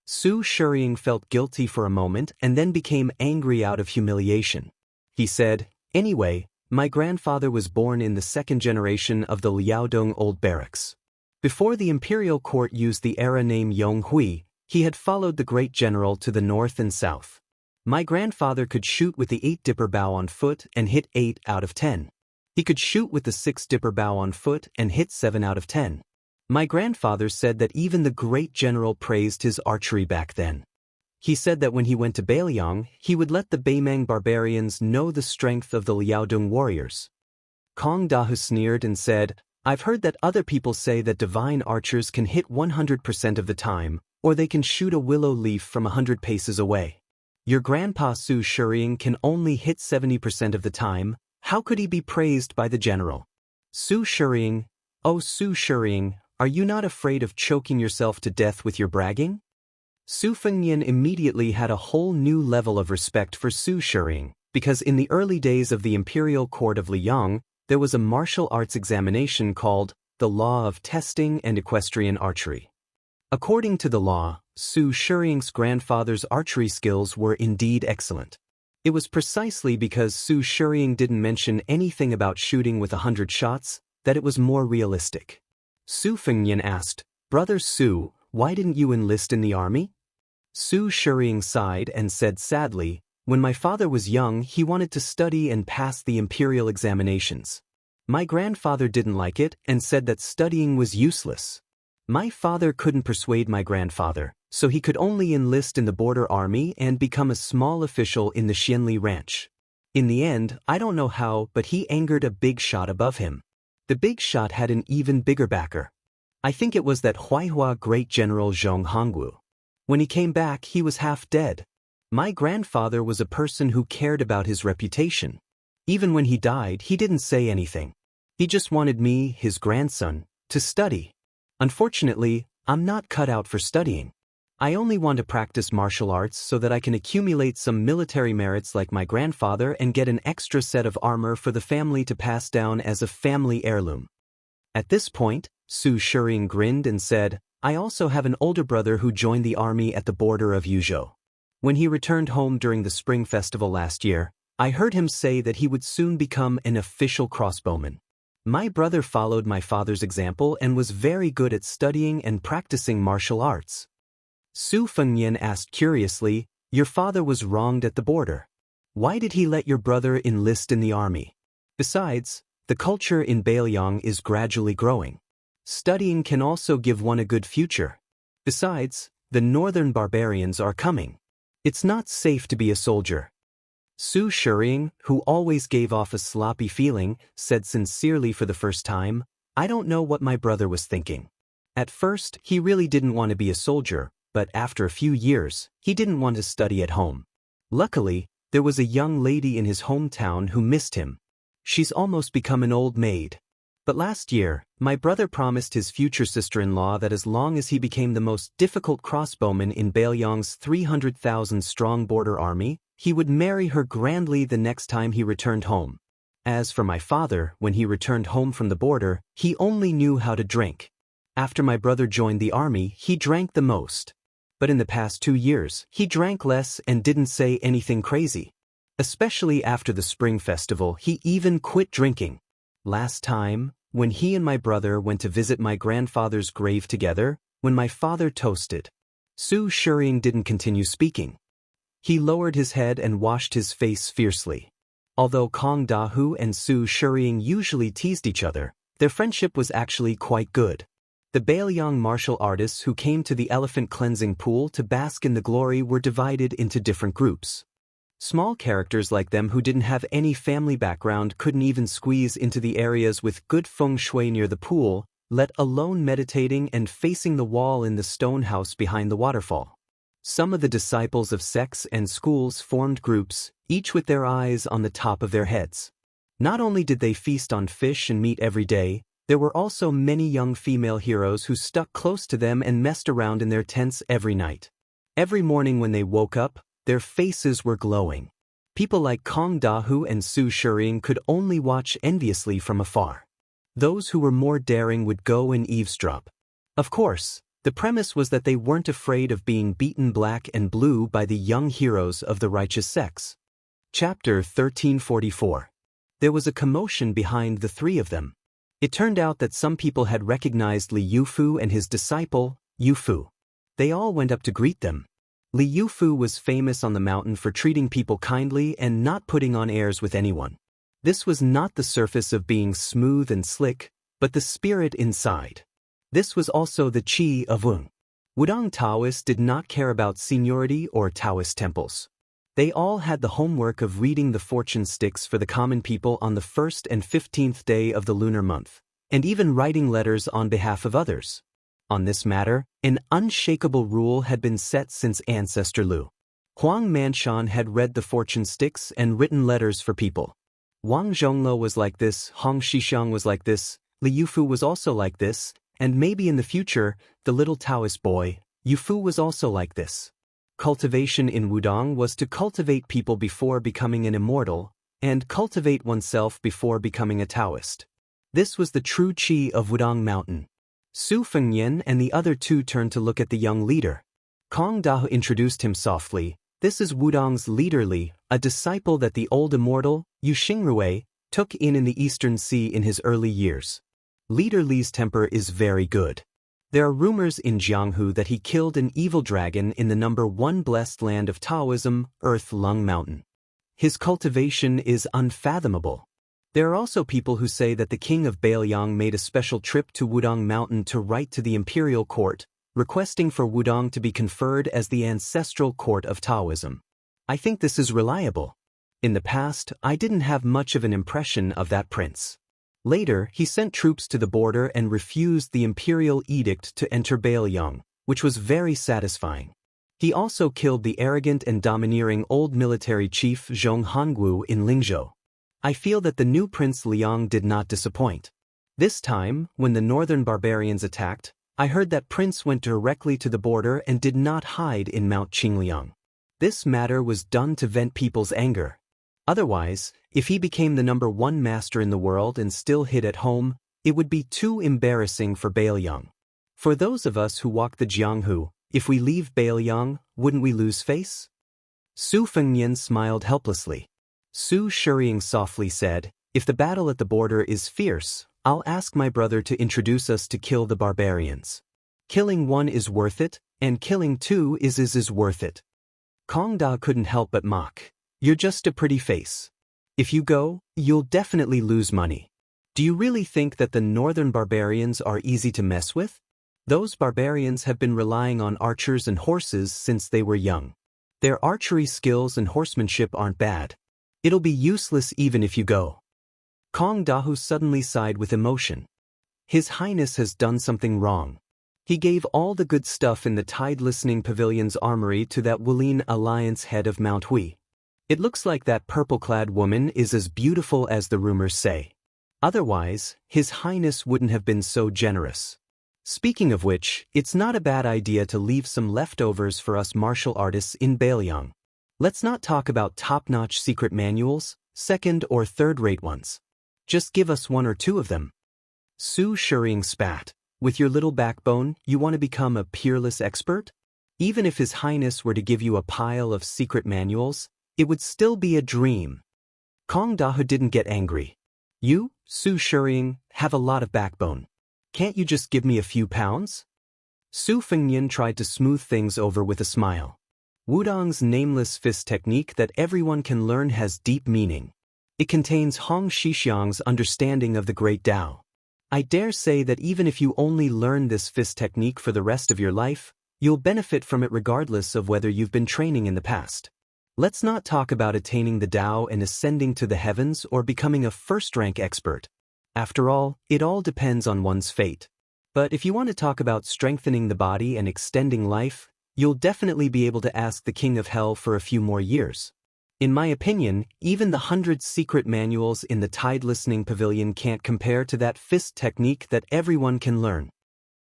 Su Shiying felt guilty for a moment and then became angry out of humiliation. He said, anyway, my grandfather was born in the second generation of the Liaodong Old Barracks. Before the imperial court used the era name Yonghui, he had followed the great general to the north and south. My grandfather could shoot with the 8-dipper bow on foot and hit 8 out of 10. He could shoot with the 6-dipper bow on foot and hit 7 out of 10. My grandfather said that even the great general praised his archery back then. He said that when he went to Bailiang, he would let the Baimang barbarians know the strength of the Liaodong warriors. Kong Dahu sneered and said, I've heard that other people say that divine archers can hit 100% of the time, or they can shoot a willow leaf from 100 paces away. Your grandpa Su Shiying can only hit 70% of the time. How could he be praised by the general? Su Shiying, oh Su Shiying, are you not afraid of choking yourself to death with your bragging? Su Fengnian immediately had a whole new level of respect for Su Shiying, because in the early days of the imperial court of Liang, there was a martial arts examination called the Law of Testing and Equestrian Archery. According to the law, Su Shiying's grandfather's archery skills were indeed excellent. It was precisely because Su Shiying didn't mention anything about shooting with 100 shots that it was more realistic. Su Fengnian asked, Brother Su, why didn't you enlist in the army? Su Shiying sighed and said sadly, when my father was young he wanted to study and pass the imperial examinations. My grandfather didn't like it and said that studying was useless. My father couldn't persuade my grandfather, so he could only enlist in the border army and become a small official in the Xianli ranch. In the end, I don't know how, but he angered a big shot above him. The big shot had an even bigger backer. I think it was that Huaihua great general Zhong Hongwu. When he came back, he was half dead. My grandfather was a person who cared about his reputation. Even when he died, he didn't say anything. He just wanted me, his grandson, to study. Unfortunately, I'm not cut out for studying. I only want to practice martial arts so that I can accumulate some military merits like my grandfather and get an extra set of armor for the family to pass down as a family heirloom. At this point, Su Shiying grinned and said, I also have an older brother who joined the army at the border of Yuzhou. When he returned home during the spring festival last year, I heard him say that he would soon become an official crossbowman. My brother followed my father's example and was very good at studying and practicing martial arts. Su Fengnian asked curiously, your father was wronged at the border. Why did he let your brother enlist in the army? Besides, the culture in Bailiang is gradually growing. Studying can also give one a good future. Besides, the northern barbarians are coming. It's not safe to be a soldier. Su Shiying, who always gave off a sloppy feeling, said sincerely for the first time, I don't know what my brother was thinking. At first, he really didn't want to be a soldier, but after a few years, he didn't want to study at home. Luckily, there was a young lady in his hometown who missed him. She's almost become an old maid. But last year, my brother promised his future sister-in-law that as long as he became the most difficult crossbowman in Bailiang's 300,000-strong border army, he would marry her grandly the next time he returned home. As for my father, when he returned home from the border, he only knew how to drink. After my brother joined the army, he drank the most. But in the past 2 years, he drank less and didn't say anything crazy. Especially after the spring festival, he even quit drinking. Last time, when he and my brother went to visit my grandfather's grave together, when my father toasted, Su Shiying didn't continue speaking. He lowered his head and washed his face fiercely. Although Kong Dahu and Su Shiying usually teased each other, their friendship was actually quite good. The Bailiang martial artists who came to the elephant cleansing pool to bask in the glory were divided into different groups. Small characters like them who didn't have any family background couldn't even squeeze into the areas with good feng shui near the pool, let alone meditating and facing the wall in the stone house behind the waterfall. Some of the disciples of sects and schools formed groups, each with their eyes on the top of their heads. Not only did they feast on fish and meat every day, there were also many young female heroes who stuck close to them and messed around in their tents every night. Every morning when they woke up, their faces were glowing. People like Kong Dahu and Su Shiying could only watch enviously from afar. Those who were more daring would go and eavesdrop. Of course, the premise was that they weren't afraid of being beaten black and blue by the young heroes of the righteous sects. Chapter 1344. There was a commotion behind the three of them. It turned out that some people had recognized Li Yufu and his disciple, Yufu. They all went up to greet them. Li Yufu was famous on the mountain for treating people kindly and not putting on airs with anyone. This was not the surface of being smooth and slick, but the spirit inside. This was also the chi of Wang. Wudang Taoists did not care about seniority or Taoist temples. They all had the homework of reading the fortune sticks for the common people on the 1st and 15th day of the lunar month, and even writing letters on behalf of others. On this matter, an unshakable rule had been set since ancestor Lu. Huang Manshan had read the fortune sticks and written letters for people. Wang Zhonglo was like this, Hong Shixiang was like this, Li Yufu was also like this, and maybe in the future, the little Taoist boy, Yufu, was also like this. Cultivation in Wudang was to cultivate people before becoming an immortal, and cultivate oneself before becoming a Taoist. This was the true chi of Wudang Mountain. Su Fengyan and the other two turned to look at the young leader. Kong Dahu introduced him softly. This is Wudang's leader Li, a disciple that the old immortal, Yu Xingrui, took in the Eastern Sea in his early years. Leader Li's temper is very good. There are rumors in Jianghu that he killed an evil dragon in the number 1 blessed land of Taoism, Earth Lung Mountain. His cultivation is unfathomable. There are also people who say that the king of Bailiang made a special trip to Wudang Mountain to write to the imperial court, requesting for Wudang to be conferred as the ancestral court of Taoism. I think this is reliable. In the past, I didn't have much of an impression of that prince. Later, he sent troops to the border and refused the imperial edict to enter Bailiang, which was very satisfying. He also killed the arrogant and domineering old military chief Zhong Hongwu in Lingzhou. I feel that the new Prince Liang did not disappoint. This time, when the northern barbarians attacked, I heard that prince went directly to the border and did not hide in Mount Qingliang. This matter was done to vent people's anger. Otherwise, if he became the number 1 master in the world and still hid at home, it would be too embarrassing for Bailiang. For those of us who walk the Jianghu, if we leave Bailiang, wouldn't we lose face? Su Fengyan smiled helplessly. Su Shiying softly said, if the battle at the border is fierce, I'll ask my brother to introduce us to kill the barbarians. Killing 1 is worth it, and killing 2 is worth it. Kong Da couldn't help but mock. You're just a pretty face. If you go, you'll definitely lose money. Do you really think that the northern barbarians are easy to mess with? Those barbarians have been relying on archers and horses since they were young. Their archery skills and horsemanship aren't bad. It'll be useless even if you go. Kong Dahu suddenly sighed with emotion. His Highness has done something wrong. He gave all the good stuff in the Tide Listening Pavilion's armory to that Wulin Alliance head of Mount Hui. It looks like that purple-clad woman is as beautiful as the rumors say. Otherwise, His Highness wouldn't have been so generous. Speaking of which, it's not a bad idea to leave some leftovers for us martial artists in Bailiang. Let's not talk about top-notch secret manuals, second or third-rate ones. Just give us one or two of them. Su Shiying spat. With your little backbone, you want to become a peerless expert? Even if His Highness were to give you a pile of secret manuals, it would still be a dream. Kong Dahu didn't get angry. You, Su Shiying, have a lot of backbone. Can't you just give me a few pounds? Su Fengnian tried to smooth things over with a smile. Wudong's nameless fist technique that everyone can learn has deep meaning. It contains Hong Shixiang's understanding of the Great Tao. I dare say that even if you only learn this fist technique for the rest of your life, you'll benefit from it regardless of whether you've been training in the past. Let's not talk about attaining the Tao and ascending to the heavens or becoming a first-rank expert. After all, it all depends on one's fate. But if you want to talk about strengthening the body and extending life, you'll definitely be able to ask the King of Hell for a few more years. In my opinion, even the 100 secret manuals in the Tide Listening Pavilion can't compare to that fist technique that everyone can learn.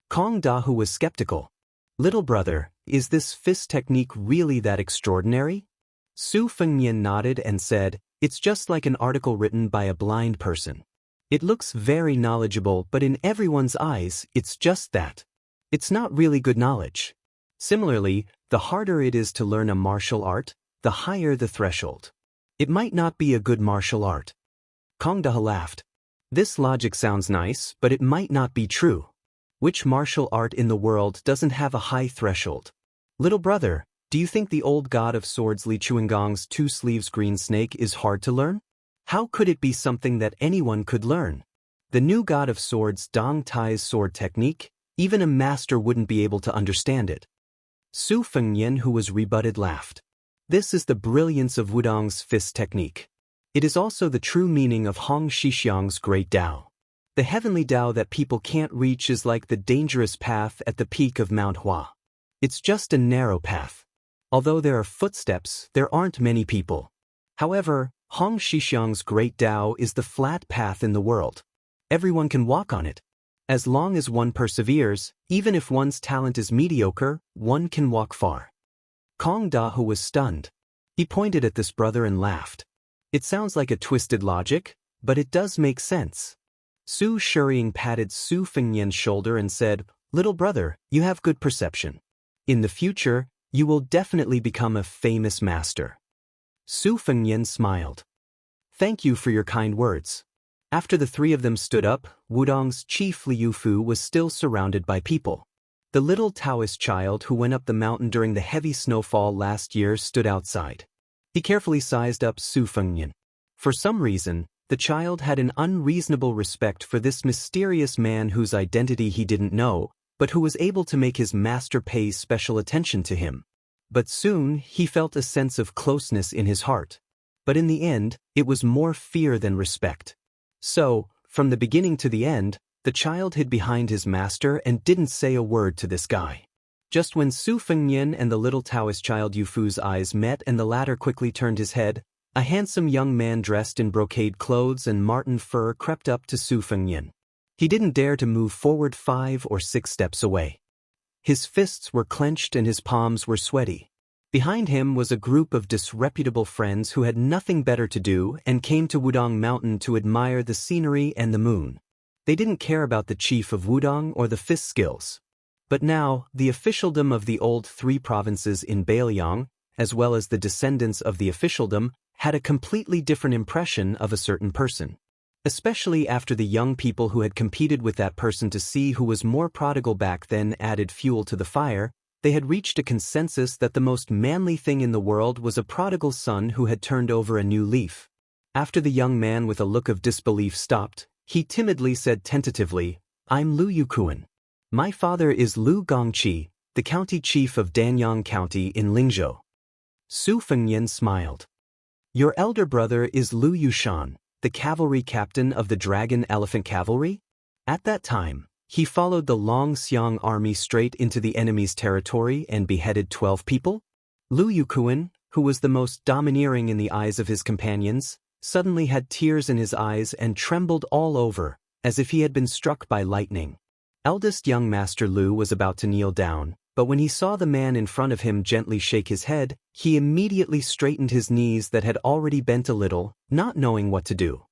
Kong Dahu was skeptical. Little brother, is this fist technique really that extraordinary? Su Fengnian nodded and said, it's just like an article written by a blind person. It looks very knowledgeable, but in everyone's eyes, it's just that. It's not really good knowledge. Similarly, the harder it is to learn a martial art, the higher the threshold. It might not be a good martial art. Kong Dahu laughed. This logic sounds nice, but it might not be true. Which martial art in the world doesn't have a high threshold? Little brother, do you think the old god of swords Li Chuangong's two sleeves green snake is hard to learn? How could it be something that anyone could learn? The new god of swords Dong Tai's sword technique, even a master wouldn't be able to understand it. Su Fengnian, who was rebutted, laughed. This is the brilliance of Wudong's fist technique. It is also the true meaning of Hong Shixiang's great Tao. The heavenly Tao that people can't reach is like the dangerous path at the peak of Mount Hua. It's just a narrow path. Although there are footsteps, there aren't many people. However, Hong Shixiang's great Tao is the flat path in the world. Everyone can walk on it. As long as one perseveres, even if one's talent is mediocre, one can walk far. Kong Dahu was stunned. He pointed at this brother and laughed. It sounds like a twisted logic, but it does make sense. Su Shiying patted Su Fengnian's shoulder and said, little brother, you have good perception. In the future, you will definitely become a famous master. Su Fengnian smiled. Thank you for your kind words. After the three of them stood up, Wudong's chief Liu Fu was still surrounded by people. The little Taoist child who went up the mountain during the heavy snowfall last year stood outside. He carefully sized up Su Fengnian. For some reason, the child had an unreasonable respect for this mysterious man whose identity he didn't know, but who was able to make his master pay special attention to him. But soon, he felt a sense of closeness in his heart. But in the end, it was more fear than respect. So, from the beginning to the end, the child hid behind his master and didn't say a word to this guy. Just when Su Fengnian and the little Taoist child Yu Fu's eyes met and the latter quickly turned his head, a handsome young man dressed in brocade clothes and marten fur crept up to Su Fengnian. He didn't dare to move forward 5 or 6 steps away. His fists were clenched and his palms were sweaty. Behind him was a group of disreputable friends who had nothing better to do and came to Wudong Mountain to admire the scenery and the moon. They didn't care about the chief of Wudong or the fist skills. But now, the officialdom of the old 3 provinces in Bailiang, as well as the descendants of the officialdom, had a completely different impression of a certain person. Especially after the young people who had competed with that person to see who was more prodigal back then added fuel to the fire, they had reached a consensus that the most manly thing in the world was a prodigal son who had turned over a new leaf. After the young man with a look of disbelief stopped, he timidly said tentatively, I'm Lu Yukuan. My father is Lu Gongqi, the county chief of Danyang County in Lingzhou. Su Fengnian smiled. Your elder brother is Lu Yushan, the cavalry captain of the Dragon Elephant Cavalry? At that time, he followed the Longxiang army straight into the enemy's territory and beheaded 12 people? Lu Yukuan, who was the most domineering in the eyes of his companions, suddenly had tears in his eyes and trembled all over, as if he had been struck by lightning. Eldest young Master Lu was about to kneel down, But when he saw the man in front of him gently shake his head, he immediately straightened his knees that had already bent a little, not knowing what to do.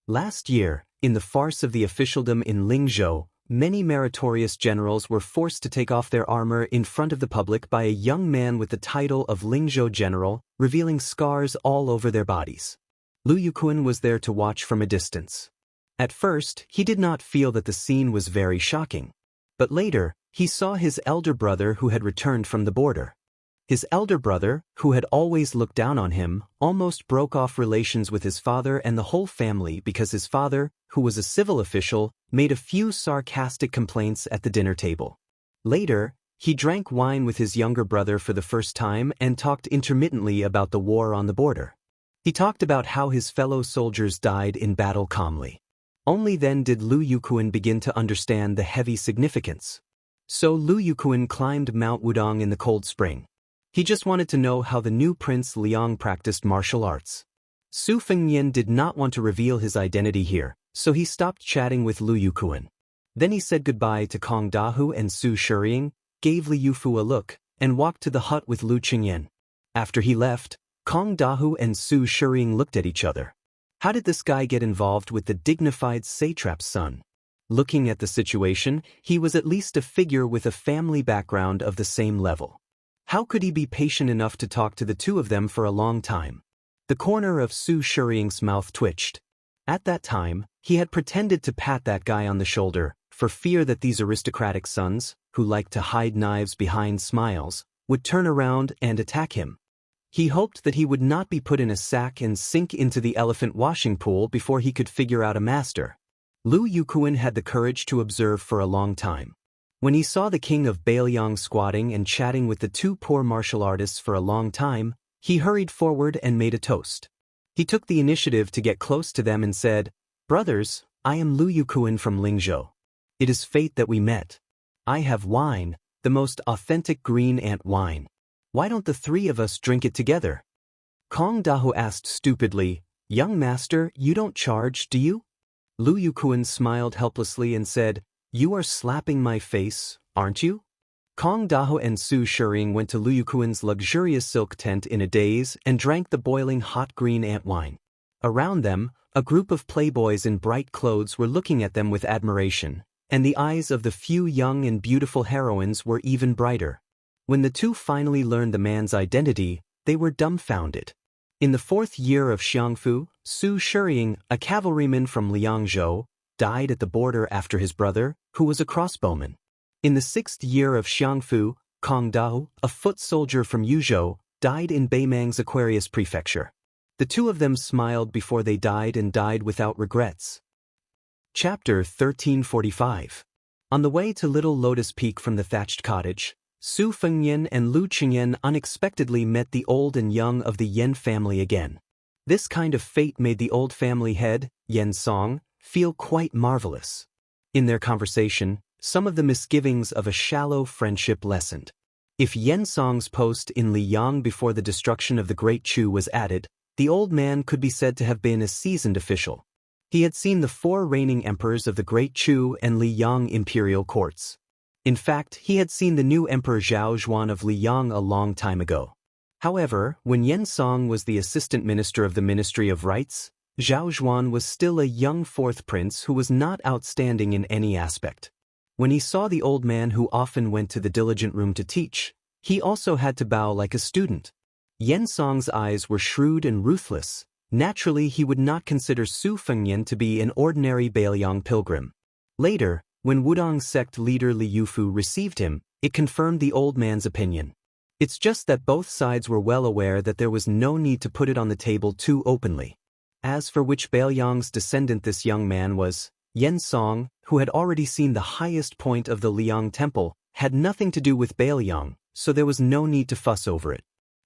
Last year, in the farce of the officialdom in Lingzhou, many meritorious generals were forced to take off their armor in front of the public by a young man with the title of Lingzhou General, revealing scars all over their bodies. Lu Yuquan was there to watch from a distance. At first, he did not feel that the scene was very shocking. But later, he saw his elder brother who had returned from the border. His elder brother, who had always looked down on him, almost broke off relations with his father and the whole family because his father, who was a civil official, made a few sarcastic complaints at the dinner table. Later, he drank wine with his younger brother for the first time and talked intermittently about the war on the border. He talked about how his fellow soldiers died in battle calmly. Only then did Lu Yuquan begin to understand the heavy significance. So Lu Yuquan climbed Mount Wudong in the cold spring. He just wanted to know how the new Prince Liang practiced martial arts. Su Fengnian did not want to reveal his identity here, so he stopped chatting with Lu Yuquan. Then he said goodbye to Kong Dahu and Su Shiying, gave Li Yufu a look, and walked to the hut with Lu Qingyan. After he left, Kong Dahu and Su Shiying looked at each other. How did this guy get involved with the dignified satrap's son? Looking at the situation, he was at least a figure with a family background of the same level. How could he be patient enough to talk to the two of them for a long time? The corner of Su Shiying's mouth twitched. At that time, he had pretended to pat that guy on the shoulder, for fear that these aristocratic sons, who liked to hide knives behind smiles, would turn around and attack him. He hoped that he would not be put in a sack and sink into the elephant washing pool before he could figure out a master. Lu Yuquan had the courage to observe for a long time. When he saw the king of Bailiang squatting and chatting with the two poor martial artists for a long time, he hurried forward and made a toast. He took the initiative to get close to them and said, "Brothers, I am Lu Yuquan from Lingzhou. It is fate that we met. I have wine, the most authentic green ant wine. Why don't the three of us drink it together?" Kong Dahu asked stupidly, "Young master, you don't charge, do you?" Lu Yuquan smiled helplessly and said, "You are slapping my face, aren't you?" Kong Dahu and Su Shiying went to Lu Yuquan's luxurious silk tent in a daze and drank the boiling hot green ant wine. Around them, a group of playboys in bright clothes were looking at them with admiration, and the eyes of the few young and beautiful heroines were even brighter. When the two finally learned the man's identity, they were dumbfounded. In the 4th year of Xiangfu, Su Shiying, a cavalryman from Liangzhou, died at the border after his brother, who was a crossbowman. In the 6th year of Xiangfu, Kong Dahu, a foot soldier from Yuzhou, died in Beimang's Aquarius prefecture. The two of them smiled before they died and died without regrets. Chapter 1345. On the way to Little Lotus Peak from the thatched cottage, Su Fengnian and Lu Qingyan unexpectedly met the old and young of the Yan family again. This kind of fate made the old family head, Yan Song, feel quite marvelous. In their conversation, some of the misgivings of a shallow friendship lessened. If Yan Song's post in Liyang before the destruction of the Great Chu was added, the old man could be said to have been a seasoned official. He had seen the 4 reigning emperors of the Great Chu and Liyang imperial courts. In fact, he had seen the new Emperor Zhao Zhuan of Liyang a long time ago. However, when Yan Song was the assistant minister of the Ministry of Rites, Zhao Zhuan was still a young 4th prince who was not outstanding in any aspect. When he saw the old man who often went to the diligent room to teach, he also had to bow like a student. Yan Song's eyes were shrewd and ruthless. Naturally, he would not consider Su Fengnian to be an ordinary Bailiang pilgrim. Later, when Wudong sect leader Li Yufu received him, it confirmed the old man's opinion. It's just that both sides were well aware that there was no need to put it on the table too openly. As for which Bailiang's descendant this young man was, Yan Song, who had already seen the highest point of the Liang temple, had nothing to do with Bailiang, so there was no need to fuss over it.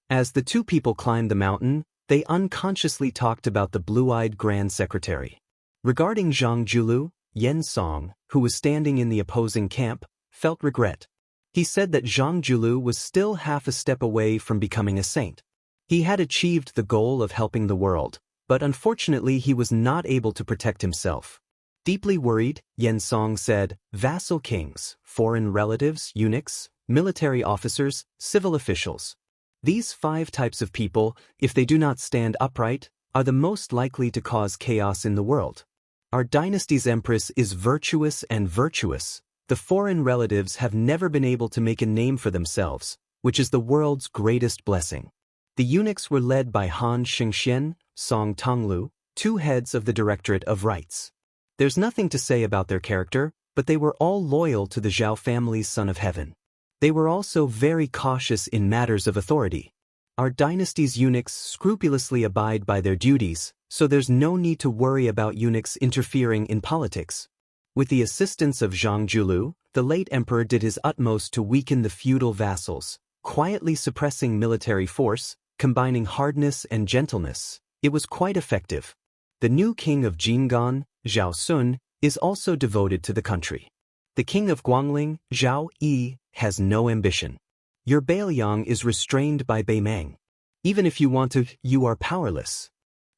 As the two people climbed the mountain, they unconsciously talked about the blue-eyed Grand Secretary. Regarding Zhang Julu, Yan Song, who was standing in the opposing camp, felt regret. He said that Zhang Julu was still half a step away from becoming a saint. He had achieved the goal of helping the world, but unfortunately he was not able to protect himself. Deeply worried, Yan Song said, "Vassal kings, foreign relatives, eunuchs, military officers, civil officials. These 5 types of people, if they do not stand upright, are the most likely to cause chaos in the world. Our dynasty's empress is virtuous and virtuous. The foreign relatives have never been able to make a name for themselves, which is the world's greatest blessing. The eunuchs were led by Han Xingxian, Song Tonglu, 2 heads of the Directorate of Rights. There's nothing to say about their character, but they were all loyal to the Zhao family's Son of Heaven. They were also very cautious in matters of authority. Our dynasty's eunuchs scrupulously abide by their duties, so there's no need to worry about eunuchs interfering in politics. With the assistance of Zhang Julu, the late emperor did his utmost to weaken the feudal vassals, quietly suppressing military force, combining hardness and gentleness. It was quite effective. The new king of Jinggan, Zhao Sun, is also devoted to the country. The king of Guangling, Zhao Yi, has no ambition. Your Bailiang is restrained by Beimang. Even if you want to, you are powerless.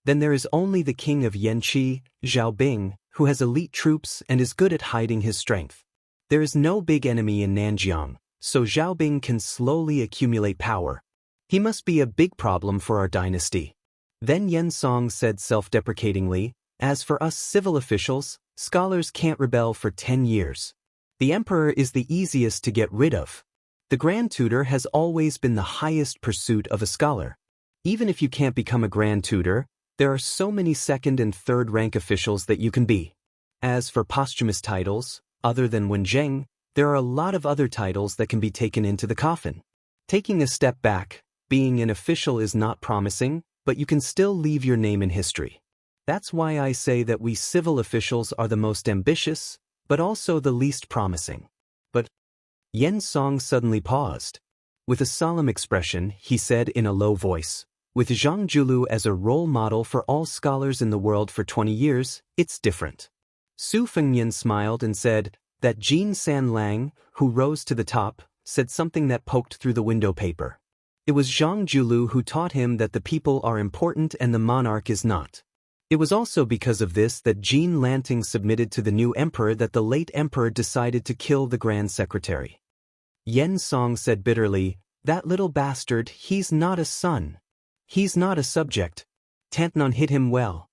Then there is only the king of Yanqi, Zhao Bing, who has elite troops and is good at hiding his strength. There is no big enemy in Nanjiang, so Zhao Bing can slowly accumulate power. He must be a big problem for our dynasty. Then Yen Song said self-deprecatingly, as for us civil officials, scholars can't rebel for 10 years. The emperor is the easiest to get rid of. The grand tutor has always been the highest pursuit of a scholar. Even if you can't become a grand tutor, there are so many second and third rank officials that you can be. As for posthumous titles, other than Wenzheng, there are a lot of other titles that can be taken into the coffin. Taking a step back, being an official is not promising, but you can still leave your name in history. That's why I say that we civil officials are the most ambitious, but also the least promising. But Yen Song suddenly paused. With a solemn expression, he said in a low voice, with Zhang Julu as a role model for all scholars in the world for 20 years, it's different. Su Fengnian smiled and said that Jin San Lang, who rose to the top, said something that poked through the window paper. It was Zhang Julu who taught him that the people are important and the monarch is not. It was also because of this that Jean Lanting submitted to the new emperor that the late emperor decided to kill the Grand Secretary. Yen Song said bitterly, that little bastard, he's not a son. He's not a subject. Tantnon hit him well.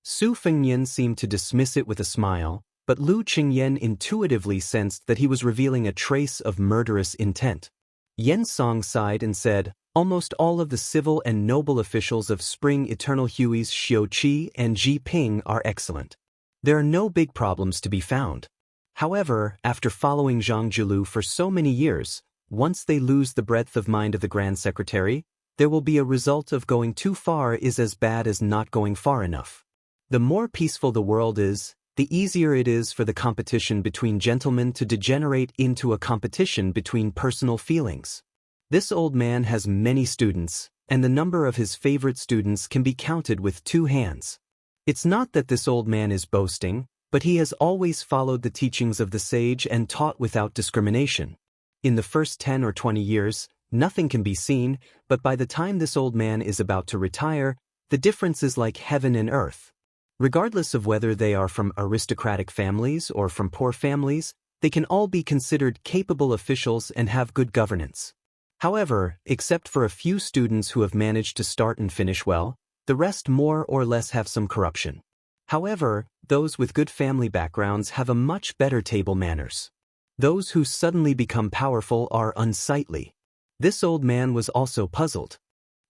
Su Fengnian seemed to dismiss it with a smile, but Lu Qingyan intuitively sensed that he was revealing a trace of murderous intent. Yen Song sighed and said, almost all of the civil and noble officials of Spring Eternal Hui's Xiuqi and Ji Ping are excellent. There are no big problems to be found. However, after following Zhang Julu for so many years, once they lose the breadth of mind of the Grand Secretary, there will be a result of going too far is as bad as not going far enough. The more peaceful the world is, the easier it is for the competition between gentlemen to degenerate into a competition between personal feelings. This old man has many students, and the number of his favorite students can be counted with 2 hands. It's not that this old man is boasting, but he has always followed the teachings of the sage and taught without discrimination. In the first 10 or 20 years, nothing can be seen, but by the time this old man is about to retire, the difference is like heaven and earth. Regardless of whether they are from aristocratic families or from poor families, they can all be considered capable officials and have good governance. However, except for a few students who have managed to start and finish well, the rest more or less have some corruption. However, those with good family backgrounds have a much better table manners. Those who suddenly become powerful are unsightly. This old man was also puzzled.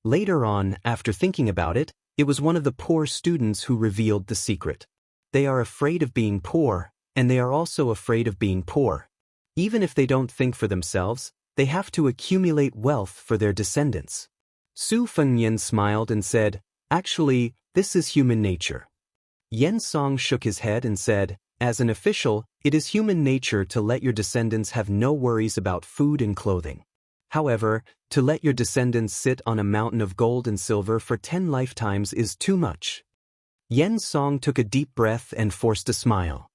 Later on, after thinking about it, it was one of the poor students who revealed the secret. They are afraid of being poor, and they are also afraid of being poor. Even if they don't think for themselves, they have to accumulate wealth for their descendants. Su Fengnian smiled and said, actually, this is human nature. Yen Song shook his head and said, as an official, it is human nature to let your descendants have no worries about food and clothing. However, to let your descendants sit on a mountain of gold and silver for 10 lifetimes is too much. Yen Song took a deep breath and forced a smile.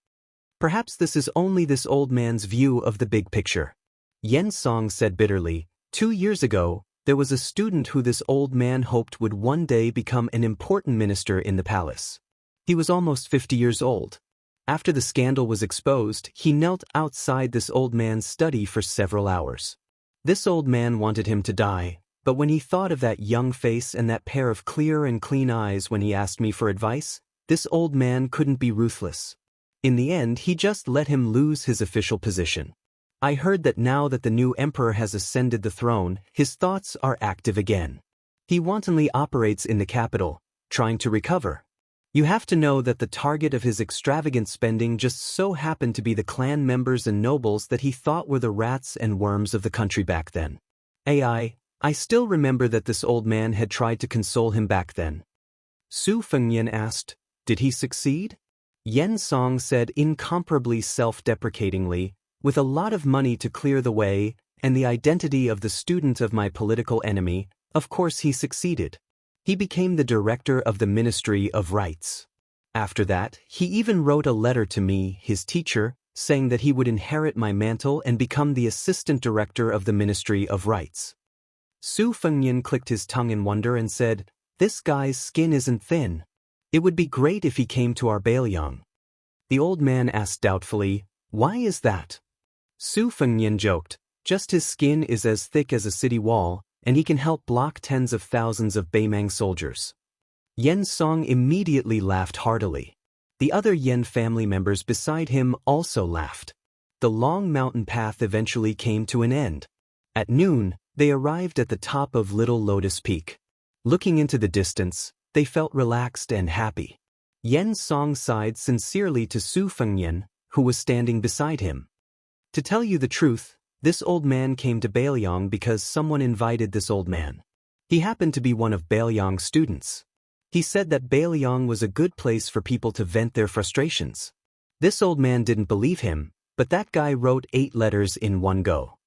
Perhaps this is only this old man's view of the big picture. Yen Song said bitterly, 2 years ago, there was a student who this old man hoped would one day become an important minister in the palace. He was almost 50 years old. After the scandal was exposed, he knelt outside this old man's study for several hours. This old man wanted him to die, but when he thought of that young face and that pair of clear and clean eyes when he asked me for advice, this old man couldn't be ruthless. In the end, he just let him lose his official position. I heard that now that the new emperor has ascended the throne, his thoughts are active again. He wantonly operates in the capital, trying to recover. You have to know that the target of his extravagant spending just so happened to be the clan members and nobles that he thought were the rats and worms of the country back then. I still remember that this old man had tried to console him back then. Su Fengyan asked, "Did he succeed?" Yen Song said incomparably self-deprecatingly, "With a lot of money to clear the way, and the identity of the student of my political enemy, of course he succeeded. He became the director of the Ministry of Rights. After that, he even wrote a letter to me, his teacher, saying that he would inherit my mantle and become the assistant director of the Ministry of Rights." Su Fengyan clicked his tongue in wonder and said, "This guy's skin isn't thin. It would be great if he came to our Bailiang." The old man asked doubtfully, "Why is that?" Su Fengyan joked, "Just his skin is as thick as a city wall, and he can help block tens of thousands of Baimang soldiers." Yen Song immediately laughed heartily. The other Yen family members beside him also laughed. The long mountain path eventually came to an end. At noon, they arrived at the top of Little Lotus Peak. Looking into the distance, they felt relaxed and happy. Yen Song sighed sincerely to Su Fengyan, who was standing beside him. To tell you the truth, this old man came to Bailiang because someone invited this old man. He happened to be one of Bailiang's students. He said that Bailiang was a good place for people to vent their frustrations. This old man didn't believe him, but that guy wrote 8 letters in one go.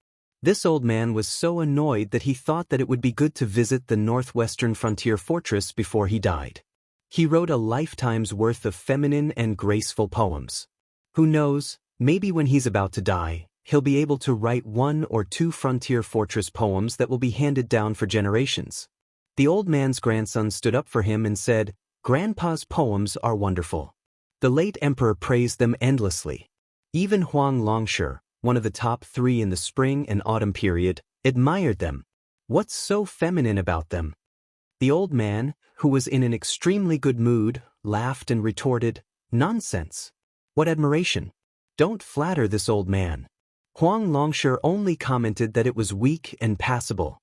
This old man was so annoyed that he thought that it would be good to visit the northwestern frontier fortress before he died. He wrote a lifetime's worth of feminine and graceful poems. Who knows, maybe when he's about to die, he'll be able to write 1 or 2 frontier fortress poems that will be handed down for generations. The old man's grandson stood up for him and said, "Grandpa's poems are wonderful." The late emperor praised them endlessly. Even Huang Longshi, one of the top 3 in the spring and autumn period, admired them. What's so feminine about them? The old man, who was in an extremely good mood, laughed and retorted, "Nonsense. What admiration? Don't flatter this old man." Huang Longshi only commented that it was weak and passable.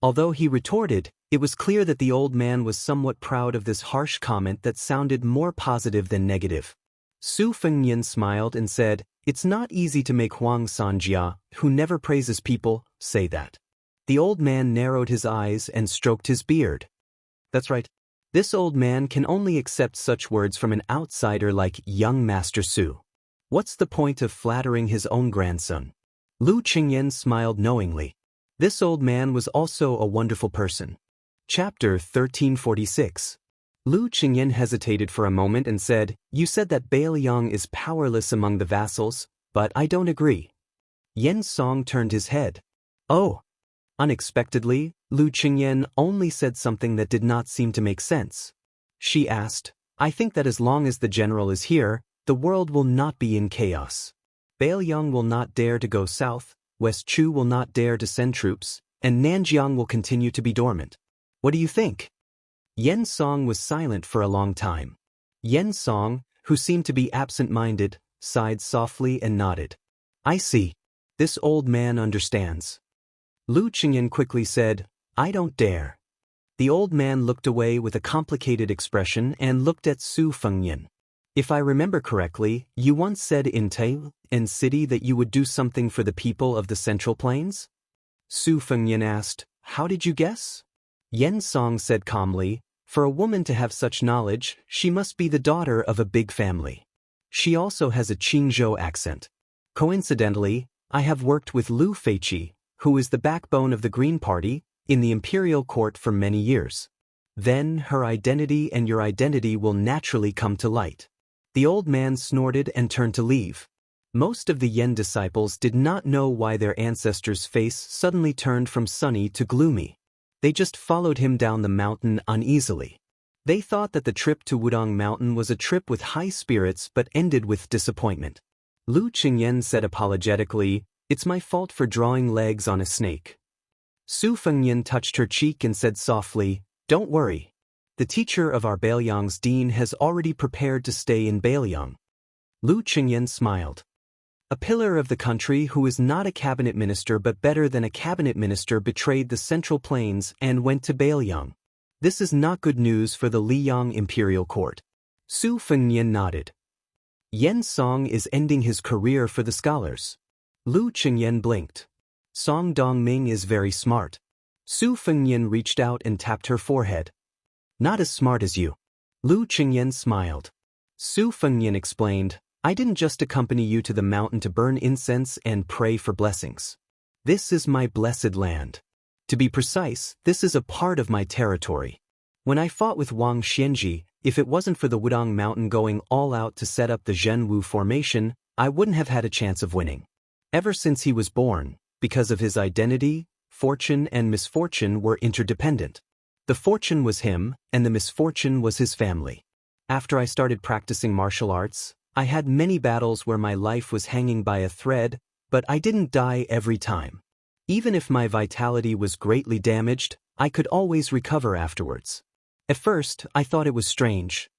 Although he retorted, it was clear that the old man was somewhat proud of this harsh comment that sounded more positive than negative. Su Fengyan smiled and said, "It's not easy to make Huang Sanjia, who never praises people, say that." The old man narrowed his eyes and stroked his beard. "That's right. This old man can only accept such words from an outsider like young Master Su. What's the point of flattering his own grandson?" Lu Qingyan smiled knowingly. This old man was also a wonderful person. Chapter 1346. Lu Qingyan hesitated for a moment and said, "You said that Bailiang is powerless among the vassals, but I don't agree." Yen Song turned his head. "Oh." Unexpectedly, Lu Qingyan only said something that did not seem to make sense. She asked, "I think that as long as the general is here, the world will not be in chaos. Bailiang will not dare to go south, West Chu will not dare to send troops, and Nanjiang will continue to be dormant. What do you think?" Yen Song was silent for a long time. Yen Song, who seemed to be absent-minded, sighed softly and nodded. "I see. This old man understands." Lu Qingyan quickly said, "I don't dare." The old man looked away with a complicated expression and looked at Su Fengyan. "If I remember correctly, you once said in Tail and City that you would do something for the people of the Central Plains?" Su Fengyan asked, "How did you guess?" Yen Song said calmly, "For a woman to have such knowledge, she must be the daughter of a big family. She also has a Qingzhou accent. Coincidentally, I have worked with Lu Feiqi, who is the backbone of the Green Party, in the imperial court for many years. Then her identity and your identity will naturally come to light." The old man snorted and turned to leave. Most of the Yen disciples did not know why their ancestor's face suddenly turned from sunny to gloomy. They just followed him down the mountain uneasily. They thought that the trip to Wudong Mountain was a trip with high spirits but ended with disappointment. Lu Qingyan said apologetically, It's my fault for drawing legs on a snake. Su Fengnian touched her cheek and said softly, "Don't worry. The teacher of our Bailiang's dean has already prepared to stay in Bailiang." Lu Qingyan smiled. A pillar of the country who is not a cabinet minister but better than a cabinet minister betrayed the Central Plains and went to Bailiang. This is not good news for the Liyang imperial court. Su Fengnian nodded. Yen Song is ending his career for the scholars. Lu Qingyan blinked. Song Dongming is very smart. Su Fengnian reached out and tapped her forehead. Not as smart as you. Lu Qingyan smiled. Su Fengnian explained, "I didn't just accompany you to the mountain to burn incense and pray for blessings. This is my blessed land. To be precise, this is a part of my territory. When I fought with Wang Xianxia, if it wasn't for the Wudong Mountain going all out to set up the Zhenwu formation, I wouldn't have had a chance of winning. Ever since he was born, because of his identity, fortune and misfortune were interdependent. The fortune was him, and the misfortune was his family. After I started practicing martial arts, I had many battles where my life was hanging by a thread, but I didn't die every time. Even if my vitality was greatly damaged, I could always recover afterwards. At first, I thought it was strange.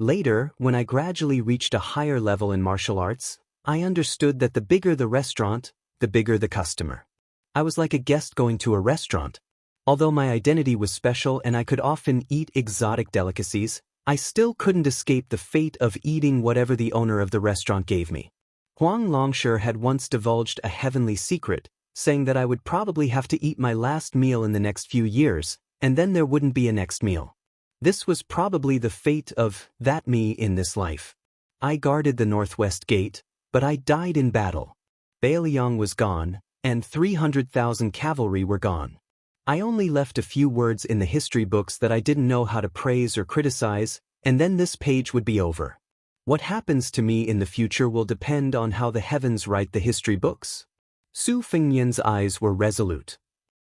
Later, when I gradually reached a higher level in martial arts, I understood that the bigger the restaurant, the bigger the customer. I was like a guest going to a restaurant. Although my identity was special and I could often eat exotic delicacies, I still couldn't escape the fate of eating whatever the owner of the restaurant gave me. Huang Longshi had once divulged a heavenly secret, saying that I would probably have to eat my last meal in the next few years, and then there wouldn't be a next meal. This was probably the fate of that me in this life. I guarded the northwest gate, but I died in battle. Bailiang was gone, and 300,000 cavalry were gone. I only left a few words in the history books that I didn't know how to praise or criticize, and then this page would be over. What happens to me in the future will depend on how the heavens write the history books. Su Fengnian's eyes were resolute.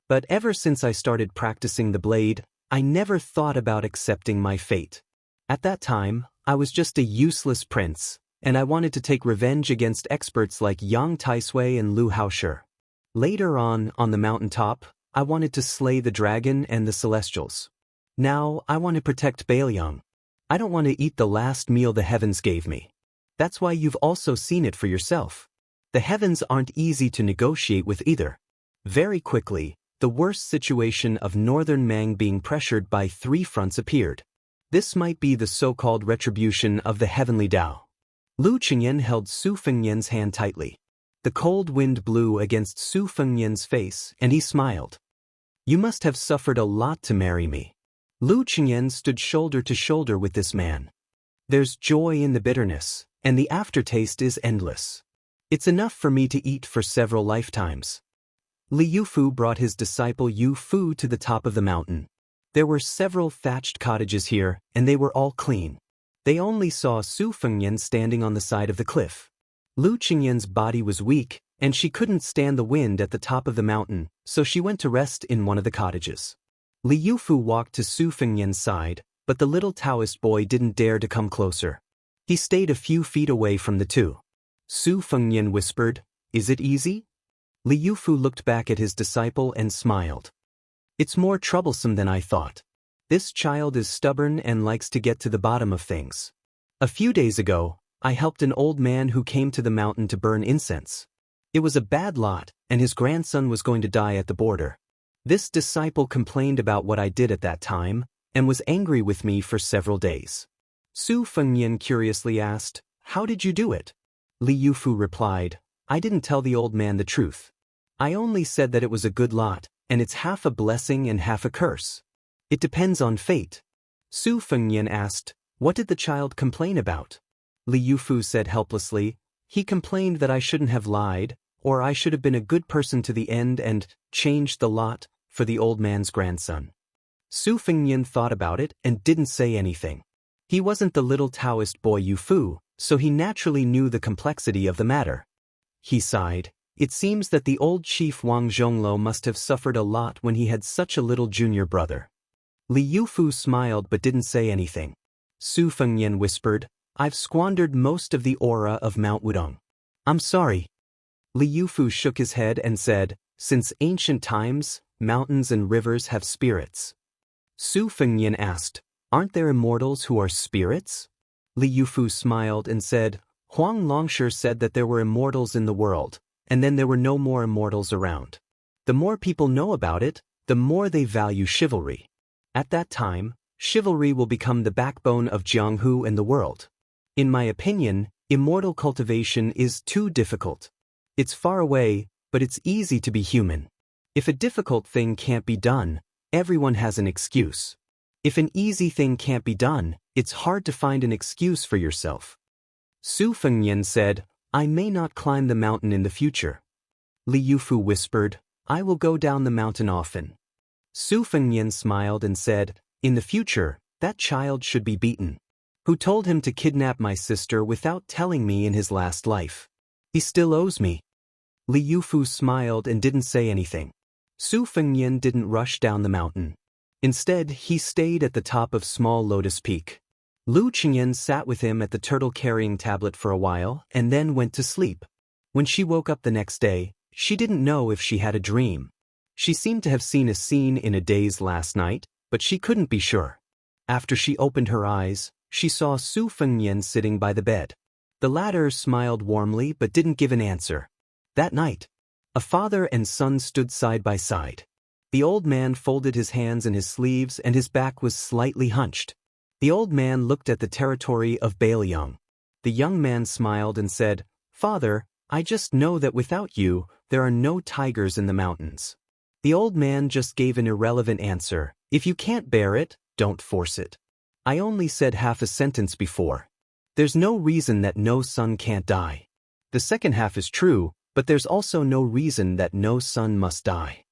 But ever since I started practicing the blade, I never thought about accepting my fate. At that time, I was just a useless prince, and I wanted to take revenge against experts like Yang Taisui and Lu Haoshi. Later on the mountaintop, I wanted to slay the dragon and the celestials. Now, I want to protect Bailiang. I don't want to eat the last meal the heavens gave me. That's why you've also seen it for yourself. The heavens aren't easy to negotiate with either. Very quickly, the worst situation of northern Mang being pressured by 3 fronts appeared. This might be the so-called retribution of the heavenly Tao. Lu Qingyan held Su Fengnian's hand tightly. The cold wind blew against Su Fengnian's face, and he smiled. "You must have suffered a lot to marry me." Lu Qingyan stood shoulder to shoulder with this man. "There's joy in the bitterness, and the aftertaste is endless. It's enough for me to eat for several lifetimes." Li Yufu brought his disciple Yu Fu to the top of the mountain. There were several thatched cottages here, and they were all clean. They only saw Su Fengnian standing on the side of the cliff. Lu Qingyan's body was weak, and she couldn't stand the wind at the top of the mountain, so she went to rest in one of the cottages. Li Yufu walked to Su Fengnian's side, but the little Taoist boy didn't dare to come closer. He stayed a few feet away from the two. Su Fengnian whispered, "Is it easy?" Li Yufu looked back at his disciple and smiled. "It's more troublesome than I thought. This child is stubborn and likes to get to the bottom of things. A few days ago, I helped an old man who came to the mountain to burn incense. It was a bad lot, and his grandson was going to die at the border. This disciple complained about what I did at that time, and was angry with me for several days." Su Fengnian curiously asked, "How did you do it?" Li Yufu replied, "I didn't tell the old man the truth. I only said that it was a good lot, and it's half a blessing and half a curse. It depends on fate." Su Fengnian asked, "What did the child complain about?" Li Yufu said helplessly, "He complained that I shouldn't have lied, or I should have been a good person to the end and changed the lot for the old man's grandson." Su Fengnian thought about it and didn't say anything. He wasn't the little Taoist boy Yu Fu, so he naturally knew the complexity of the matter. He sighed. It seems that the old chief Wang Zhonglo must have suffered a lot when he had such a little junior brother. Li Yufu smiled but didn't say anything. Su Fengnian whispered, "I've squandered most of the aura of Mount Wudong. I'm sorry." Li Yufu shook his head and said, "Since ancient times, mountains and rivers have spirits." Su Fengnian asked, "Aren't there immortals who are spirits?" Li Yufu smiled and said, "Huang Longshi said that there were immortals in the world, and then there were no more immortals around. The more people know about it, the more they value chivalry. At that time, chivalry will become the backbone of Jianghu and the world. In my opinion, immortal cultivation is too difficult. It's far away, but it's easy to be human. If a difficult thing can't be done, everyone has an excuse. If an easy thing can't be done, it's hard to find an excuse for yourself." Su Fengnian said, "I may not climb the mountain in the future." Li Yufu whispered, "I will go down the mountain often." Su Fengnian smiled and said, "In the future, that child should be beaten. Who told him to kidnap my sister without telling me in his last life? He still owes me." Li Yufu smiled and didn't say anything. Su Fengnian didn't rush down the mountain. Instead, he stayed at the top of Small Lotus Peak. Lu Qingyan sat with him at the turtle-carrying tablet for a while and then went to sleep. When she woke up the next day, she didn't know if she had a dream. She seemed to have seen a scene in a daze last night, but she couldn't be sure. After she opened her eyes, she saw Su Fengnian sitting by the bed. The latter smiled warmly but didn't give an answer. That night, a father and son stood side by side. The old man folded his hands in his sleeves and his back was slightly hunched. The old man looked at the territory of Bailiang. The young man smiled and said, "Father, I just know that without you, there are no tigers in the mountains." The old man just gave an irrelevant answer. "If you can't bear it, don't force it. I only said half a sentence before. There's no reason that no son can't die. The second half is true, but there's also no reason that no son must die."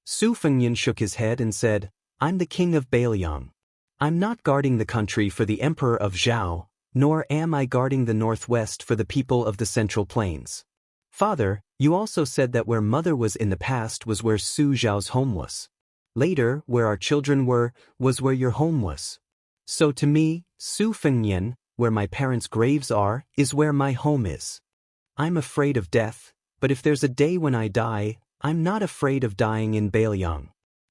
Su Fengnian shook his head and said, "I'm the king of Bailiang. I'm not guarding the country for the emperor of Zhao, nor am I guarding the northwest for the people of the Central Plains. Father, you also said that where mother was in the past was where Su Zhao's home was. Later, where our children were, was where your home was. So to me, Su Fengnian, where my parents' graves are, is where my home is. I'm afraid of death, but if there's a day when I die, I'm not afraid of dying in Bailiang."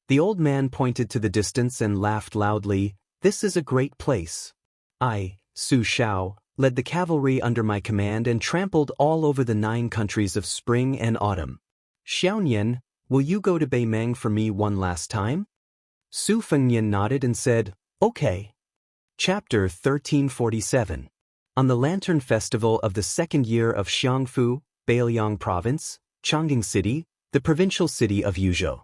The old man pointed to the distance and laughed loudly. "This is a great place. I, Su Xiao, led the cavalry under my command and trampled all over the 9 countries of spring and autumn. Xiaonian, will you go to Beimeng for me one last time?" Su Fengnian nodded and said, "Okay." Chapter 1347. On the Lantern Festival of the second year of Xiangfu, Bailiang Province, Chang'ing City, the provincial city of Yuzhou.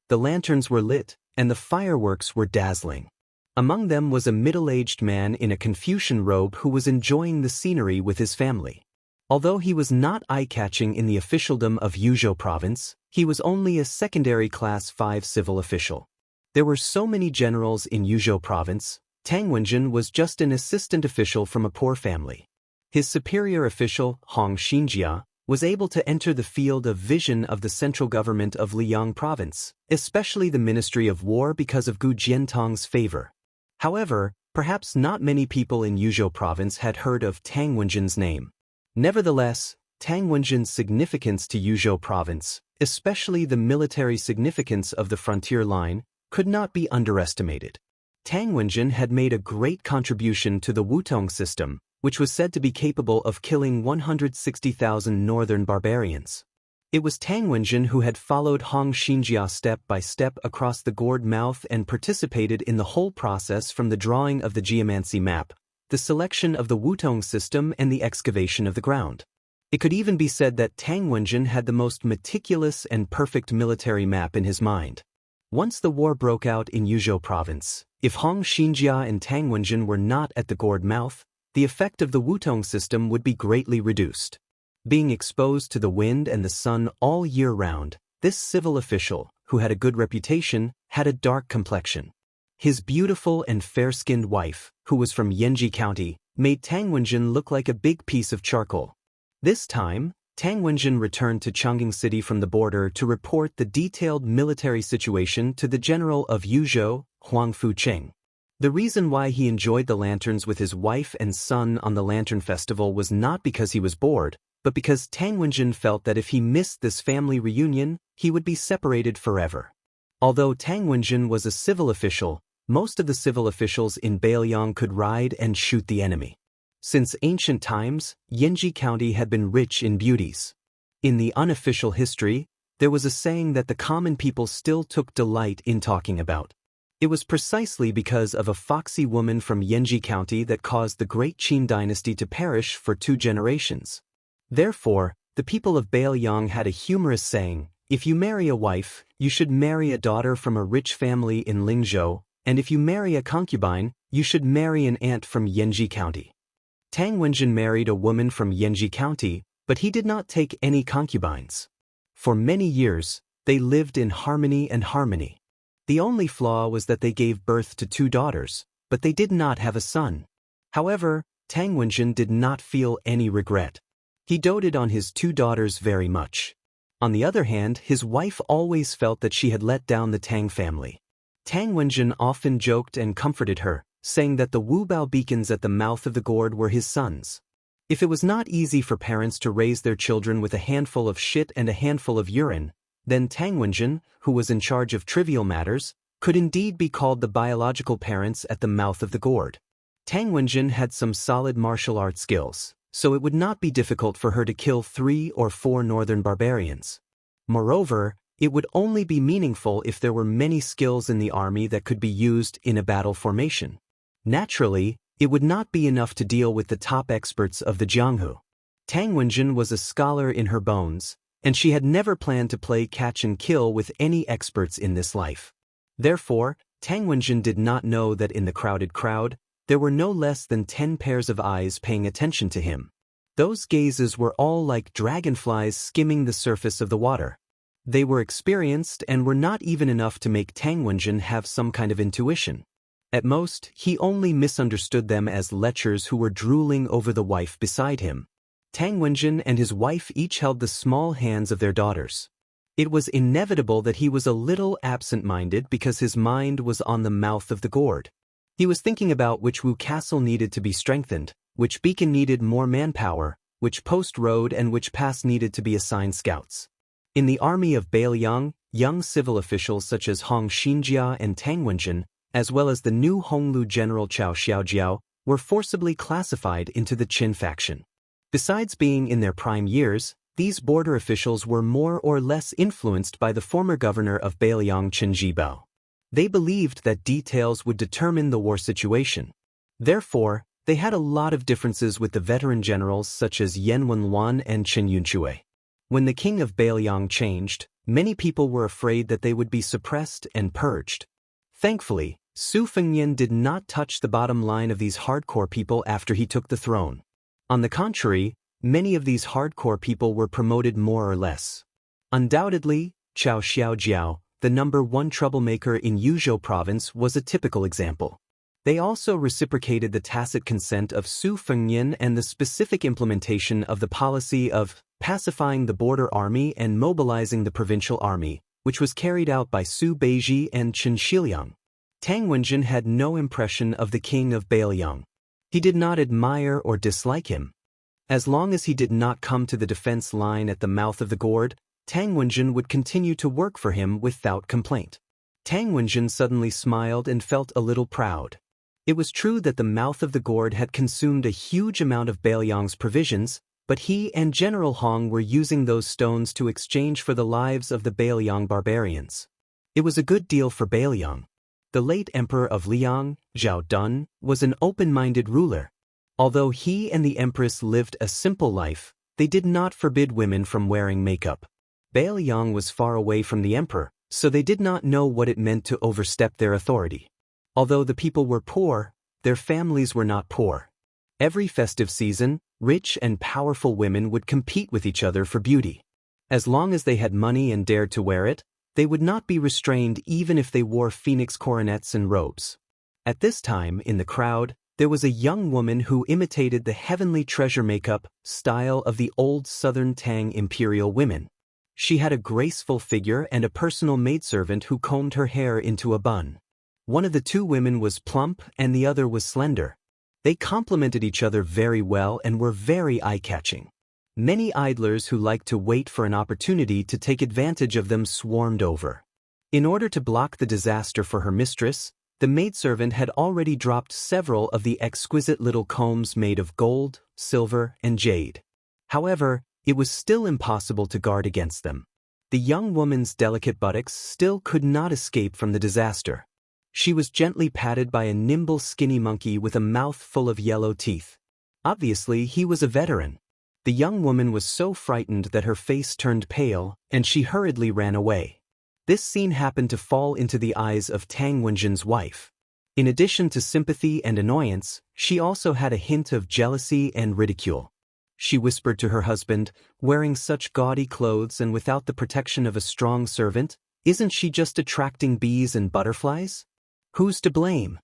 The lanterns were lit, and the fireworks were dazzling. Among them was a middle-aged man in a Confucian robe who was enjoying the scenery with his family. Although he was not eye-catching in the officialdom of Yuzhou Province, he was only a secondary Class 5 civil official. There were so many generals in Yuzhou Province. Tang Wenjin was just an assistant official from a poor family. His superior official, Hong Xianxia, was able to enter the field of vision of the central government of Liang Province, especially the Ministry of War, because of Gu Jiantong's favor. However, perhaps not many people in Yuzhou Province had heard of Tang Wenjin's name. Nevertheless, Tang Wenjin's significance to Yuzhou Province, especially the military significance of the frontier line, could not be underestimated. Tang Wenjin had made a great contribution to the Wutong system, which was said to be capable of killing 160,000 northern barbarians. It was Tang Wenjin who had followed Hong Xianxia step by step across the gourd mouth and participated in the whole process, from the drawing of the geomancy map, the selection of the Wutong system, and the excavation of the ground. It could even be said that Tang Wenjin had the most meticulous and perfect military map in his mind. Once the war broke out in Yuzhou Province, if Hong Xianxia and Tang Wenjin were not at the gourd mouth, the effect of the Wutong system would be greatly reduced. Being exposed to the wind and the sun all year round, this civil official, who had a good reputation, had a dark complexion. His beautiful and fair-skinned wife, who was from Yanji County, made Tang Wenjin look like a big piece of charcoal. This time, Tang Wenjin returned to Chang'ing City from the border to report the detailed military situation to the general of Yuzhou, Huang Fucheng. The reason why he enjoyed the lanterns with his wife and son on the Lantern Festival was not because he was bored, but because Tang Wenjin felt that if he missed this family reunion, he would be separated forever. Although Tang Wenjin was a civil official, most of the civil officials in Bailiang could ride and shoot the enemy. Since ancient times, Yanji County had been rich in beauties. In the unofficial history, there was a saying that the common people still took delight in talking about. It was precisely because of a foxy woman from Yanji County that caused the great Qin dynasty to perish for 2 generations. Therefore, the people of Bailiang had a humorous saying, if you marry a wife, you should marry a daughter from a rich family in Lingzhou, and if you marry a concubine, you should marry an aunt from Yanji County. Tang Wenjin married a woman from Yanji County, but he did not take any concubines. For many years, they lived in harmony. The only flaw was that they gave birth to 2 daughters, but they did not have a son. However, Tang Wenjin did not feel any regret. He doted on his 2 daughters very much. On the other hand, his wife always felt that she had let down the Tang family. Tang Wenjin often joked and comforted her, saying that the Wubao beacons at the mouth of the gourd were his sons. If it was not easy for parents to raise their children with a handful of shit and a handful of urine, then Tang Wenjin, who was in charge of trivial matters, could indeed be called the biological parents at the mouth of the gourd. Tang Wenjin had some solid martial arts skills, so it would not be difficult for her to kill 3 or 4 northern barbarians. Moreover, it would only be meaningful if there were many skills in the army that could be used in a battle formation. Naturally, it would not be enough to deal with the top experts of the Jianghu. Tang Wenjin was a scholar in her bones, and she had never planned to play catch and kill with any experts in this life. Therefore, Tang Wenjin did not know that in the crowded crowd, there were no less than 10 pairs of eyes paying attention to him. Those gazes were all like dragonflies skimming the surface of the water. They were experienced and were not even enough to make Tang Wenjin have some kind of intuition. At most, he only misunderstood them as lechers who were drooling over the wife beside him. Tang Wenjin and his wife each held the small hands of their daughters. It was inevitable that he was a little absent-minded because his mind was on the mouth of the gourd. He was thinking about which Wu castle needed to be strengthened, which beacon needed more manpower, which post road and which pass needed to be assigned scouts. In the army of Bailiang, young civil officials such as Hong Xinjia and Tang Wenjin, as well as the new Honglu general Cao Xiaojiao, were forcibly classified into the Qin faction. Besides being in their prime years, these border officials were more or less influenced by the former governor of Bailiang Chen Zhibao. They believed that details would determine the war situation. Therefore, they had a lot of differences with the veteran generals such as Yan Wenluan and Chen Yunchue. When the king of Bailiang changed, many people were afraid that they would be suppressed and purged. Thankfully, Su Fengnian did not touch the bottom line of these hardcore people after he took the throne. On the contrary, many of these hardcore people were promoted more or less. Undoubtedly, Cao Xiaojiao, the #1 troublemaker in Yuzhou province, was a typical example. They also reciprocated the tacit consent of Su Fengnian and the specific implementation of the policy of pacifying the border army and mobilizing the provincial army, which was carried out by Su Beiji and Chen Xiliang. Tang Wenjin had no impression of the king of Bailiang. He did not admire or dislike him. As long as he did not come to the defense line at the mouth of the gourd, Tang Wenjin would continue to work for him without complaint. Tang Wenjin suddenly smiled and felt a little proud. It was true that the mouth of the gourd had consumed a huge amount of Bailiang's provisions, but he and General Hong were using those stones to exchange for the lives of the Bailiang barbarians. It was a good deal for Bailiang. The late emperor of Liang, Zhao Dun, was an open-minded ruler. Although he and the empress lived a simple life, they did not forbid women from wearing makeup. Bailiang was far away from the emperor, so they did not know what it meant to overstep their authority. Although the people were poor, their families were not poor. Every festive season, rich and powerful women would compete with each other for beauty. As long as they had money and dared to wear it, they would not be restrained even if they wore phoenix coronets and robes. At this time, in the crowd, there was a young woman who imitated the heavenly treasure makeup style of the old southern Tang imperial women. She had a graceful figure and a personal maidservant who combed her hair into a bun. One of the 2 women was plump and the other was slender. They complemented each other very well and were very eye-catching. Many idlers who liked to wait for an opportunity to take advantage of them swarmed over. In order to block the disaster for her mistress, the maidservant had already dropped several of the exquisite little combs made of gold, silver, and jade. However, it was still impossible to guard against them. The young woman's delicate buttocks still could not escape from the disaster. She was gently patted by a nimble skinny monkey with a mouth full of yellow teeth. Obviously, he was a veteran. The young woman was so frightened that her face turned pale, and she hurriedly ran away. This scene happened to fall into the eyes of Tang Wenjin's wife. In addition to sympathy and annoyance, she also had a hint of jealousy and ridicule. She whispered to her husband, "Wearing such gaudy clothes and without the protection of a strong servant, isn't she just attracting bees and butterflies? Who's to blame?"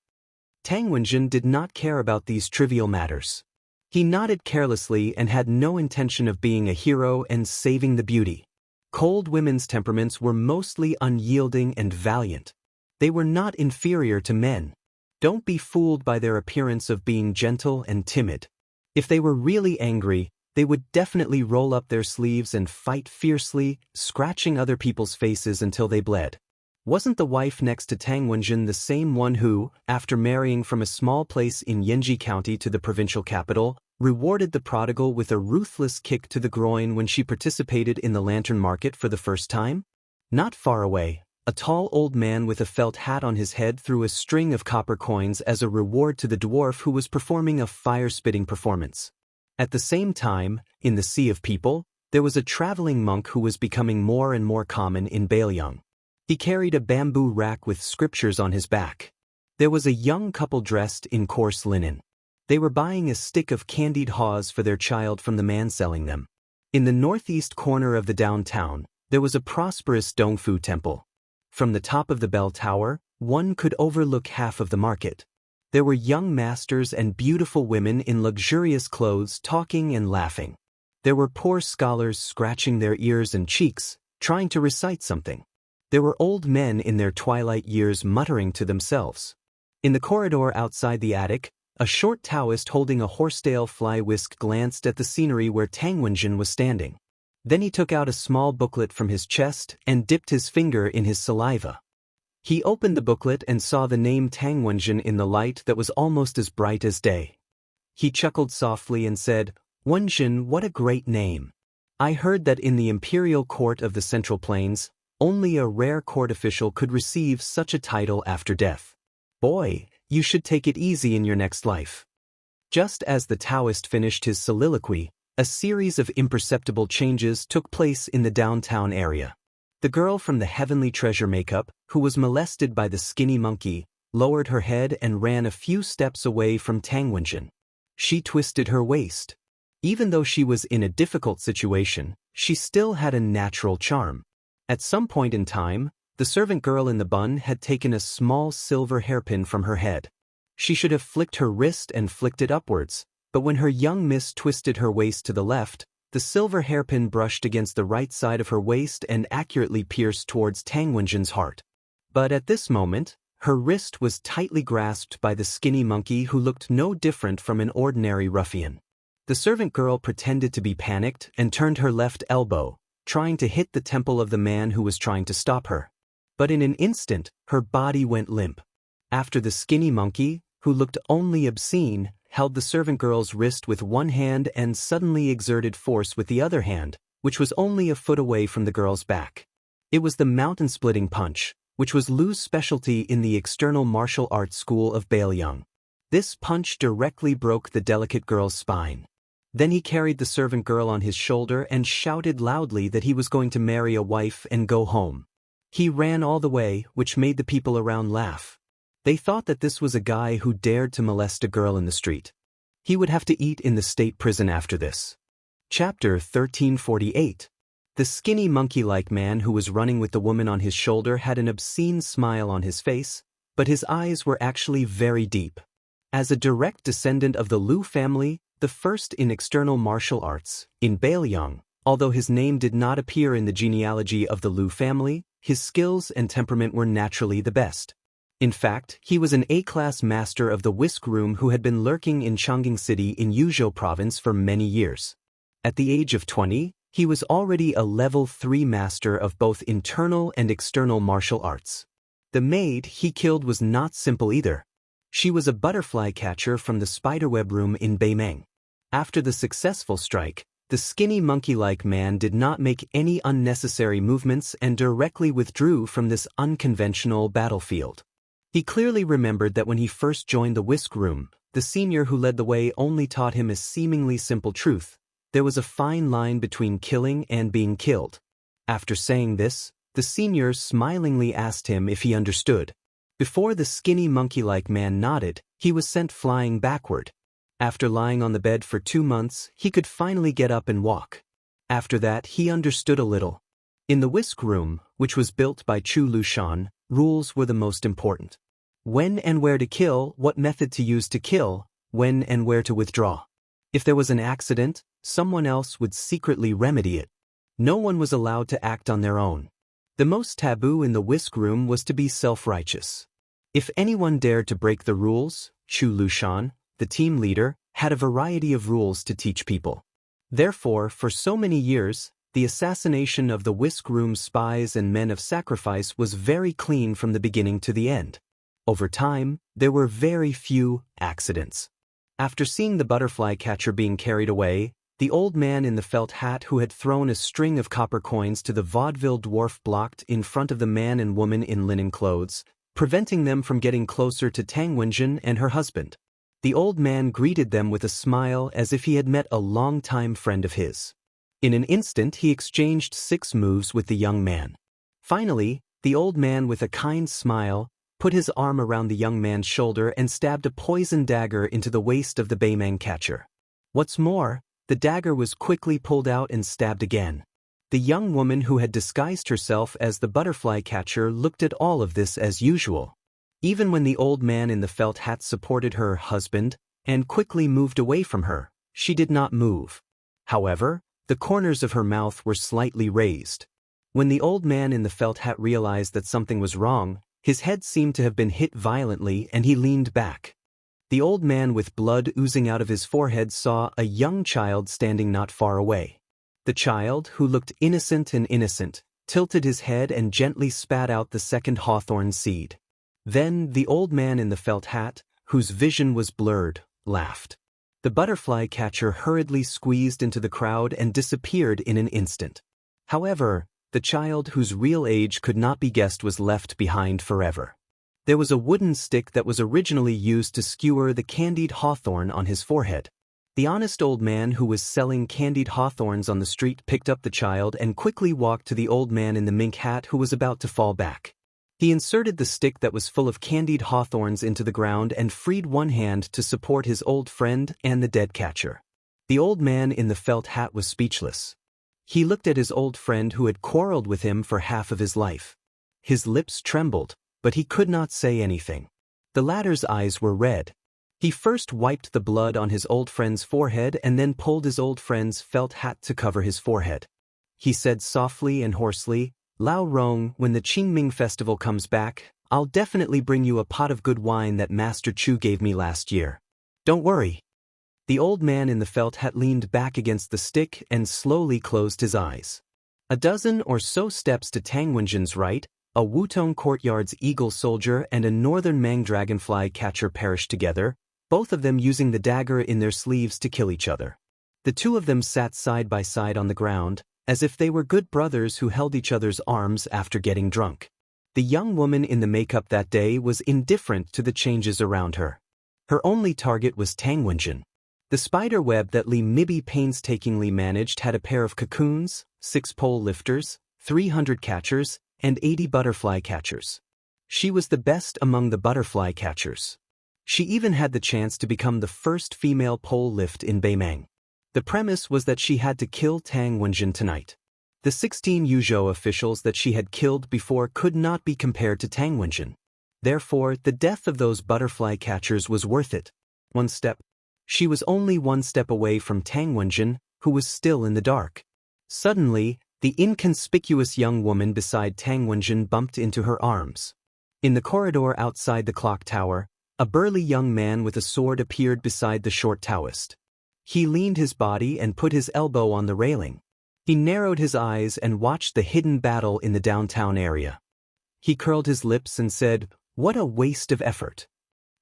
Tang Wenjin did not care about these trivial matters. He nodded carelessly and had no intention of being a hero and saving the beauty. Cold women's temperaments were mostly unyielding and valiant. They were not inferior to men. Don't be fooled by their appearance of being gentle and timid. If they were really angry, they would definitely roll up their sleeves and fight fiercely, scratching other people's faces until they bled. Wasn't the wife next to Tang Wenjin the same one who, after marrying from a small place in Yanji County to the provincial capital, rewarded the prodigal with a ruthless kick to the groin when she participated in the lantern market for the first time? Not far away, a tall old man with a felt hat on his head threw a string of copper coins as a reward to the dwarf who was performing a fire-spitting performance. At the same time, in the sea of people, there was a traveling monk who was becoming more and more common in Bailiang. He carried a bamboo rack with scriptures on his back. There was a young couple dressed in coarse linen. They were buying a stick of candied haws for their child from the man selling them. In the northeast corner of the downtown, there was a prosperous Dongfu temple. From the top of the bell tower, one could overlook half of the market. There were young masters and beautiful women in luxurious clothes talking and laughing. There were poor scholars scratching their ears and cheeks, trying to recite something. There were old men in their twilight years muttering to themselves. In the corridor outside the attic, a short Daoist holding a horsetail fly whisk glanced at the scenery where Tang Wenjin was standing. Then he took out a small booklet from his chest and dipped his finger in his saliva. He opened the booklet and saw the name Tang Wenjin in the light that was almost as bright as day. He chuckled softly and said, "Wenjin, what a great name. I heard that in the imperial court of the Central Plains, only a rare court official could receive such a title after death. Boy, you should take it easy in your next life." Just as the Daoist finished his soliloquy, a series of imperceptible changes took place in the downtown area. The girl from the Heavenly Treasure makeup, who was molested by the skinny monkey, lowered her head and ran a few steps away from Tang Wenjin. She twisted her waist. Even though she was in a difficult situation, she still had a natural charm. At some point in time, the servant girl in the bun had taken a small silver hairpin from her head. She should have flicked her wrist and flicked it upwards, but when her young miss twisted her waist to the left, the silver hairpin brushed against the right side of her waist and accurately pierced towards Tang Wenjin's heart. But at this moment, her wrist was tightly grasped by the skinny monkey who looked no different from an ordinary ruffian. The servant girl pretended to be panicked and turned her left elbow, trying to hit the temple of the man who was trying to stop her. But in an instant, her body went limp. After the skinny monkey, who looked only obscene, held the servant girl's wrist with one hand and suddenly exerted force with the other hand, which was only a foot away from the girl's back. It was the mountain-splitting punch, which was Lu's specialty in the external martial arts school of Bailiang. This punch directly broke the delicate girl's spine. Then he carried the servant girl on his shoulder and shouted loudly that he was going to marry a wife and go home. He ran all the way, which made the people around laugh. They thought that this was a guy who dared to molest a girl in the street. He would have to eat in the state prison after this. Chapter 1348. The skinny monkey-like man who was running with the woman on his shoulder had an obscene smile on his face, but his eyes were actually very deep. As a direct descendant of the Lu family, the first in external martial arts, in Bailiang, although his name did not appear in the genealogy of the Lu family, his skills and temperament were naturally the best. In fact, he was an A-class master of the whisk room who had been lurking in Chongqing City in Yuzhou province for many years. At the age of 20, he was already a level 3 master of both internal and external martial arts. The maid he killed was not simple either. She was a butterfly catcher from the spiderweb room in Beimeng. After the successful strike, the skinny monkey-like man did not make any unnecessary movements and directly withdrew from this unconventional battlefield. He clearly remembered that when he first joined the whisk room, the senior who led the way only taught him a seemingly simple truth. There was a fine line between killing and being killed. After saying this, the senior smilingly asked him if he understood. Before the skinny monkey-like man nodded, he was sent flying backward. After lying on the bed for 2 months, he could finally get up and walk. After that, he understood a little. In the whisk room, which was built by Chu Lushan, rules were the most important. When and where to kill, what method to use to kill, when and where to withdraw. If there was an accident, someone else would secretly remedy it. No one was allowed to act on their own. The most taboo in the whisk room was to be self-righteous. If anyone dared to break the rules, Chu Lushan, the team leader, had a variety of rules to teach people. Therefore, for so many years, the assassination of the whisk room spies and men of sacrifice was very clean from the beginning to the end. Over time, there were very few accidents. After seeing the butterfly catcher being carried away, the old man in the felt hat who had thrown a string of copper coins to the vaudeville dwarf blocked in front of the man and woman in linen clothes, preventing them from getting closer to Tang Wenjin and her husband. The old man greeted them with a smile as if he had met a longtime friend of his. In an instant he exchanged 6 moves with the young man. Finally, the old man with a kind smile put his arm around the young man's shoulder and stabbed a poison dagger into the waist of the Beimeng catcher. What's more, the dagger was quickly pulled out and stabbed again. The young woman who had disguised herself as the butterfly catcher looked at all of this as usual. Even when the old man in the felt hat supported her husband and quickly moved away from her, she did not move. However, the corners of her mouth were slightly raised. When the old man in the felt hat realized that something was wrong, his head seemed to have been hit violently and he leaned back. The old man with blood oozing out of his forehead saw a young child standing not far away. The child, who looked innocent, tilted his head and gently spat out the second hawthorn seed. Then the old man in the felt hat, whose vision was blurred, laughed. The butterfly catcher hurriedly squeezed into the crowd and disappeared in an instant. However, the child whose real age could not be guessed was left behind forever. There was a wooden stick that was originally used to skewer the candied hawthorn on his forehead. The honest old man who was selling candied hawthorns on the street picked up the child and quickly walked to the old man in the mink hat who was about to fall back. He inserted the stick that was full of candied hawthorns into the ground and freed one hand to support his old friend and the dead catcher. The old man in the felt hat was speechless. He looked at his old friend who had quarreled with him for half of his life. His lips trembled, but he could not say anything. The latter's eyes were red. He first wiped the blood on his old friend's forehead and then pulled his old friend's felt hat to cover his forehead. He said softly and hoarsely, "Lao Rong, when the Qingming festival comes back, I'll definitely bring you a pot of good wine that Master Chu gave me last year. Don't worry." The old man in the felt hat leaned back against the stick and slowly closed his eyes. A dozen or so steps to Tang Wenjin's right, a Wutong courtyard's eagle soldier and a northern Mang dragonfly catcher perished together, both of them using the dagger in their sleeves to kill each other. The two of them sat side by side on the ground, as if they were good brothers who held each other's arms after getting drunk. The young woman in the makeup that day was indifferent to the changes around her. Her only target was Tang Wenjin. The spider web that Li Mibi painstakingly managed had a pair of cocoons, 6 pole lifters, 300 catchers, and 80 butterfly catchers. She was the best among the butterfly catchers. She even had the chance to become the first female pole lift in Beimeng. The premise was that she had to kill Tang Wenjin tonight. The 16 Yuzhou officials that she had killed before could not be compared to Tang Wenjin. Therefore, the death of those butterfly catchers was worth it. One step. She was only one step away from Tang Wenjin, who was still in the dark. Suddenly, the inconspicuous young woman beside Tang Wenjin bumped into her arms. In the corridor outside the clock tower, a burly young man with a sword appeared beside the short Daoist. He leaned his body and put his elbow on the railing. He narrowed his eyes and watched the hidden battle in the downtown area. He curled his lips and said, "What a waste of effort."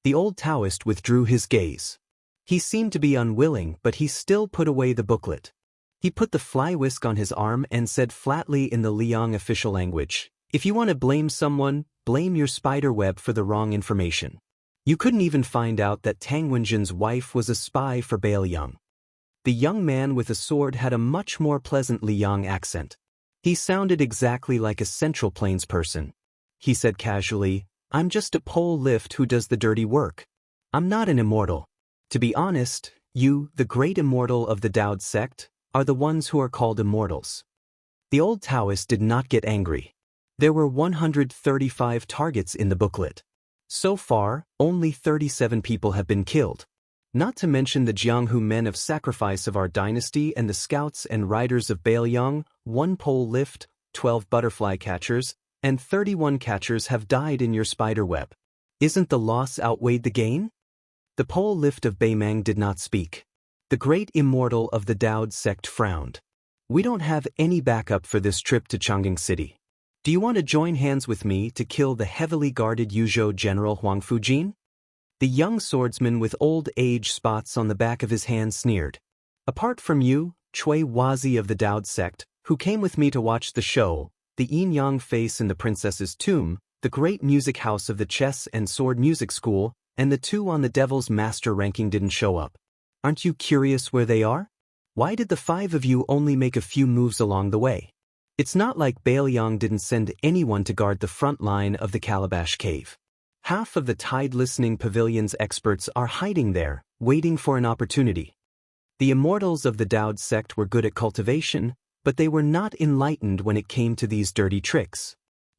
The old Taoist withdrew his gaze. He seemed to be unwilling, but he still put away the booklet. He put the fly whisk on his arm and said flatly in the Liang official language, "If you want to blame someone, blame your spider web for the wrong information. You couldn't even find out that Tang Wenjin's wife was a spy for Bailiang." The young man with a sword had a much more pleasant Liang accent. He sounded exactly like a Central Plains person. He said casually, "I'm just a pole lift who does the dirty work. I'm not an immortal. To be honest, you, the great immortal of the Daoist sect, are the ones who are called immortals." The old Taoist did not get angry. There were 135 targets in the booklet. So far, only 37 people have been killed. Not to mention the Jianghu men of sacrifice of our dynasty and the scouts and riders of Bailiang, 1 pole lift, 12 butterfly catchers, and 31 catchers have died in your spider web. Isn't the loss outweighed the gain? The pole lift of Beimang did not speak. The great immortal of the Daoist sect frowned. "We don't have any backup for this trip to Chang'an City. Do you want to join hands with me to kill the heavily guarded Yuzhou General Huang Fujin?" The young swordsman with old age spots on the back of his hand sneered. "Apart from you, Cui Wazi of the Daoist sect, who came with me to watch the show, the yin-yang face in the princess's tomb, the great music house of the chess and sword music school, and the 2 on the devil's master ranking didn't show up. Aren't you curious where they are? Why did the 5 of you only make a few moves along the way? It's not like Bailiang didn't send anyone to guard the front line of the Calabash Cave. Half of the Tide Listening Pavilion's experts are hiding there, waiting for an opportunity. The immortals of the Daoist sect were good at cultivation, but they were not enlightened when it came to these dirty tricks.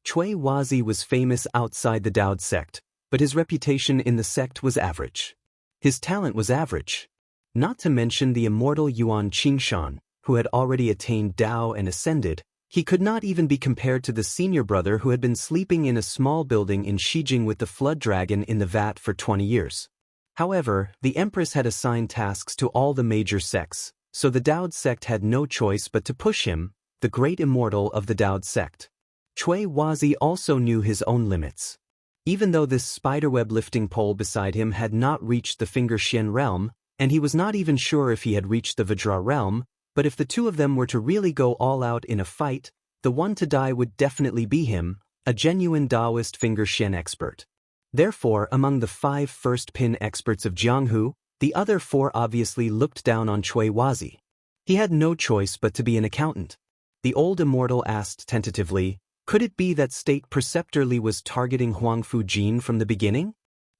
Cui Wazi was famous outside the Daoist sect, but his reputation in the sect was average. His talent was average. Not to mention the immortal Yuan Qingshan, who had already attained Dao and ascended. He could not even be compared to the senior brother who had been sleeping in a small building in Shijing with the flood dragon in the vat for 20 years. However, the empress had assigned tasks to all the major sects, so the Daoist sect had no choice but to push him, the great immortal of the Daoist sect. Cui Wazi also knew his own limits. Even though this spiderweb lifting pole beside him had not reached the Finger Xian realm, and he was not even sure if he had reached the Vajra realm, but if the 2 of them were to really go all out in a fight, the one to die would definitely be him, a genuine Daoist Finger Xian expert. Therefore, among the 5 first pin experts of Jianghu, the other 4 obviously looked down on Cui Wazi. He had no choice but to be an accountant. The old immortal asked tentatively, could it be that State Preceptor Li was targeting Huang Fujin from the beginning?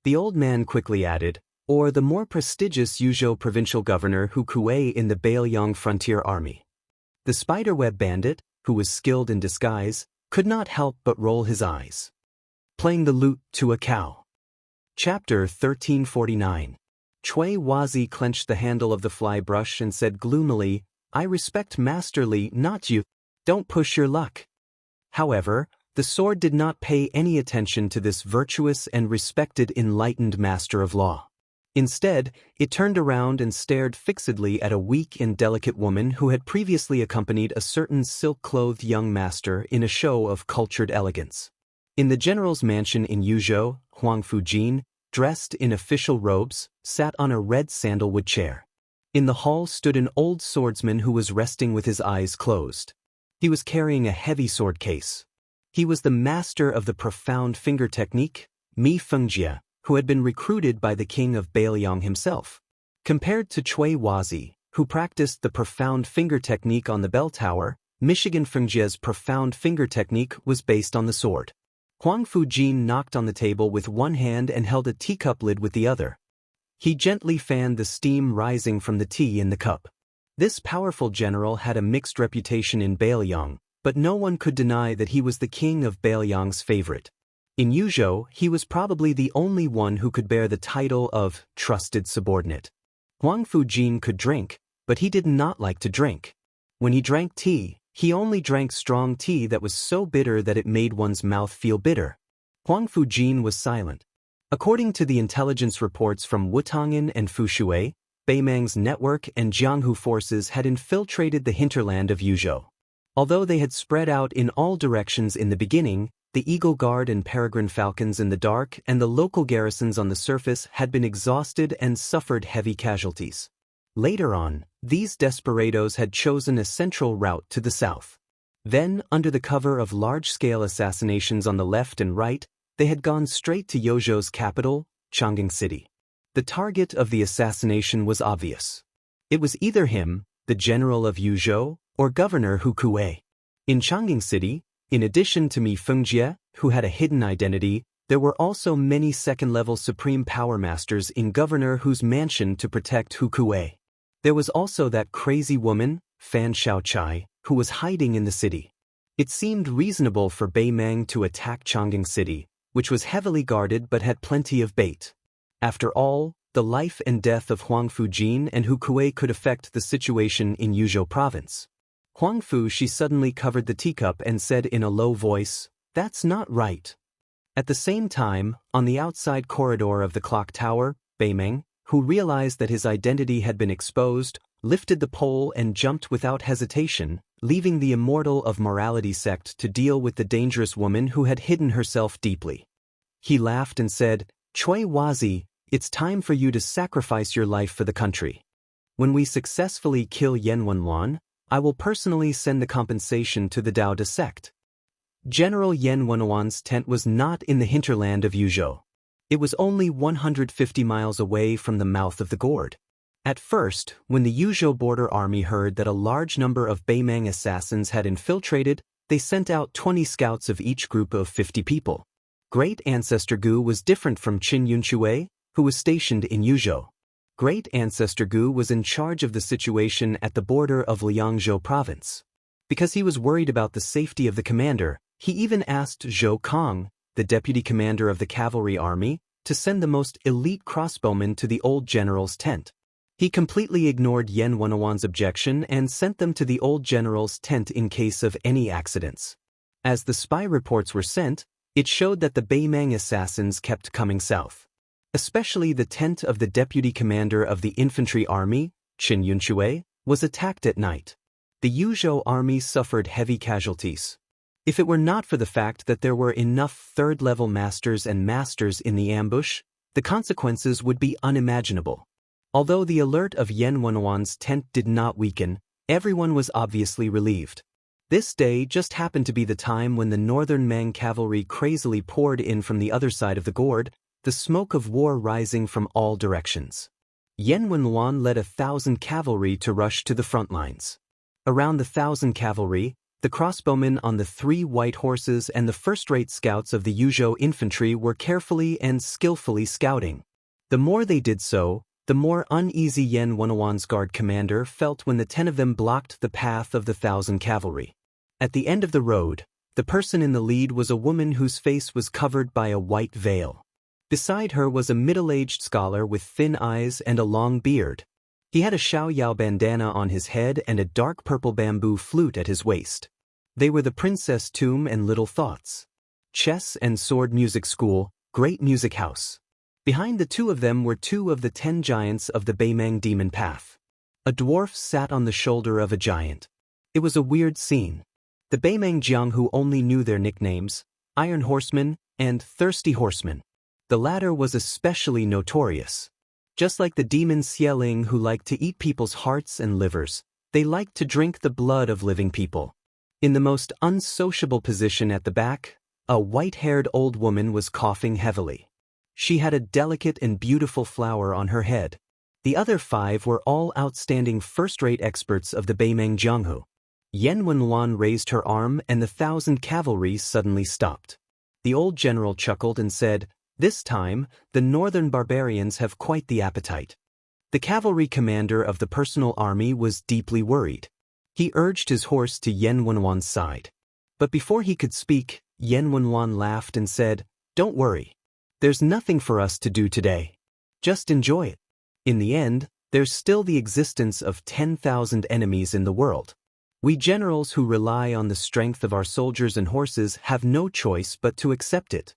The old man quickly added, or the more prestigious Yuzhou provincial governor Hu Kuei in the Bailiang frontier army. The spiderweb bandit, who was skilled in disguise, could not help but roll his eyes. Playing the lute to a cow. Chapter 1349. Cui Wazi clenched the handle of the fly brush and said gloomily, "I respect Master Li, not you. Don't push your luck." However, the sword did not pay any attention to this virtuous and respected enlightened master of law. Instead, it turned around and stared fixedly at a weak and delicate woman who had previously accompanied a certain silk-clothed young master in a show of cultured elegance. In the general's mansion in Yuzhou, Huang Fujin, dressed in official robes, sat on a red sandalwood chair. In the hall stood an old swordsman who was resting with his eyes closed. He was carrying a heavy sword case. He was the master of the profound finger technique, Mi Fengjie, who had been recruited by the king of Bailiang himself. Compared to Cui Wazi, who practiced the profound finger technique on the bell tower, Michigan Fengjie's profound finger technique was based on the sword. Huang Fujin knocked on the table with one hand and held a teacup lid with the other. He gently fanned the steam rising from the tea in the cup. This powerful general had a mixed reputation in Bailiang, but no one could deny that he was the king of Bailiang's favorite. In Yuzhou, he was probably the only one who could bear the title of trusted subordinate. Huang Fujin could drink, but he did not like to drink. When he drank tea, he only drank strong tea that was so bitter that it made one's mouth feel bitter. Huang Fujin was silent. According to the intelligence reports from Wutong'an and Fushui, Beimang's network and Jianghu forces had infiltrated the hinterland of Yuzhou. Although they had spread out in all directions in the beginning, the Eagle Guard and Peregrine Falcons in the dark and the local garrisons on the surface had been exhausted and suffered heavy casualties. Later on, these desperados had chosen a central route to the south. Then, under the cover of large-scale assassinations on the left and right, they had gone straight to Yuzhou's capital, Chang'an City. The target of the assassination was obvious. It was either him, the general of Yuzhou, or Governor Hu Kuei. In Chang'an City, in addition to Mi Fengjie, who had a hidden identity, there were also many second-level supreme power masters in Governor Hu's mansion to protect Hu Kuei. There was also that crazy woman, Fan Shaochai, who was hiding in the city. It seemed reasonable for Beimang to attack Chang'an City, which was heavily guarded but had plenty of bait. After all, the life and death of Huang Fujin and Hu Kuei could affect the situation in Yuzhou province. Huang Fu she suddenly covered the teacup and said in a low voice, "That's not right." At the same time, on the outside corridor of the clock tower, Beimang, who realized that his identity had been exposed, lifted the pole and jumped without hesitation, leaving the Immortal of Morality sect to deal with the dangerous woman who had hidden herself deeply. He laughed and said, "Chui Wazi, it's time for you to sacrifice your life for the country. When we successfully kill Yan Wenluan, I will personally send the compensation to the Daoist sect." General Yan Wenluan's tent was not in the hinterland of Yuzhou. It was only 150 miles away from the mouth of the gourd. At first, when the Yuzhou border army heard that a large number of Beimang assassins had infiltrated, they sent out 20 scouts of each group of 50 people. Great Ancestor Gu was different from Qin Yunshui, who was stationed in Yuzhou. Great Ancestor Gu was in charge of the situation at the border of Liangzhou province. Because he was worried about the safety of the commander, he even asked Zhou Kong, the deputy commander of the cavalry army, to send the most elite crossbowmen to the old general's tent. He completely ignored Yan Wenluan's objection and sent them to the old general's tent in case of any accidents. As the spy reports were sent, it showed that the Beimang assassins kept coming south. Especially the tent of the deputy commander of the infantry army, Qin Yunshui, was attacked at night. The Yuzhou army suffered heavy casualties. If it were not for the fact that there were enough third-level masters and masters in the ambush, the consequences would be unimaginable. Although the alert of Yan Wenluan's tent did not weaken, everyone was obviously relieved. This day just happened to be the time when the northern Mang cavalry crazily poured in from the other side of the gourd, the smoke of war rising from all directions. Yan Wenluan led 1,000 cavalry to rush to the front lines. Around the 1,000 cavalry, the crossbowmen on the 3 white horses and the first-rate scouts of the Yuzhou infantry were carefully and skillfully scouting. The more they did so, the more uneasy Yan Wenluan's guard commander felt when the 10 of them blocked the path of the 1,000 cavalry. At the end of the road, the person in the lead was a woman whose face was covered by a white veil. Beside her was a middle-aged scholar with thin eyes and a long beard. He had a Xiaoyao bandana on his head and a dark purple bamboo flute at his waist. They were the Princess Tomb and Little Thoughts. Chess and Sword Music School, Great Music House. Behind the 2 of them were 2 of the 10 giants of the Beimang Demon Path. A dwarf sat on the shoulder of a giant. It was a weird scene. The Beimang Jianghu only knew their nicknames, Iron Horseman and Thirsty Horseman. The latter was especially notorious. Just like the demon Xieling who liked to eat people's hearts and livers, they liked to drink the blood of living people. In the most unsociable position at the back, a white-haired old woman was coughing heavily. She had a delicate and beautiful flower on her head. The other 5 were all outstanding first-rate experts of the Beimang Jianghu. Yan Wenluan raised her arm and the 1,000 cavalry suddenly stopped. The old general chuckled and said, "This time, the northern barbarians have quite the appetite." The cavalry commander of the personal army was deeply worried. He urged his horse to Yan Wenluan's side. But before he could speak, Yan Wenluan laughed and said, "Don't worry. There's nothing for us to do today. Just enjoy it. In the end, there's still the existence of 10,000 enemies in the world. We generals who rely on the strength of our soldiers and horses have no choice but to accept it."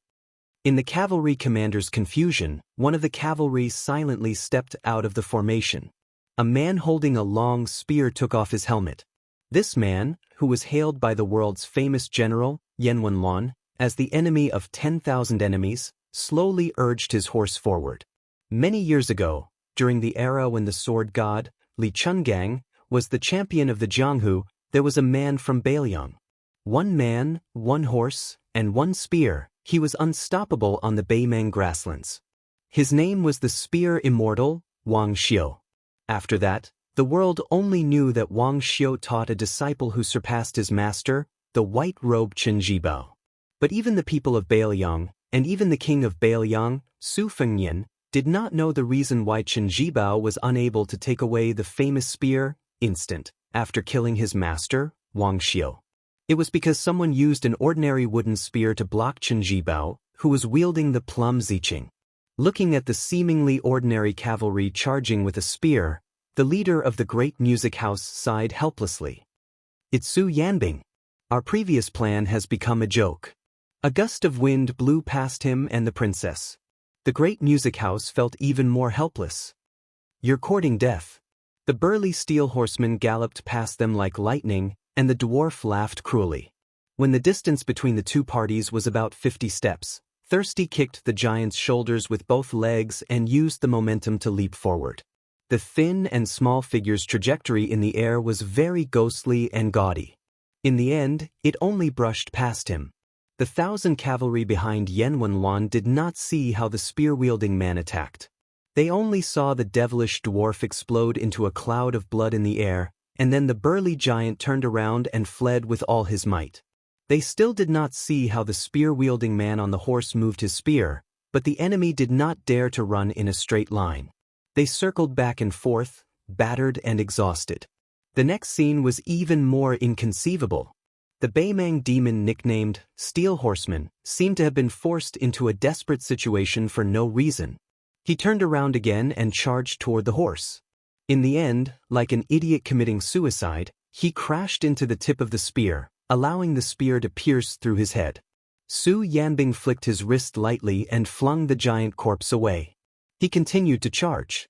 In the cavalry commander's confusion, one of the cavalry silently stepped out of the formation. A man holding a long spear took off his helmet. This man, who was hailed by the world's famous general, Yan as the enemy of 10,000 enemies, slowly urged his horse forward. Many years ago, during the era when the sword god, Li Chungang, was the champion of the Jianghu, there was a man from Beiliang. One man, one horse, and one spear, he was unstoppable on the Beimang grasslands. His name was the spear immortal, Wang Xiu. After that, the world only knew that Wang Xiu taught a disciple who surpassed his master, the white-robed Chen Jibao. But even the people of Beiliang, and even the king of Beiliang, Su Fengnian, did not know the reason why Chen Jibao was unable to take away the famous spear, instant, after killing his master, Wang Xiu. It was because someone used an ordinary wooden spear to block Chen Jibao, who was wielding the plum ziqing. Looking at the seemingly ordinary cavalry charging with a spear, the leader of the great music house sighed helplessly. "It's Su Yanbing. Our previous plan has become a joke." A gust of wind blew past him and the princess. The great music house felt even more helpless. "You're courting death." The burly steel horseman galloped past them like lightning, and the dwarf laughed cruelly. When the distance between the two parties was about 50 steps, Thirsty kicked the giant's shoulders with both legs and used the momentum to leap forward. The thin and small figure's trajectory in the air was very ghostly and gaudy. In the end, it only brushed past him. The 1,000 cavalry behind Yan Wenluan did not see how the spear-wielding man attacked. They only saw the devilish dwarf explode into a cloud of blood in the air, and then the burly giant turned around and fled with all his might. They still did not see how the spear-wielding man on the horse moved his spear, but the enemy did not dare to run in a straight line. They circled back and forth, battered and exhausted. The next scene was even more inconceivable. The Beimang demon nicknamed Steel Horseman seemed to have been forced into a desperate situation for no reason. He turned around again and charged toward the horse. In the end, like an idiot committing suicide, he crashed into the tip of the spear, allowing the spear to pierce through his head. Su Yanbing flicked his wrist lightly and flung the giant corpse away. He continued to charge.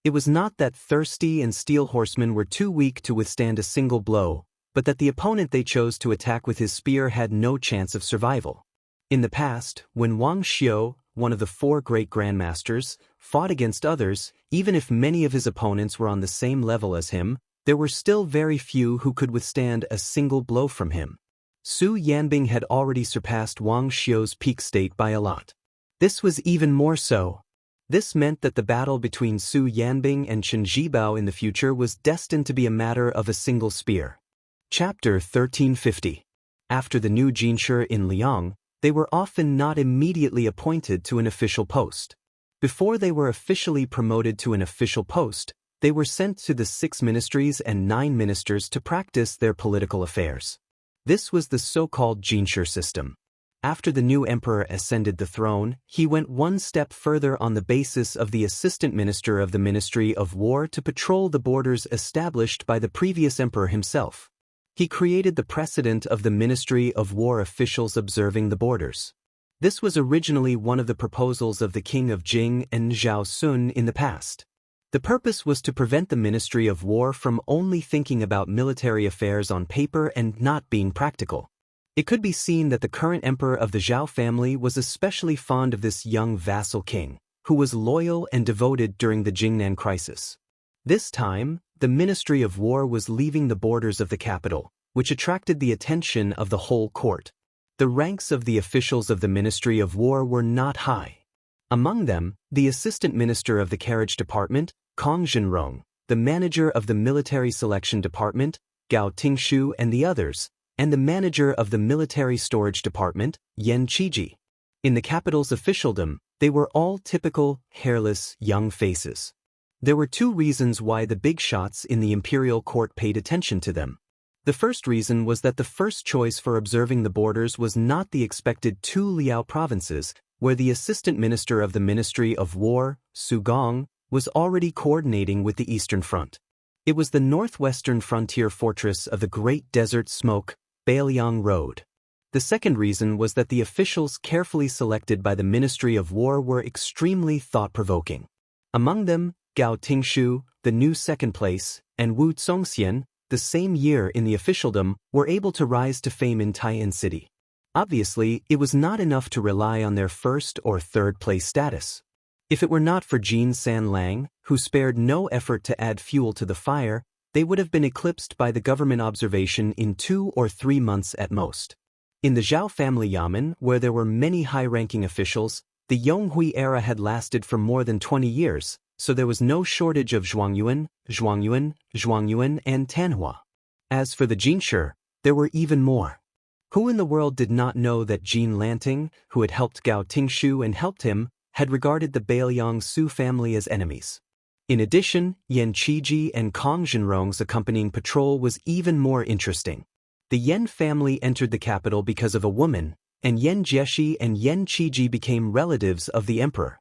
It was not that Thirsty and Steel Horseman were too weak to withstand a single blow, but that the opponent they chose to attack with his spear had no chance of survival. In the past, when Wang Xiu, one of the 4 great grandmasters, fought against others, even if many of his opponents were on the same level as him, there were still very few who could withstand a single blow from him. Su Yanbing had already surpassed Wang Xiu's peak state by a lot. This was even more so. This meant that the battle between Su Yanbing and Chen Jibao in the future was destined to be a matter of a single spear. Chapter 1350. After the new jinshi in Liang, they were often not immediately appointed to an official post. Before they were officially promoted to an official post, they were sent to the 6 ministries and 9 ministers to practice their political affairs. This was the so-called jinshi system. After the new emperor ascended the throne, he went one step further on the basis of the assistant minister of the Ministry of War to patrol the borders established by the previous emperor himself. He created the precedent of the Ministry of War officials observing the borders. This was originally one of the proposals of the king of Jing and Zhao Sun in the past. The purpose was to prevent the Ministry of War from only thinking about military affairs on paper and not being practical. It could be seen that the current emperor of the Zhao family was especially fond of this young vassal king, who was loyal and devoted during the Jingnan crisis. This time, the Ministry of War was leaving the borders of the capital, which attracted the attention of the whole court. The ranks of the officials of the Ministry of War were not high. Among them, the assistant minister of the carriage department, Kong Zhenrong, the manager of the military selection department, Gao Tingshu and the others, and the manager of the military storage department, Yan Qiji. In the capital's officialdom, they were all typical, hairless, young faces. There were 2 reasons why the big shots in the imperial court paid attention to them. The first reason was that the first choice for observing the borders was not the expected 2 Liao provinces, where the assistant minister of the Ministry of War, Su Gong, was already coordinating with the Eastern Front. It was the northwestern frontier fortress of the Great Desert Smoke, Beiliang Road. The second reason was that the officials carefully selected by the Ministry of War were extremely thought-provoking. Among them, Gao Tingshu, the new second place, and Wu Zongxian, the same year in the officialdom, were able to rise to fame in Tai'an City. Obviously, it was not enough to rely on their first or third place status. If it were not for Jin San Lang, who spared no effort to add fuel to the fire, they would have been eclipsed by the government observation in 2 or 3 months at most. In the Zhao family yamen, where there were many high-ranking officials, the Yonghui era had lasted for more than 20 years, so there was no shortage of Zhuangyuan, and Tanhua. As for the Jinshi, there were even more. Who in the world did not know that Jin Lanting, who had helped Gao Tingshu and helped him, had regarded the Bailiang Su family as enemies? In addition, Yan Qiji and Kong Zhenrong's accompanying patrol was even more interesting. The Yan family entered the capital because of a woman, and Yan Jieshi and Yan Qiji became relatives of the emperor.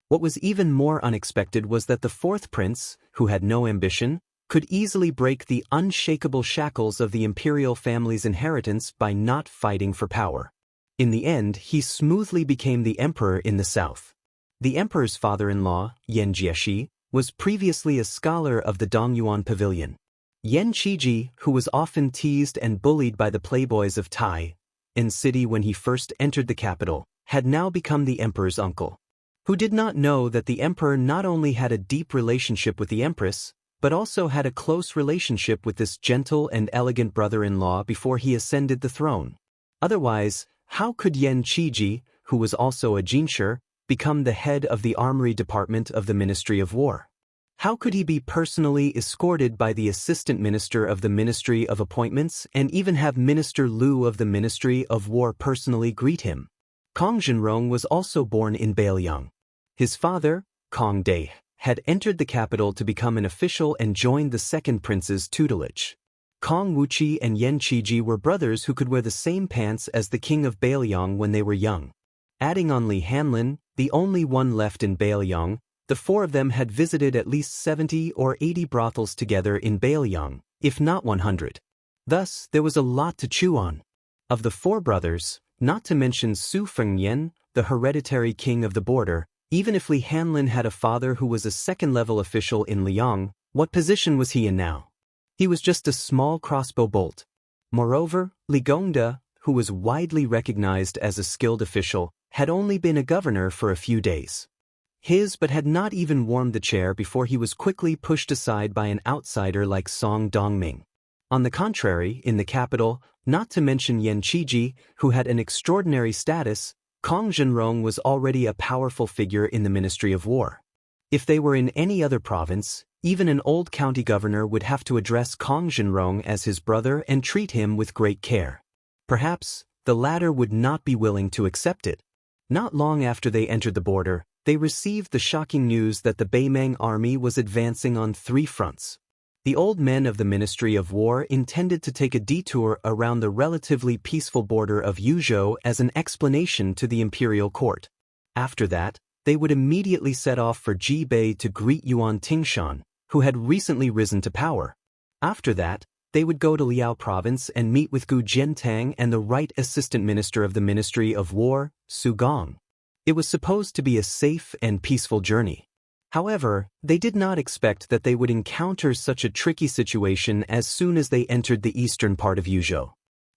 What was even more unexpected was that the fourth prince, who had no ambition, could easily break the unshakable shackles of the imperial family's inheritance by not fighting for power. In the end, he smoothly became the emperor in the south. The emperor's father-in-law, Yan Jieshi, was previously a scholar of the Dongyuan Pavilion. Yan Qiji, who was often teased and bullied by the playboys of Tai'an City when he first entered the capital, had now become the emperor's uncle. Who did not know that the emperor not only had a deep relationship with the empress, but also had a close relationship with this gentle and elegant brother-in-law before he ascended the throne. Otherwise, how could Yan Qiji, who was also a Jinshi, become the head of the armory department of the Ministry of War? How could he be personally escorted by the assistant minister of the Ministry of Appointments and even have Minister Liu of the Ministry of War personally greet him? Kong Zhenrong was also born in Bailiang. His father, Kong Dai, had entered the capital to become an official and joined the second prince's tutelage. Kong Wuqi and Yan Qiji were brothers who could wear the same pants as the king of Bailiang when they were young. Adding on Li Hanlin, the only one left in Bailiang, the four of them had visited at least 70 or 80 brothels together in Bailiang, if not 100. Thus, there was a lot to chew on. Of the four brothers, not to mention Su Fengyan, the hereditary king of the border, even if Li Hanlin had a father who was a second-level official in Liang, what position was he in now? He was just a small crossbow bolt. Moreover, Li Gongda, who was widely recognized as a skilled official, had only been a governor for a few days. But had not even warmed the chair before he was quickly pushed aside by an outsider like Song Dongming. On the contrary, in the capital, not to mention Yan Qiji, who had an extraordinary status, Kong Zhenrong was already a powerful figure in the Ministry of War. If they were in any other province, even an old county governor would have to address Kong Zhenrong as his brother and treat him with great care. Perhaps, the latter would not be willing to accept it. Not long after they entered the border, they received the shocking news that the Beimang army was advancing on 3 fronts. The old men of the Ministry of War intended to take a detour around the relatively peaceful border of Yuzhou as an explanation to the imperial court. After that, they would immediately set off for Jibei to greet Yuan Tingshan, who had recently risen to power. After that, they would go to Liao province and meet with Gu Jiantang and the right assistant minister of the Ministry of War, Su Gong. It was supposed to be a safe and peaceful journey. However, they did not expect that they would encounter such a tricky situation as soon as they entered the eastern part of Yuzhou.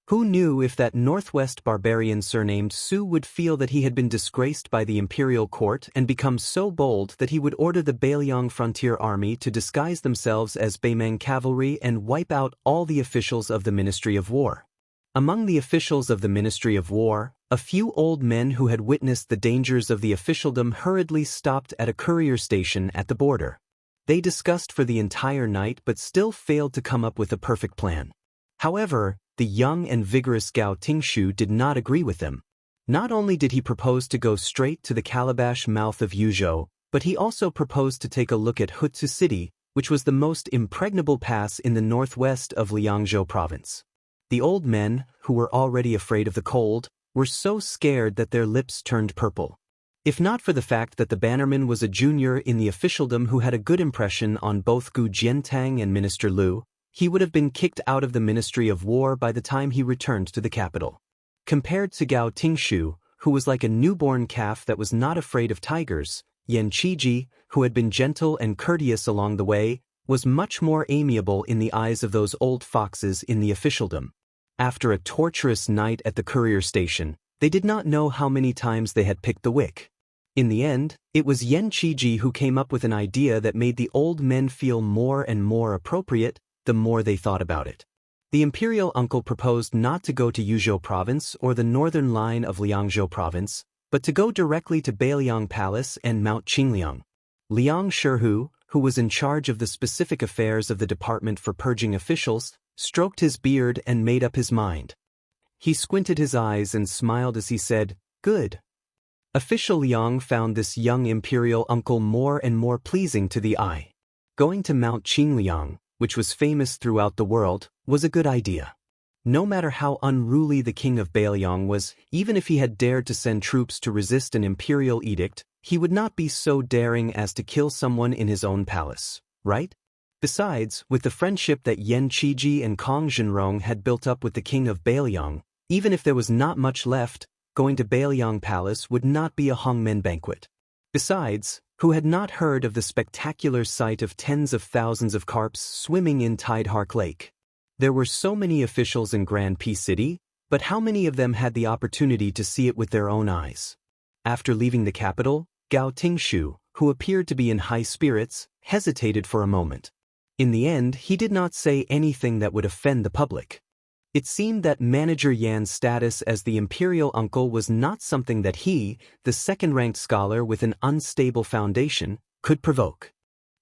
Who knew if that northwest barbarian surnamed Su would feel that he had been disgraced by the imperial court and become so bold that he would order the Bailiang frontier army to disguise themselves as Beimang cavalry and wipe out all the officials of the Ministry of War. Among the officials of the Ministry of War, a few old men who had witnessed the dangers of the officialdom hurriedly stopped at a courier station at the border. They discussed for the entire night but still failed to come up with a perfect plan. However, the young and vigorous Gao Tingshu did not agree with them. Not only did he propose to go straight to the calabash mouth of Yuzhou, but he also proposed to take a look at Hutsu City, which was the most impregnable pass in the northwest of Liangzhou province. The old men, who were already afraid of the cold, were so scared that their lips turned purple. If not for the fact that the bannerman was a junior in the officialdom who had a good impression on both Gu Jiantang and Minister Liu, he would have been kicked out of the Ministry of War by the time he returned to the capital. Compared to Gao Tingshu, who was like a newborn calf that was not afraid of tigers, Yan Qiji, who had been gentle and courteous along the way, was much more amiable in the eyes of those old foxes in the officialdom. After a torturous night at the courier station, they did not know how many times they had picked the wick. In the end, it was Yan Qiji who came up with an idea that made the old men feel more and more appropriate the more they thought about it. The imperial uncle proposed not to go to Yuzhou province or the northern line of Liangzhou province, but to go directly to Beiliang Palace and Mount Qingliang. Liang Shihu, who was in charge of the specific affairs of the department for purging officials, stroked his beard and made up his mind. He squinted his eyes and smiled as he said, "Good." Official Liang found this young imperial uncle more and more pleasing to the eye. Going to Mount Qingliang, which was famous throughout the world, was a good idea. No matter how unruly the king of Beiliang was, even if he had dared to send troops to resist an imperial edict, he would not be so daring as to kill someone in his own palace, right? Besides, with the friendship that Yan Qiji and Kong Zhenrong had built up with the king of Beiliang, even if there was not much left, going to Beiliang Palace would not be a hongmen banquet. Besides, who had not heard of the spectacular sight of tens of thousands of carps swimming in Tidehark Lake? There were so many officials in Grand Peace City, but how many of them had the opportunity to see it with their own eyes? After leaving the capital, Gao Tingshu, who appeared to be in high spirits, hesitated for a moment. In the end, he did not say anything that would offend the public. It seemed that Manager Yan's status as the imperial uncle was not something that he, the second-ranked scholar with an unstable foundation, could provoke.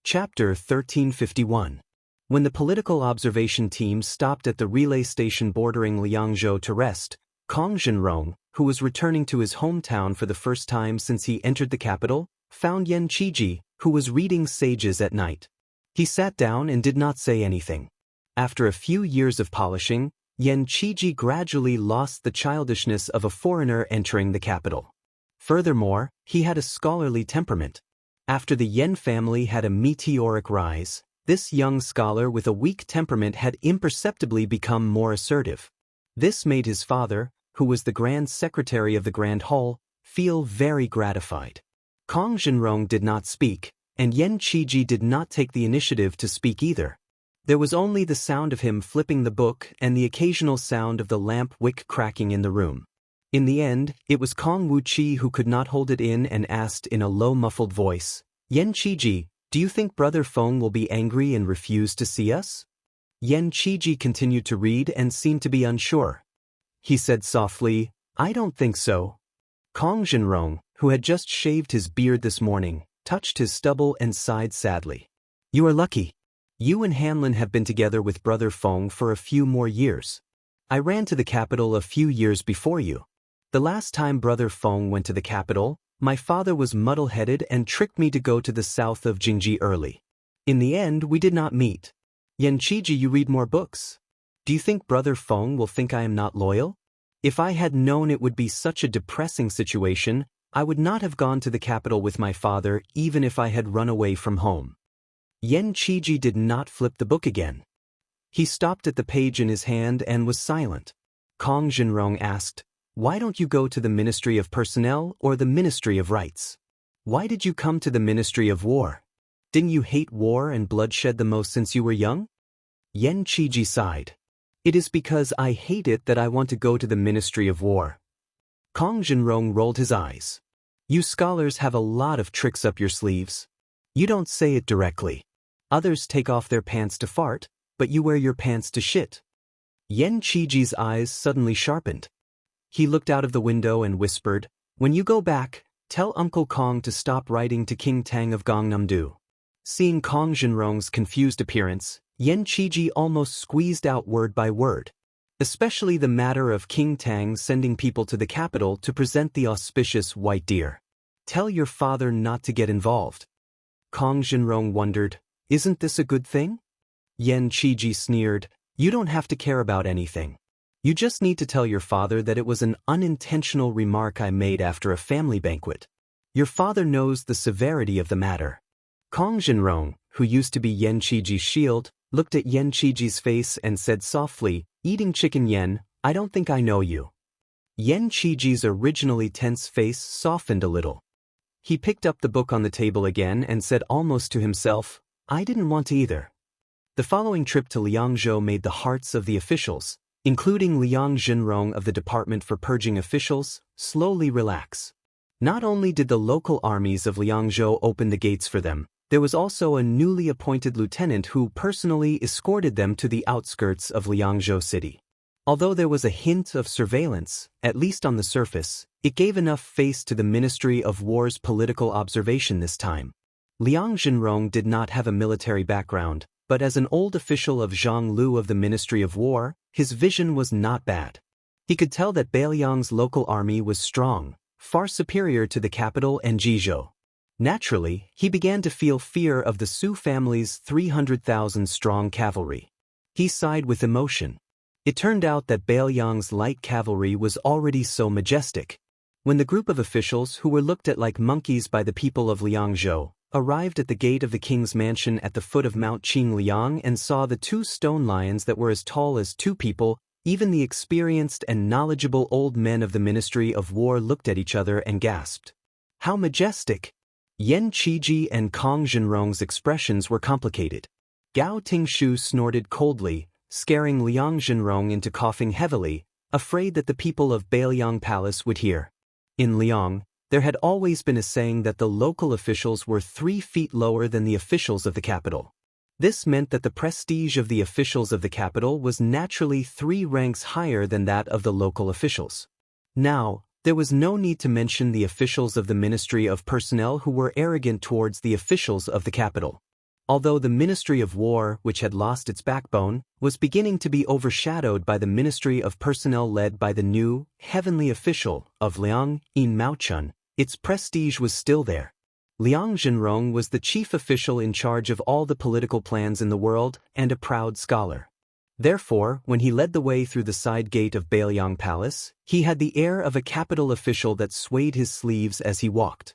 Chapter 1351. When the political observation team stopped at the relay station bordering Liangzhou to rest, Kong Zhenrong, who was returning to his hometown for the first time since he entered the capital, found Yan Qiji, who was reading Sages at night. He sat down and did not say anything. After a few years of polishing, Yan Qiji gradually lost the childishness of a foreigner entering the capital. Furthermore, he had a scholarly temperament. After the Yan family had a meteoric rise, this young scholar with a weak temperament had imperceptibly become more assertive. This made his father, who was the Grand Secretary of the Grand Hall, feel very gratified. Kong Zhenrong did not speak, and Yan Qiji did not take the initiative to speak either. There was only the sound of him flipping the book and the occasional sound of the lamp wick cracking in the room. In the end, it was Kong Wuqi who could not hold it in and asked in a low muffled voice, "Yan Qiji, do you think Brother Feng will be angry and refuse to see us?" Yan Qiji continued to read and seemed to be unsure. He said softly, "I don't think so." Kong Zhenrong, who had just shaved his beard this morning, touched his stubble and sighed sadly. "You are lucky. You and Hanlin have been together with Brother Feng for a few more years. I ran to the capital a few years before you. The last time Brother Feng went to the capital, my father was muddle-headed and tricked me to go to the south of Jingji early. In the end, we did not meet. Yan Qiji, you read more books. Do you think Brother Feng will think I am not loyal? If I had known it would be such a depressing situation, I would not have gone to the capital with my father even if I had run away from home." Yan Qiji did not flip the book again. He stopped at the page in his hand and was silent. Kong Zhenrong asked, "Why don't you go to the Ministry of Personnel or the Ministry of Rights? Why did you come to the Ministry of War? Didn't you hate war and bloodshed the most since you were young?" Yan Qiji sighed. "It is because I hate it that I want to go to the Ministry of War." Kong Zhenrong rolled his eyes. "You scholars have a lot of tricks up your sleeves. You don't say it directly. Others take off their pants to fart, but you wear your pants to shit." Yan Qiji's eyes suddenly sharpened. He looked out of the window and whispered, "When you go back, tell Uncle Kong to stop writing to King Tang of Gangnam-do." Seeing Kong Zhenrong's confused appearance, Yan Qiji almost squeezed out word by word. Especially the matter of King Tang sending people to the capital to present the auspicious white deer. "Tell your father not to get involved." Kong Zhenrong wondered, "Isn't this a good thing?" Yan Qiji sneered, "You don't have to care about anything. You just need to tell your father that it was an unintentional remark I made after a family banquet. Your father knows the severity of the matter." Kong Zhenrong, who used to be Yan Qiji's shield, looked at Yan Qiji's face and said softly, "Eating chicken Yan, I don't think I know you." Yan Qiji's originally tense face softened a little. he picked up the book on the table again and said almost to himself, "I didn't want to either." The following trip to Liangzhou made the hearts of the officials, including Liang Zhenrong of the Department for Purging Officials, slowly relax. Not only did the local armies of Liangzhou open the gates for them, there was also a newly appointed lieutenant who personally escorted them to the outskirts of Liangzhou city. Although there was a hint of surveillance, at least on the surface, it gave enough face to the Ministry of War's political observation this time. Liang Zhenrong did not have a military background, but as an old official of Zhang Lu of the Ministry of War, his vision was not bad. He could tell that Beiliang's local army was strong, far superior to the capital and Jizhou. Naturally, he began to feel fear of the Su family's 300,000-strong cavalry. He sighed with emotion. It turned out that Beiliang's light cavalry was already so majestic. When the group of officials who were looked at like monkeys by the people of Liangzhou arrived at the gate of the king's mansion at the foot of Mount Qingliang and saw the two stone lions that were as tall as two people, even the experienced and knowledgeable old men of the Ministry of War looked at each other and gasped. How majestic! Yan Qiji and Kong Zhenrong's expressions were complicated. Gao Tingshu snorted coldly, scaring Liang Zhenrong into coughing heavily, afraid that the people of Beiliang Palace would hear. In Liang, there had always been a saying that the local officials were 3 feet lower than the officials of the capital. This meant that the prestige of the officials of the capital was naturally 3 ranks higher than that of the local officials. Now, there was no need to mention the officials of the Ministry of Personnel who were arrogant towards the officials of the capital. Although the Ministry of War, which had lost its backbone, was beginning to be overshadowed by the Ministry of Personnel led by the new, heavenly official of Liang, Yin Maochun, its prestige was still there. Liang Zhenrong was the chief official in charge of all the political plans in the world and a proud scholar. Therefore, when he led the way through the side gate of Beiliang Palace, he had the air of a capital official that swayed his sleeves as he walked.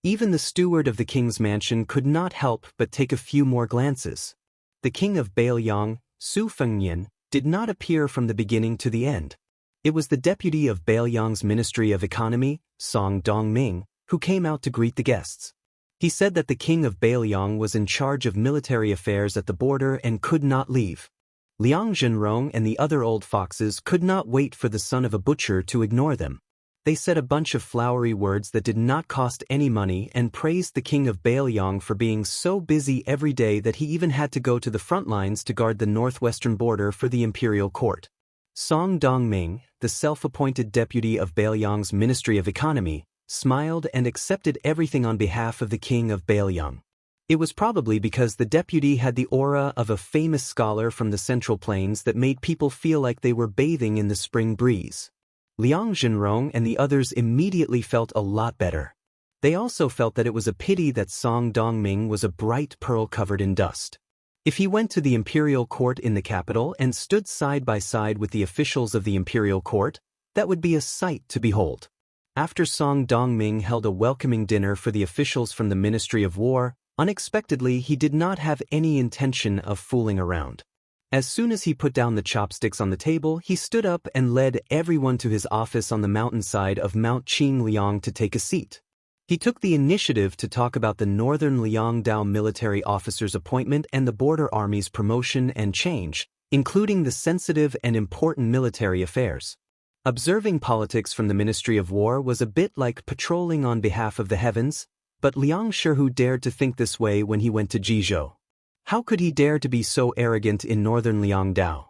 Even the steward of the king's mansion could not help but take a few more glances. The king of Beiliang, Su Fengnian, did not appear from the beginning to the end. It was the deputy of Beiliang's Ministry of Economy, Song Dongming, who came out to greet the guests. He said that the king of Beiliang was in charge of military affairs at the border and could not leave. Liang Zhenrong and the other old foxes could not wait for the son of a butcher to ignore them. They said a bunch of flowery words that did not cost any money and praised the king of Beiliang for being so busy every day that he even had to go to the front lines to guard the northwestern border for the imperial court. Song Dongming, the self-appointed deputy of Beiliang's Ministry of Economy, smiled and accepted everything on behalf of the king of Beiliang. It was probably because the deputy had the aura of a famous scholar from the Central Plains that made people feel like they were bathing in the spring breeze. Liang Zhenrong and the others immediately felt a lot better. They also felt that it was a pity that Song Dongming was a bright pearl covered in dust. If he went to the imperial court in the capital and stood side by side with the officials of the imperial court, that would be a sight to behold. After Song Dongming held a welcoming dinner for the officials from the Ministry of War, unexpectedly he did not have any intention of fooling around. As soon as he put down the chopsticks on the table, he stood up and led everyone to his office on the mountainside of Mount Qingliang to take a seat. He took the initiative to talk about the Northern Liangdao military officer's appointment and the border army's promotion and change, including the sensitive and important military affairs. Observing politics from the Ministry of War was a bit like patrolling on behalf of the heavens, but Liang Shihu dared to think this way when he went to Jizhou. How could he dare to be so arrogant in northern Liangdao?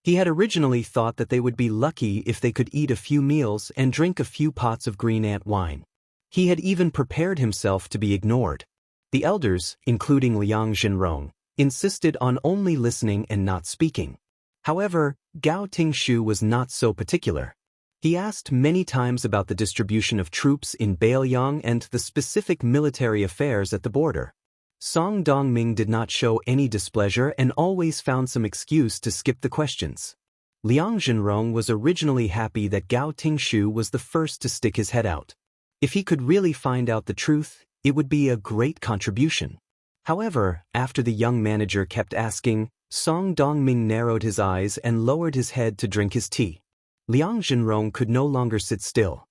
He had originally thought that they would be lucky if they could eat a few meals and drink a few pots of green ant wine. He had even prepared himself to be ignored. The elders, including Liang Zhenrong, insisted on only listening and not speaking. However, Gao Tingshu was not so particular. He asked many times about the distribution of troops in Beiliang and the specific military affairs at the border. Song Dongming did not show any displeasure and always found some excuse to skip the questions. Liang Zhenrong was originally happy that Gao Tingshu was the first to stick his head out. If he could really find out the truth, it would be a great contribution. However, after the young manager kept asking, Song Dongming narrowed his eyes and lowered his head to drink his tea. Liang Zhenrong could no longer sit still.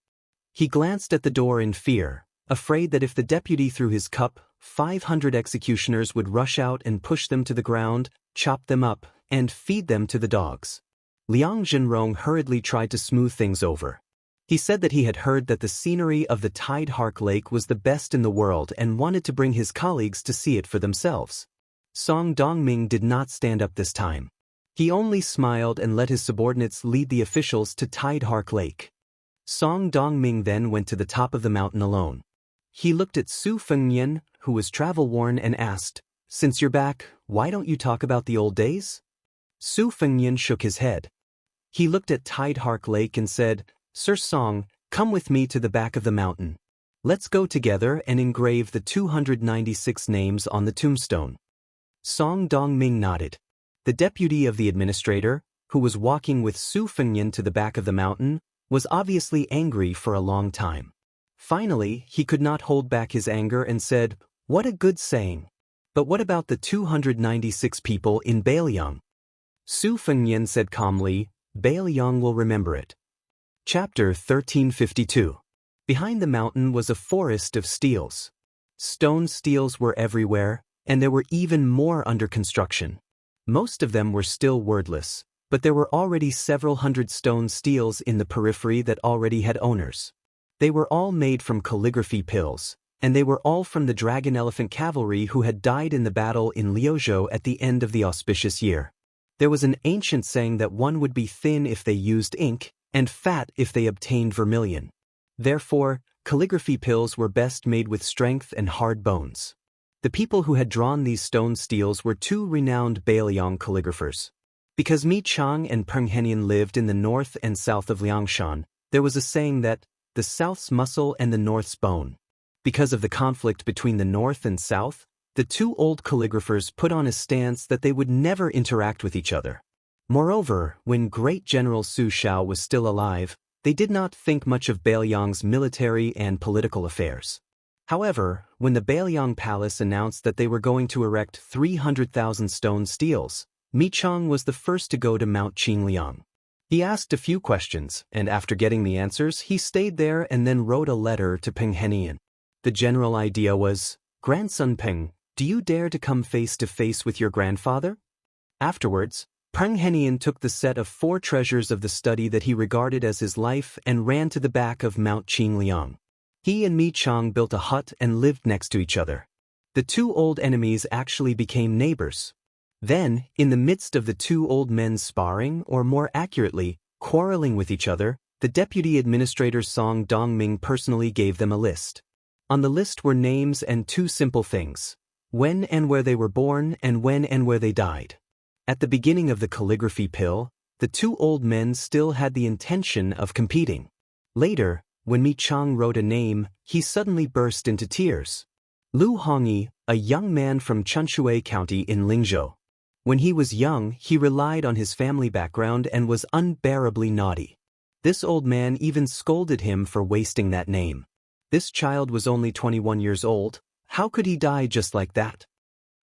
He glanced at the door in fear, afraid that if the deputy threw his cup, 500 executioners would rush out and push them to the ground, chop them up, and feed them to the dogs. Liang Zhenrong hurriedly tried to smooth things over. He said that he had heard that the scenery of the Tide Hark Lake was the best in the world and wanted to bring his colleagues to see it for themselves. Song Dongming did not stand up this time. He only smiled and let his subordinates lead the officials to Tide Hark Lake. Song Dongming then went to the top of the mountain alone. He looked at Su Fengnian, who was travel-worn, and asked, "Since you're back, why don't you talk about the old days?" Su Fengnian shook his head. He looked at Tide Hark Lake and said, "Sir Song, come with me to the back of the mountain. Let's go together and engrave the 296 names on the tombstone." Song Dongming nodded. The deputy of the administrator, who was walking with Su Fengnian to the back of the mountain, was obviously angry for a long time. Finally, he could not hold back his anger and said, "What a good saying. But what about the 296 people in Bailiang?" Su Fengnian said calmly, "Bailiang will remember it." Chapter 1352. Behind the mountain was a forest of steels. Stone steels were everywhere, and there were even more under construction. Most of them were still wordless, but there were already several hundred stone steels in the periphery that already had owners. They were all made from calligraphy pills, and they were all from the dragon elephant cavalry who had died in the battle in Liuzhou at the end of the auspicious year. There was an ancient saying that one would be thin if they used ink, and fat if they obtained vermilion. Therefore, calligraphy pills were best made with strength and hard bones. The people who had drawn these stone steels were two renowned Bailiang calligraphers. Because Mi Chang and Peng Henian lived in the north and south of Liangshan, there was a saying that, "The south's muscle and the north's bone." Because of the conflict between the north and south, the two old calligraphers put on a stance that they would never interact with each other. Moreover, when great General Su Shao was still alive, they did not think much of Bailiang's military and political affairs. However, when the Bailiang Palace announced that they were going to erect 300,000 stone steels, Mi Chang was the first to go to Mount Qingliang. He asked a few questions, and after getting the answers, he stayed there and then wrote a letter to Peng Henian. The general idea was, "Grandson Peng, do you dare to come face to face with your grandfather?" Afterwards, Peng Henian took the set of 4 treasures of the study that he regarded as his life and ran to the back of Mount Qingliang. He and Mi Chang built a hut and lived next to each other. The two old enemies actually became neighbors. Then, in the midst of the two old men sparring, or more accurately, quarreling with each other, the deputy administrator Song Dongming personally gave them a list. On the list were names and 2 simple things: when and where they were born and when and where they died. At the beginning of the calligraphy pill, the two old men still had the intention of competing. Later, when Mi Chang wrote a name, he suddenly burst into tears. Lu Hongyi, a young man from Chunshui County in Lingzhou. When he was young, he relied on his family background and was unbearably naughty. This old man even scolded him for wasting that name. This child was only 21 years old. How could he die just like that?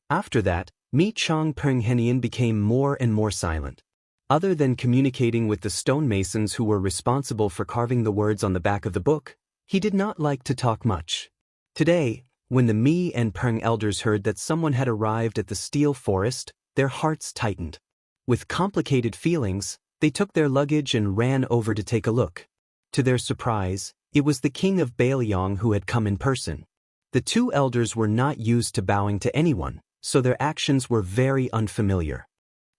After that, Mi Chang Peng Henian became more and more silent. Other than communicating with the stonemasons who were responsible for carving the words on the back of the book, he did not like to talk much. Today, when the Mi and Peng elders heard that someone had arrived at the steel forest, their hearts tightened. With complicated feelings, they took their luggage and ran over to take a look. To their surprise, it was the king of Bailiang who had come in person. The two elders were not used to bowing to anyone, so their actions were very unfamiliar.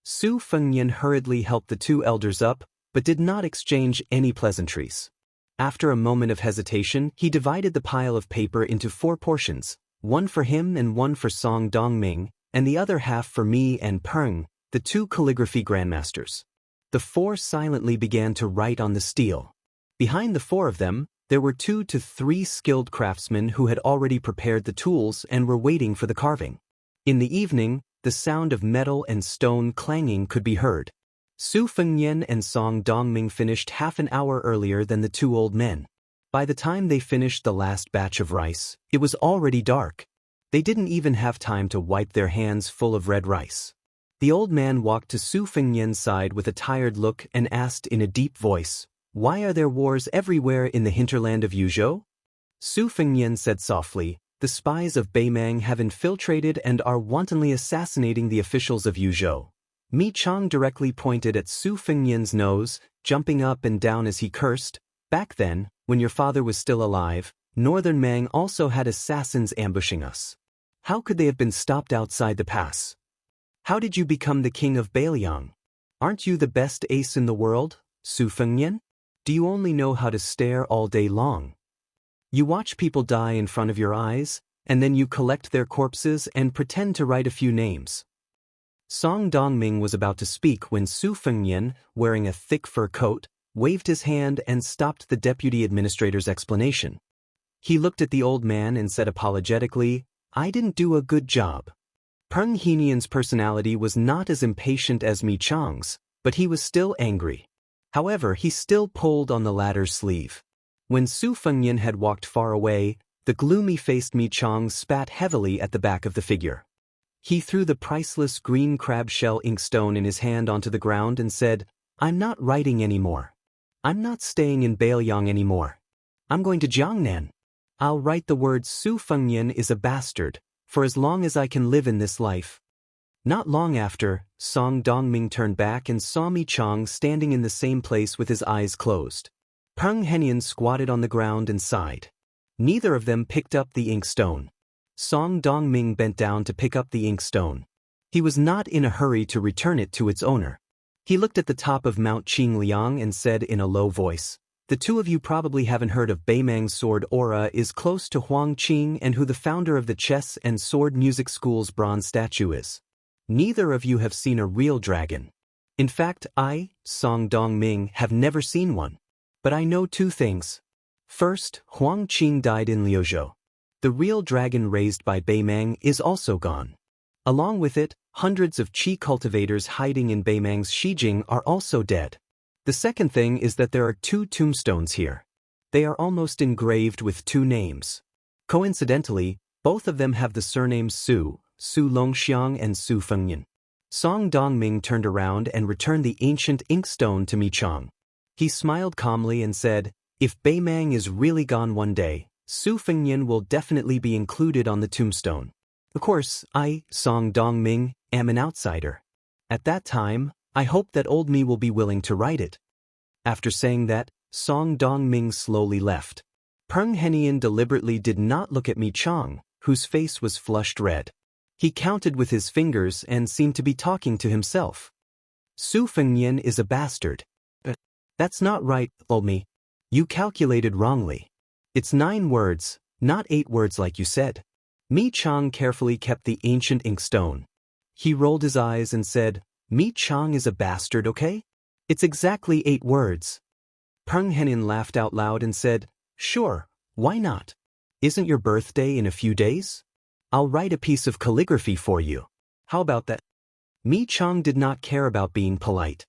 Su Fengnian hurriedly helped the two elders up, but did not exchange any pleasantries. After a moment of hesitation, he divided the pile of paper into 4 portions, one for him and one for Song Dongming, and the other half for Mi and Peng, the two calligraphy grandmasters. The 4 silently began to write on the steel. Behind the 4 of them, there were 2 to 3 skilled craftsmen who had already prepared the tools and were waiting for the carving. In the evening, the sound of metal and stone clanging could be heard. Su Fengnian and Song Dongming finished half an hour earlier than the 2 old men. By the time they finished the last batch of rice, it was already dark. They didn't even have time to wipe their hands full of red rice. The old man walked to Su Fengnian's side with a tired look and asked in a deep voice, "Why are there wars everywhere in the hinterland of Yuzhou?" Su Fengnian said softly, "The spies of Beimang have infiltrated and are wantonly assassinating the officials of Yuzhou." Mi Chang directly pointed at Su Fengnian's nose, jumping up and down as he cursed. "Back then, when your father was still alive, Northern Mang also had assassins ambushing us. How could they have been stopped outside the pass? How did you become the king of Beiliang? Aren't you the best ace in the world, Su Fengnian? Do you only know how to stare all day long? You watch people die in front of your eyes, and then you collect their corpses and pretend to write a few names." Song Dongming was about to speak when Su Fengnian, wearing a thick fur coat, waved his hand and stopped the deputy administrator's explanation. He looked at the old man and said apologetically, "I didn't do a good job." Peng Henian's personality was not as impatient as Mi Chang's, but he was still angry. However, he still pulled on the latter's sleeve. When Su Fengnian had walked far away, the gloomy-faced Mi Chang spat heavily at the back of the figure. He threw the priceless green crab shell inkstone in his hand onto the ground and said, "I'm not writing anymore. I'm not staying in Beiliang anymore. I'm going to Jiangnan. I'll write the word Su Fengnian is a bastard, for as long as I can live in this life." Not long after, Song Dongming turned back and saw Mi Chang standing in the same place with his eyes closed. Peng Henian squatted on the ground and sighed. Neither of them picked up the inkstone. Song Dongming bent down to pick up the inkstone. He was not in a hurry to return it to its owner. He looked at the top of Mount Qingliang and said in a low voice, "The two of you probably haven't heard of Beimang's sword aura is close to Huang Qing and who the founder of the chess and sword music school's bronze statue is. Neither of you have seen a real dragon. In fact, I, Song Dongming, have never seen one. But I know two things. First, Huang Qing died in Liuzhou. The real dragon raised by Beimang is also gone. Along with it, hundreds of qi cultivators hiding in Beimang's Shijing are also dead. The second thing is that there are two tombstones here. They are almost engraved with two names. Coincidentally, both of them have the surnames Su Longxiang and Su Fengnian." Song Dongming turned around and returned the ancient inkstone to Mi Chang. He smiled calmly and said, "If Beimang is really gone one day, Su Fengnian will definitely be included on the tombstone. Of course, I, Song Dongming, am an outsider. At that time, I hope that old me will be willing to write it." After saying that, Song Dongming slowly left. Peng Henian deliberately did not look at Mi Chang, whose face was flushed red. He counted with his fingers and seemed to be talking to himself. "Su Fengnian is a bastard." "That's not right, old me. You calculated wrongly. It's 9 words, not 8 words like you said." Mi Chang carefully kept the ancient inkstone. He rolled his eyes and said, "Mi Chang is a bastard, okay? It's exactly 8 words." Peng Henian laughed out loud and said, "Sure, why not? Isn't your birthday in a few days? I'll write a piece of calligraphy for you. How about that?" Mi Chang did not care about being polite.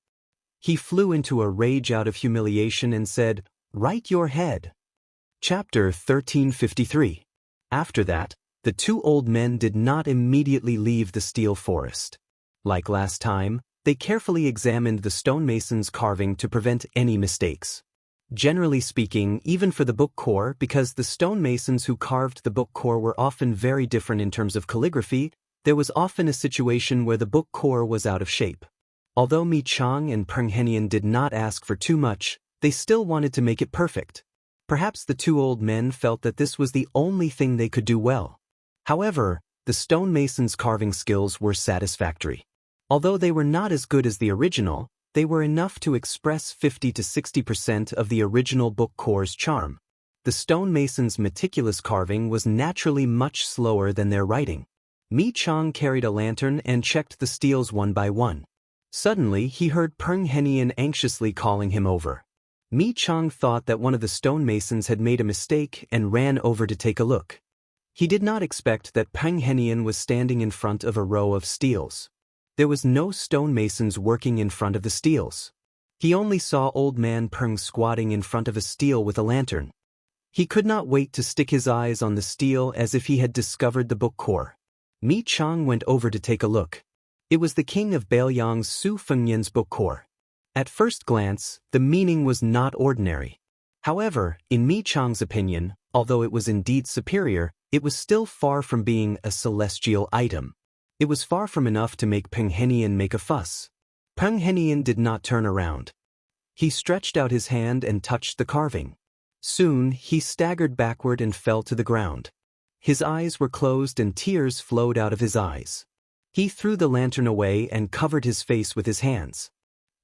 He flew into a rage out of humiliation and said, "Write your head." Chapter 1353. After that, the two old men did not immediately leave the steel forest. Like last time, they carefully examined the stonemason's carving to prevent any mistakes. Generally speaking, even for the book core, because the stonemasons who carved the book core were often very different in terms of calligraphy, there was often a situation where the book core was out of shape. Although Mi Chang and Peng Henian did not ask for too much, they still wanted to make it perfect. Perhaps the two old men felt that this was the only thing they could do well. However, the stonemason's carving skills were satisfactory. Although they were not as good as the original, they were enough to express 50 to 60% of the original book core's charm. The stonemason's meticulous carving was naturally much slower than their writing. Mi Chang carried a lantern and checked the steels one by one. Suddenly, he heard Peng Henian anxiously calling him over. Mi Chang thought that one of the stonemasons had made a mistake and ran over to take a look. He did not expect that Peng Henian was standing in front of a row of steels. There was no stonemasons working in front of the steels. He only saw old man Peng squatting in front of a steel with a lantern. He could not wait to stick his eyes on the steel as if he had discovered the book core. Mi Chang went over to take a look. It was the king of Beiliang's Su Fengnian's book core. At first glance, the meaning was not ordinary. However, in Mi Chang's opinion, although it was indeed superior, it was still far from being a celestial item. It was far from enough to make Peng Henian make a fuss. Peng Henian did not turn around. He stretched out his hand and touched the carving. Soon, he staggered backward and fell to the ground. His eyes were closed and tears flowed out of his eyes. He threw the lantern away and covered his face with his hands.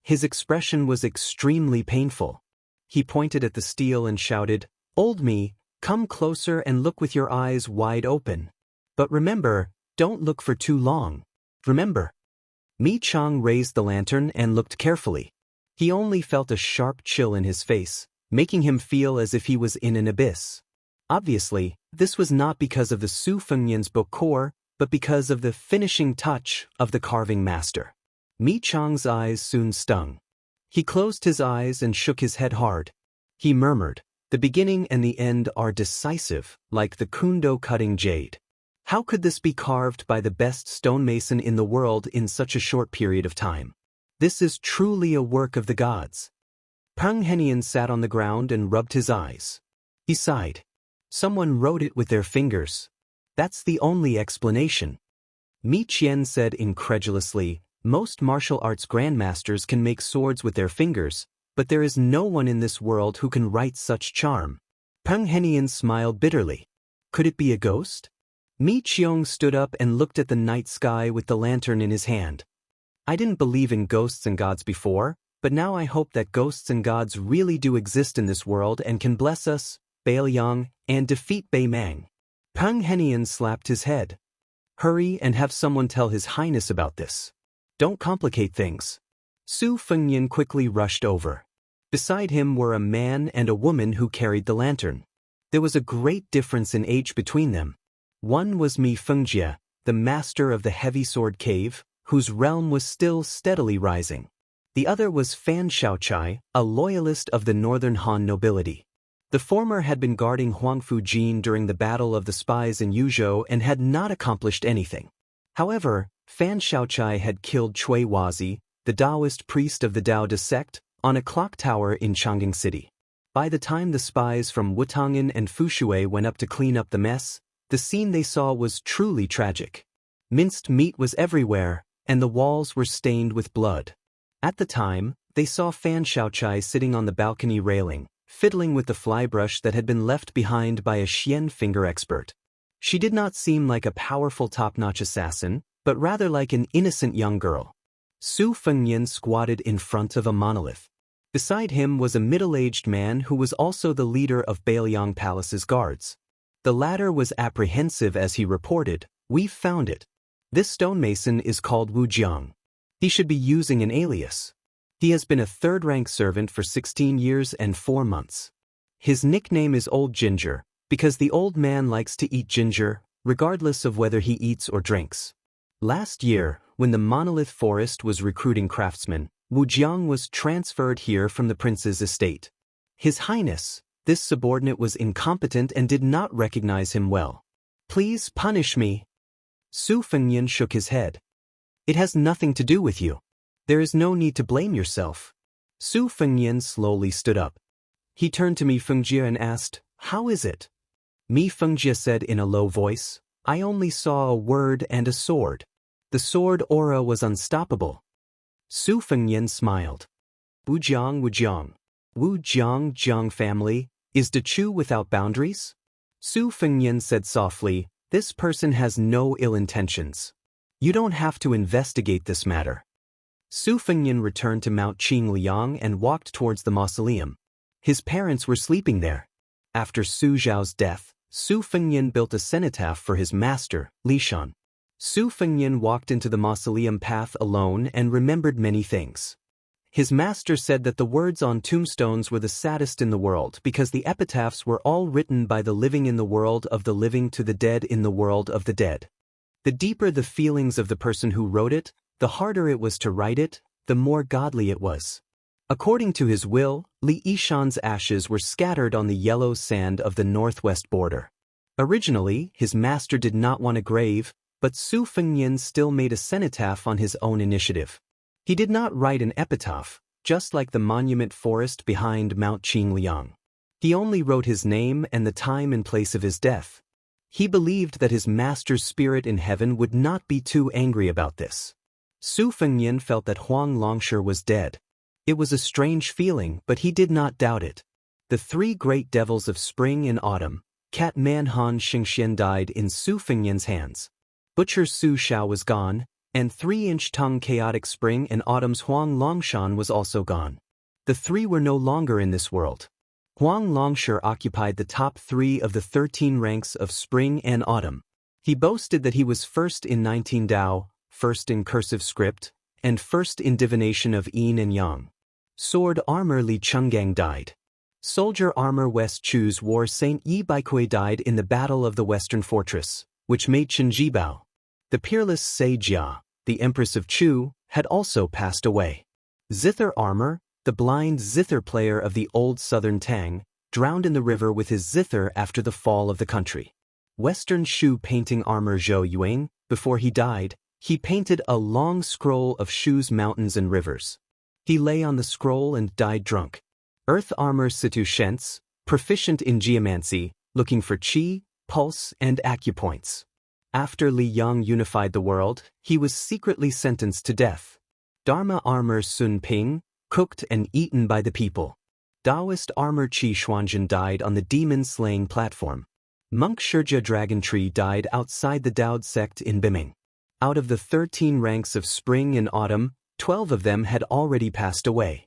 His expression was extremely painful. He pointed at the steel and shouted, "Old me, come closer and look with your eyes wide open. But remember, don't look for too long. Remember." Mi Chang raised the lantern and looked carefully. He only felt a sharp chill in his face, making him feel as if he was in an abyss. Obviously, this was not because of the Su Fengnian's book core, but because of the finishing touch of the carving master. Mi Chang's eyes soon stung. He closed his eyes and shook his head hard. He murmured, "The beginning and the end are decisive, like the kundo cutting jade. How could this be carved by the best stonemason in the world in such a short period of time? This is truly a work of the gods." Peng Henian sat on the ground and rubbed his eyes. He sighed. "Someone wrote it with their fingers. That's the only explanation." Mi Qian said incredulously, "Most martial arts grandmasters can make swords with their fingers, but there is no one in this world who can write such charm." Peng Henian smiled bitterly. Could it be a ghost? Mi Qiong stood up and looked at the night sky with the lantern in his hand. "I didn't believe in ghosts and gods before, but now I hope that ghosts and gods really do exist in this world and can bless us, Bailiang, and defeat Bei Mang." Peng Henian slapped his head. "Hurry and have someone tell His Highness about this. Don't complicate things." Su Fengnian quickly rushed over. Beside him were a man and a woman who carried the lantern. There was a great difference in age between them. One was Mi Fengjie, the master of the heavy sword cave, whose realm was still steadily rising. The other was Fan Xiaochai, a loyalist of the northern Han nobility. The former had been guarding Huangfu Jin during the Battle of the Spies in Yuzhou and had not accomplished anything. However, Fan Xiaochai had killed Cui Wazi, the Daoist priest of the Daoist sect, on a clock tower in Chang'an City. By the time the spies from Wutong'an and Fushui went up to clean up the mess, the scene they saw was truly tragic. Minced meat was everywhere, and the walls were stained with blood. At the time, they saw Fan Xiaochai sitting on the balcony railing, fiddling with the flybrush that had been left behind by a Xian finger expert. She did not seem like a powerful top-notch assassin, but rather like an innocent young girl. Su Fengnian squatted in front of a monolith. Beside him was a middle-aged man who was also the leader of Bailiang Palace's guards. The latter was apprehensive as he reported, "We've found it. This stonemason is called Wu Jiang. He should be using an alias. He has been a third-rank servant for 16 years and 4 months. His nickname is Old Ginger, because the old man likes to eat ginger, regardless of whether he eats or drinks." Last year, when the Monolith Forest was recruiting craftsmen, Wu Jiang was transferred here from the prince's estate. His Highness, this subordinate was incompetent and did not recognize him well. "Please punish me." Su Fengnian shook his head. "It has nothing to do with you. There is no need to blame yourself." Su Fengnian slowly stood up. He turned to Mi Fengjie and asked, "How is it?" Mi Fengjie said in a low voice, "I only saw a word and a sword. The sword aura was unstoppable." Su Fengnian smiled. Wu Jiang, Wu Jiang Jiang family, is Dechu without boundaries?" Su Fengnian said softly, "This person has no ill intentions. You don't have to investigate this matter." Su Fengnian returned to Mount Qingliang and walked towards the mausoleum. His parents were sleeping there. After Su Zhao's death, Su Fengnian built a cenotaph for his master, Li Shan. Su Fengnian walked into the mausoleum path alone and remembered many things. His master said that the words on tombstones were the saddest in the world because the epitaphs were all written by the living in the world of the living to the dead in the world of the dead. The deeper the feelings of the person who wrote it, the harder it was to write it, the more godly it was. According to his will, Li Yishan's ashes were scattered on the yellow sand of the northwest border. Originally, his master did not want a grave, but Su Fengnian still made a cenotaph on his own initiative. He did not write an epitaph, just like the monument forest behind Mount Qingliang. He only wrote his name and the time and place of his death. He believed that his master's spirit in heaven would not be too angry about this. Su Fengnian felt that Huang Longshi was dead. It was a strange feeling, but he did not doubt it. The three great devils of spring and autumn, Cat Man Han Xingxian, died in Su Fengnian's hands. Butcher Su Xiao was gone, and 3-inch tongue chaotic spring and autumn's Huang Longshan was also gone. The three were no longer in this world. Huang Longshi occupied the top 3 of the 13 ranks of spring and autumn. He boasted that he was first in 19 Dao, first in cursive script, and first in divination of yin and yang. Sword armor Li Chungang died. Soldier armor West Chu's war Saint Yi Baikui died in the Battle of the Western Fortress, which made Qinjibao. The peerless Sei Jia, the Empress of Chu, had also passed away. Zither armor, the blind zither player of the old southern Tang, drowned in the river with his zither after the fall of the country. Western Shu painting armor Zhou Yuan, before he died, he painted a long scroll of Shu's mountains and rivers. He lay on the scroll and died drunk. Earth armor Situ Shentz, proficient in geomancy, looking for qi, pulse, and acupoints. After Li Yang unified the world, he was secretly sentenced to death. Dharma armor Sun Ping, cooked and eaten by the people. Daoist armor Qi Xuanzhen died on the demon-slaying platform. Monk Shurjia Dragon Tree died outside the Daoist sect in Biming. Out of the 13 ranks of spring and autumn, 12 of them had already passed away.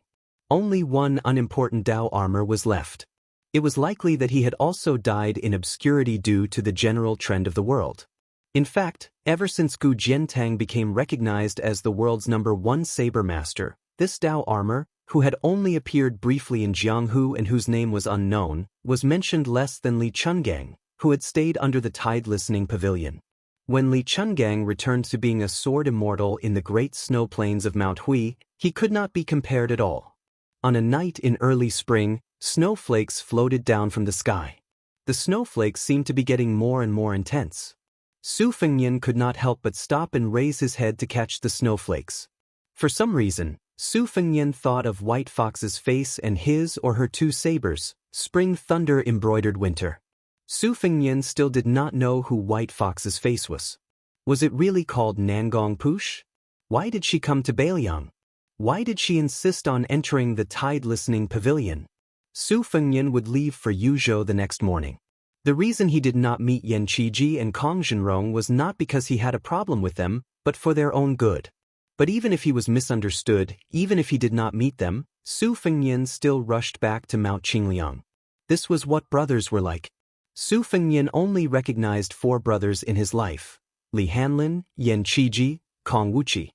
Only one unimportant Dao armor was left. It was likely that he had also died in obscurity due to the general trend of the world. In fact, ever since Gu Jiantang became recognized as the world's #1 saber master, this Dao armor, who had only appeared briefly in Jianghu and whose name was unknown, was mentioned less than Li Chungang, who had stayed under the tide listening pavilion. When Li Chungang returned to being a sword immortal in the great snow plains of Mount Hui, he could not be compared at all. On a night in early spring, snowflakes floated down from the sky. The snowflakes seemed to be getting more and more intense. Su Fengnian could not help but stop and raise his head to catch the snowflakes. For some reason, Su Fengnian thought of White Fox's face and his or her 2 sabers, spring thunder embroidered winter. Su Fengnian still did not know who White Fox's face was. Was it really called Nangong Push? Why did she come to Bailiang? Why did she insist on entering the tide-listening pavilion? Su Fengnian would leave for Yuzhou the next morning. The reason he did not meet Yan Qiji and Kong Zhenrong was not because he had a problem with them, but for their own good. But even if he was misunderstood, even if he did not meet them, Su Fengnian still rushed back to Mount Qingliang. This was what brothers were like. Su Fengnian only recognized 4 brothers in his life: Li Hanlin, Yan Qiji, Kong Wuqi,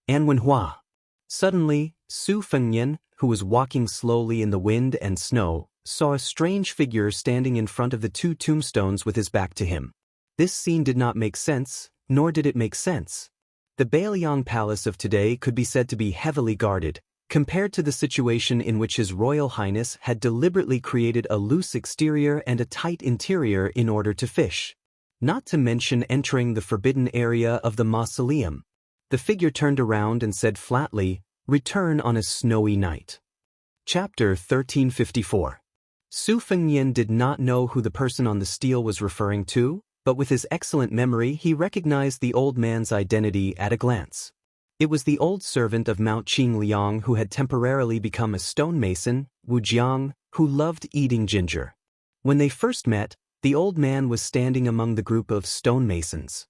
and Wenhua. Suddenly, Su Fengnian, who was walking slowly in the wind and snow, saw a strange figure standing in front of the 2 tombstones with his back to him. This scene did not make sense, nor did it make sense. The Bailiang Palace of today could be said to be heavily guarded, compared to the situation in which His Royal Highness had deliberately created a loose exterior and a tight interior in order to fish. Not to mention entering the forbidden area of the mausoleum. The figure turned around and said flatly, "Return on a snowy night." Chapter 1354. Su Fengnian did not know who the person on the stele was referring to, but with his excellent memory he recognized the old man's identity at a glance. It was the old servant of Mount Qingliang who had temporarily become a stonemason, Wu Jiang, who loved eating ginger. When they first met, the old man was standing among the group of stonemasons.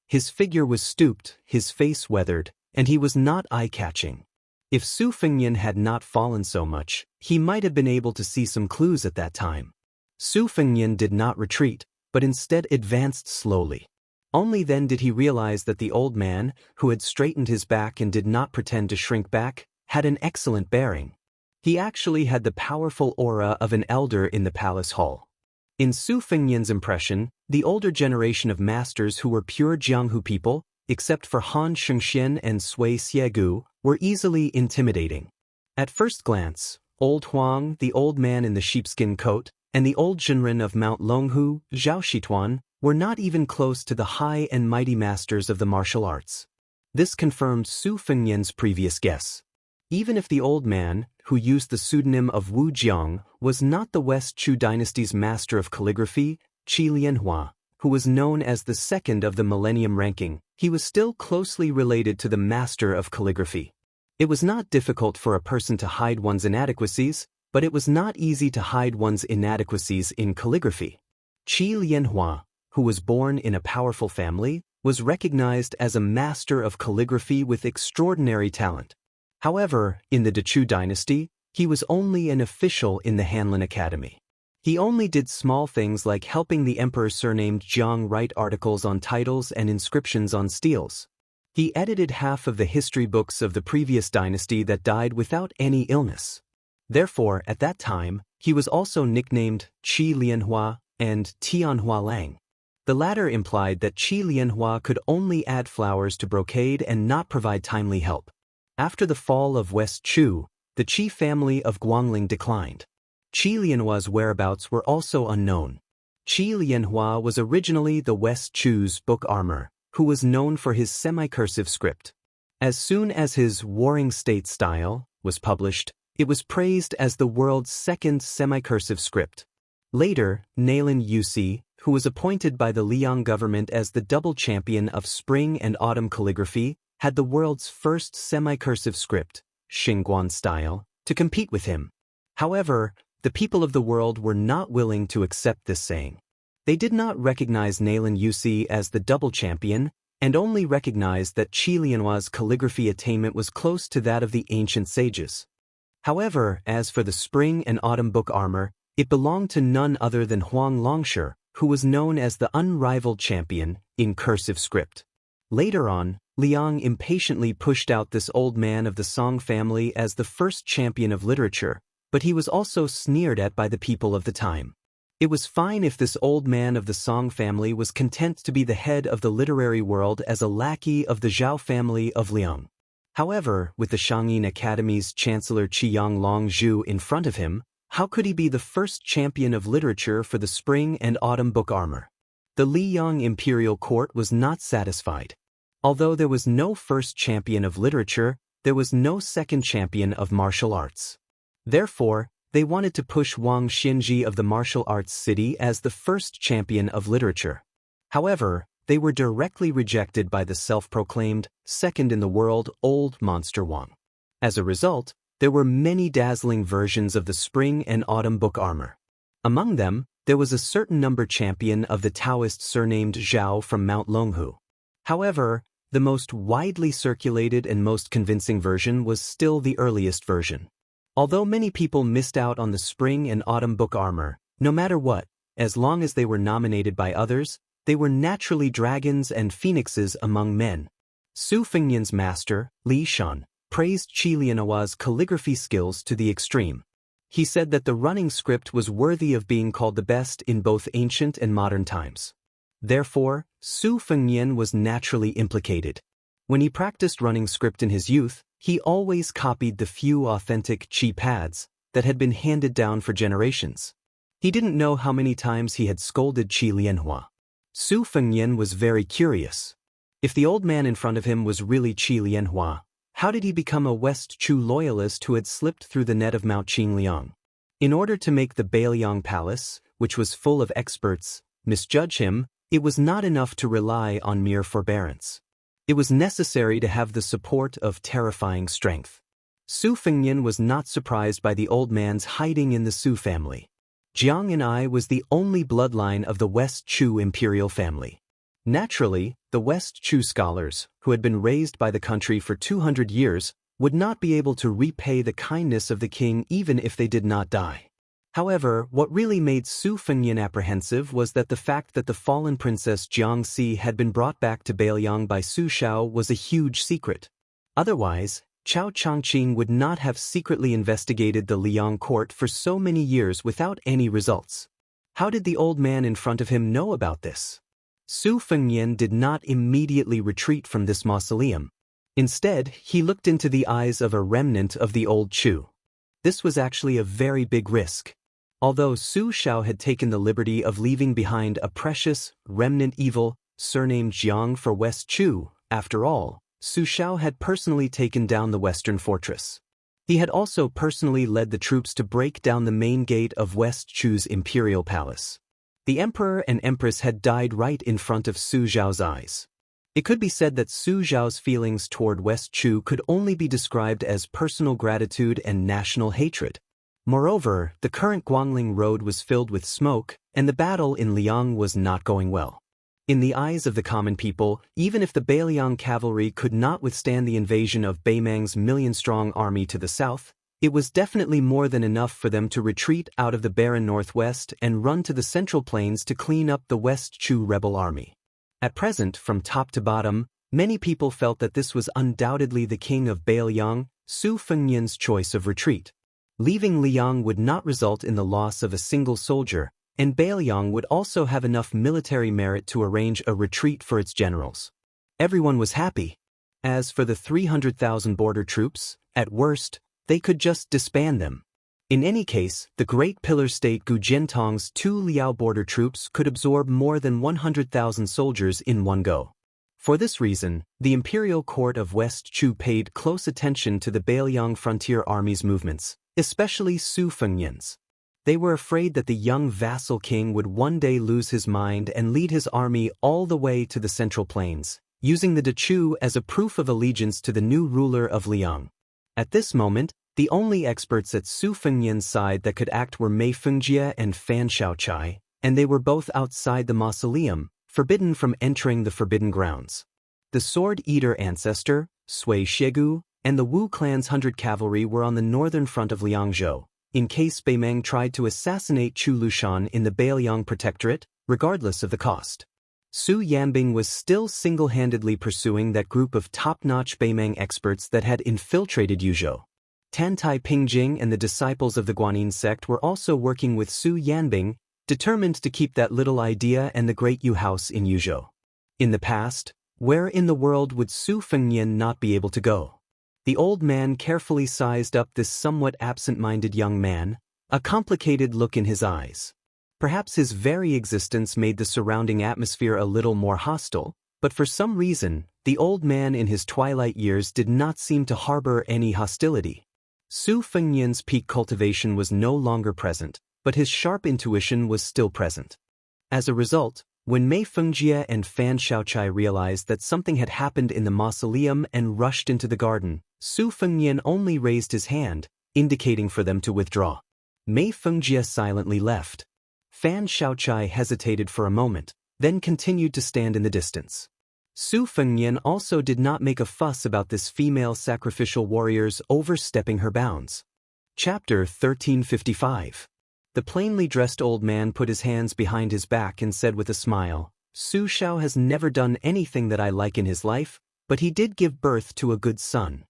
His figure was stooped, his face weathered, and he was not eye-catching. If Su Fengnian had not fallen so much, he might have been able to see some clues at that time. Su Fengnian did not retreat, but instead advanced slowly. Only then did he realize that the old man, who had straightened his back and did not pretend to shrink back, had an excellent bearing. He actually had the powerful aura of an elder in the palace hall. In Su Fengnian's impression, the older generation of masters who were pure Jianghu people, except for Han Shengxian and Sui Xiegu, were easily intimidating. At first glance, old Huang, the old man in the sheepskin coat, and the old Zhenren of Mount Longhu, Zhao Shituan, were not even close to the high and mighty masters of the martial arts. This confirmed Su Fengnian's previous guess. Even if the old man, who used the pseudonym of Wu Jiang, was not the West Chu dynasty's master of calligraphy, Qi Lianhua, who was known as the second of the millennium ranking, he was still closely related to the master of calligraphy. It was not difficult for a person to hide one's inadequacies, but it was not easy to hide one's inadequacies in calligraphy. Qi Lianhua, who was born in a powerful family, was recognized as a master of calligraphy with extraordinary talent. However, in the Dechu dynasty, he was only an official in the Hanlin Academy. He only did small things like helping the emperor surnamed Jiang write articles on titles and inscriptions on steels. He edited half of the history books of the previous dynasty that died without any illness. Therefore, at that time, he was also nicknamed Qi Lianhua and Tianhua Lang. The latter implied that Qi Lianhua could only add flowers to brocade and not provide timely help. After the fall of West Chu, the Qi family of Guangling declined. Qi Lianhua's whereabouts were also unknown. Qi Lianhua was originally the West Chu's book armor, who was known for his semi-cursive script. As soon as his Warring State style was published, it was praised as the world's second semi-cursive script. Later, Nalin Yusi, who was appointed by the Liang government as the double champion of spring and autumn calligraphy, had the world's first semi-cursive script, Xingguan style, to compete with him. However, the people of the world were not willing to accept this saying. They did not recognize Nalin Yusi as the double champion, and only recognized that Qi Lianhua's calligraphy attainment was close to that of the ancient sages. However, as for the spring and autumn book armor, it belonged to none other than Huang Longshi, who was known as the unrivaled champion in cursive script. Later on, Liang impatiently pushed out this old man of the Song family as the first champion of literature, but he was also sneered at by the people of the time. It was fine if this old man of the Song family was content to be the head of the literary world as a lackey of the Zhao family of Liang. However, with the Shangyin Academy's Chancellor Qiyang Longzhu in front of him, how could he be the first champion of literature for the spring and autumn book armor? The Liyang imperial court was not satisfied. Although there was no first champion of literature, there was no second champion of martial arts. Therefore, they wanted to push Wang Xinji of the martial arts city as the first champion of literature. However, they were directly rejected by the self-proclaimed second in the world old monster Wang. As a result, there were many dazzling versions of the spring and autumn book armor. Among them, there was a certain number champion of the Daoist surnamed Zhao from Mount Longhu. However, the most widely circulated and most convincing version was still the earliest version. Although many people missed out on the spring and autumn book armor, no matter what, as long as they were nominated by others, they were naturally dragons and phoenixes among men. Su Fengnian's master, Li Shan, praised Qi Lianhua's calligraphy skills to the extreme. He said that the running script was worthy of being called the best in both ancient and modern times. Therefore, Su Fengnian was naturally implicated. When he practiced running script in his youth, he always copied the few authentic Qi pads that had been handed down for generations. He didn't know how many times he had scolded Qi Lianhua. Su Fengnian was very curious. If the old man in front of him was really Qi Lianhua, how did he become a West Chu loyalist who had slipped through the net of Mao Qingliang? In order to make the Beiliang Palace, which was full of experts, misjudge him, it was not enough to rely on mere forbearance. It was necessary to have the support of terrifying strength. Su Fengnian was not surprised by the old man's hiding in the Su family. Jiang and I was the only bloodline of the West Chu imperial family. Naturally, the West Chu scholars, who had been raised by the country for 200 years, would not be able to repay the kindness of the king even if they did not die. However, what really made Su Fengnian apprehensive was that the fact that the fallen princess Jiangxi had been brought back to Beiliang by Su Shao was a huge secret. Otherwise, Chao Changqing would not have secretly investigated the Liang court for so many years without any results. How did the old man in front of him know about this? Su Fengnian did not immediately retreat from this mausoleum. Instead, he looked into the eyes of a remnant of the old Chu. This was actually a very big risk. Although Su Shao had taken the liberty of leaving behind a precious, remnant evil, surnamed Jiang for West Chu, after all, Su Shao had personally taken down the western fortress. He had also personally led the troops to break down the main gate of West Chu's imperial palace. The emperor and empress had died right in front of Su Zhao's eyes. It could be said that Su Zhao's feelings toward West Chu could only be described as personal gratitude and national hatred. Moreover, the current Guangling road was filled with smoke, and the battle in Liang was not going well. In the eyes of the common people, even if the Beiliang cavalry could not withstand the invasion of Beimang's million-strong army to the south, it was definitely more than enough for them to retreat out of the barren northwest and run to the central plains to clean up the West Chu rebel army. At present, from top to bottom, many people felt that this was undoubtedly the king of Beiliang, Su Fengnian's choice of retreat. Leaving Liang would not result in the loss of a single soldier, and Beiliang would also have enough military merit to arrange a retreat for its generals. Everyone was happy. As for the 300,000 border troops, at worst, they could just disband them. In any case, the great pillar state Gu Jiantong's 2 Liao border troops could absorb more than 100,000 soldiers in one go. For this reason, the imperial court of West Chu paid close attention to the Beiliang frontier army's movements, especially Su Fengnian's. They were afraid that the young vassal king would one day lose his mind and lead his army all the way to the central plains, using the Dechu as a proof of allegiance to the new ruler of Liang. At this moment, the only experts at Su Fengnian's side that could act were Mei Fengjie and Fan Xiaochai, and they were both outside the mausoleum, forbidden from entering the forbidden grounds. The sword-eater ancestor, Sui Shegu, and the Wu clan's 100 cavalry were on the northern front of Liangzhou, in case Beimang tried to assassinate Chu Lushan in the Beiliang protectorate, regardless of the cost. Su Yanbing was still single-handedly pursuing that group of top-notch Beimang experts that had infiltrated Yuzhou. Tantai Pingjing and the disciples of the Guanyin sect were also working with Su Yanbing, determined to keep that little idea and the great Yu house in Yuzhou. In the past, where in the world would Su Fengnian not be able to go? The old man carefully sized up this somewhat absent-minded young man, a complicated look in his eyes. Perhaps his very existence made the surrounding atmosphere a little more hostile, but for some reason, the old man in his twilight years did not seem to harbor any hostility. Su Fengnian's peak cultivation was no longer present, but his sharp intuition was still present. As a result, when Mei Fengjie and Fan Xiaochai realized that something had happened in the mausoleum and rushed into the garden, Su Fengnian only raised his hand, indicating for them to withdraw. Mei Fengjie silently left. Fan Xiaochai hesitated for a moment, then continued to stand in the distance. Su Fengnian also did not make a fuss about this female sacrificial warrior's overstepping her bounds. Chapter 1355. The plainly dressed old man put his hands behind his back and said with a smile, Su Xiao has never done anything that I like in his life, but he did give birth to a good son.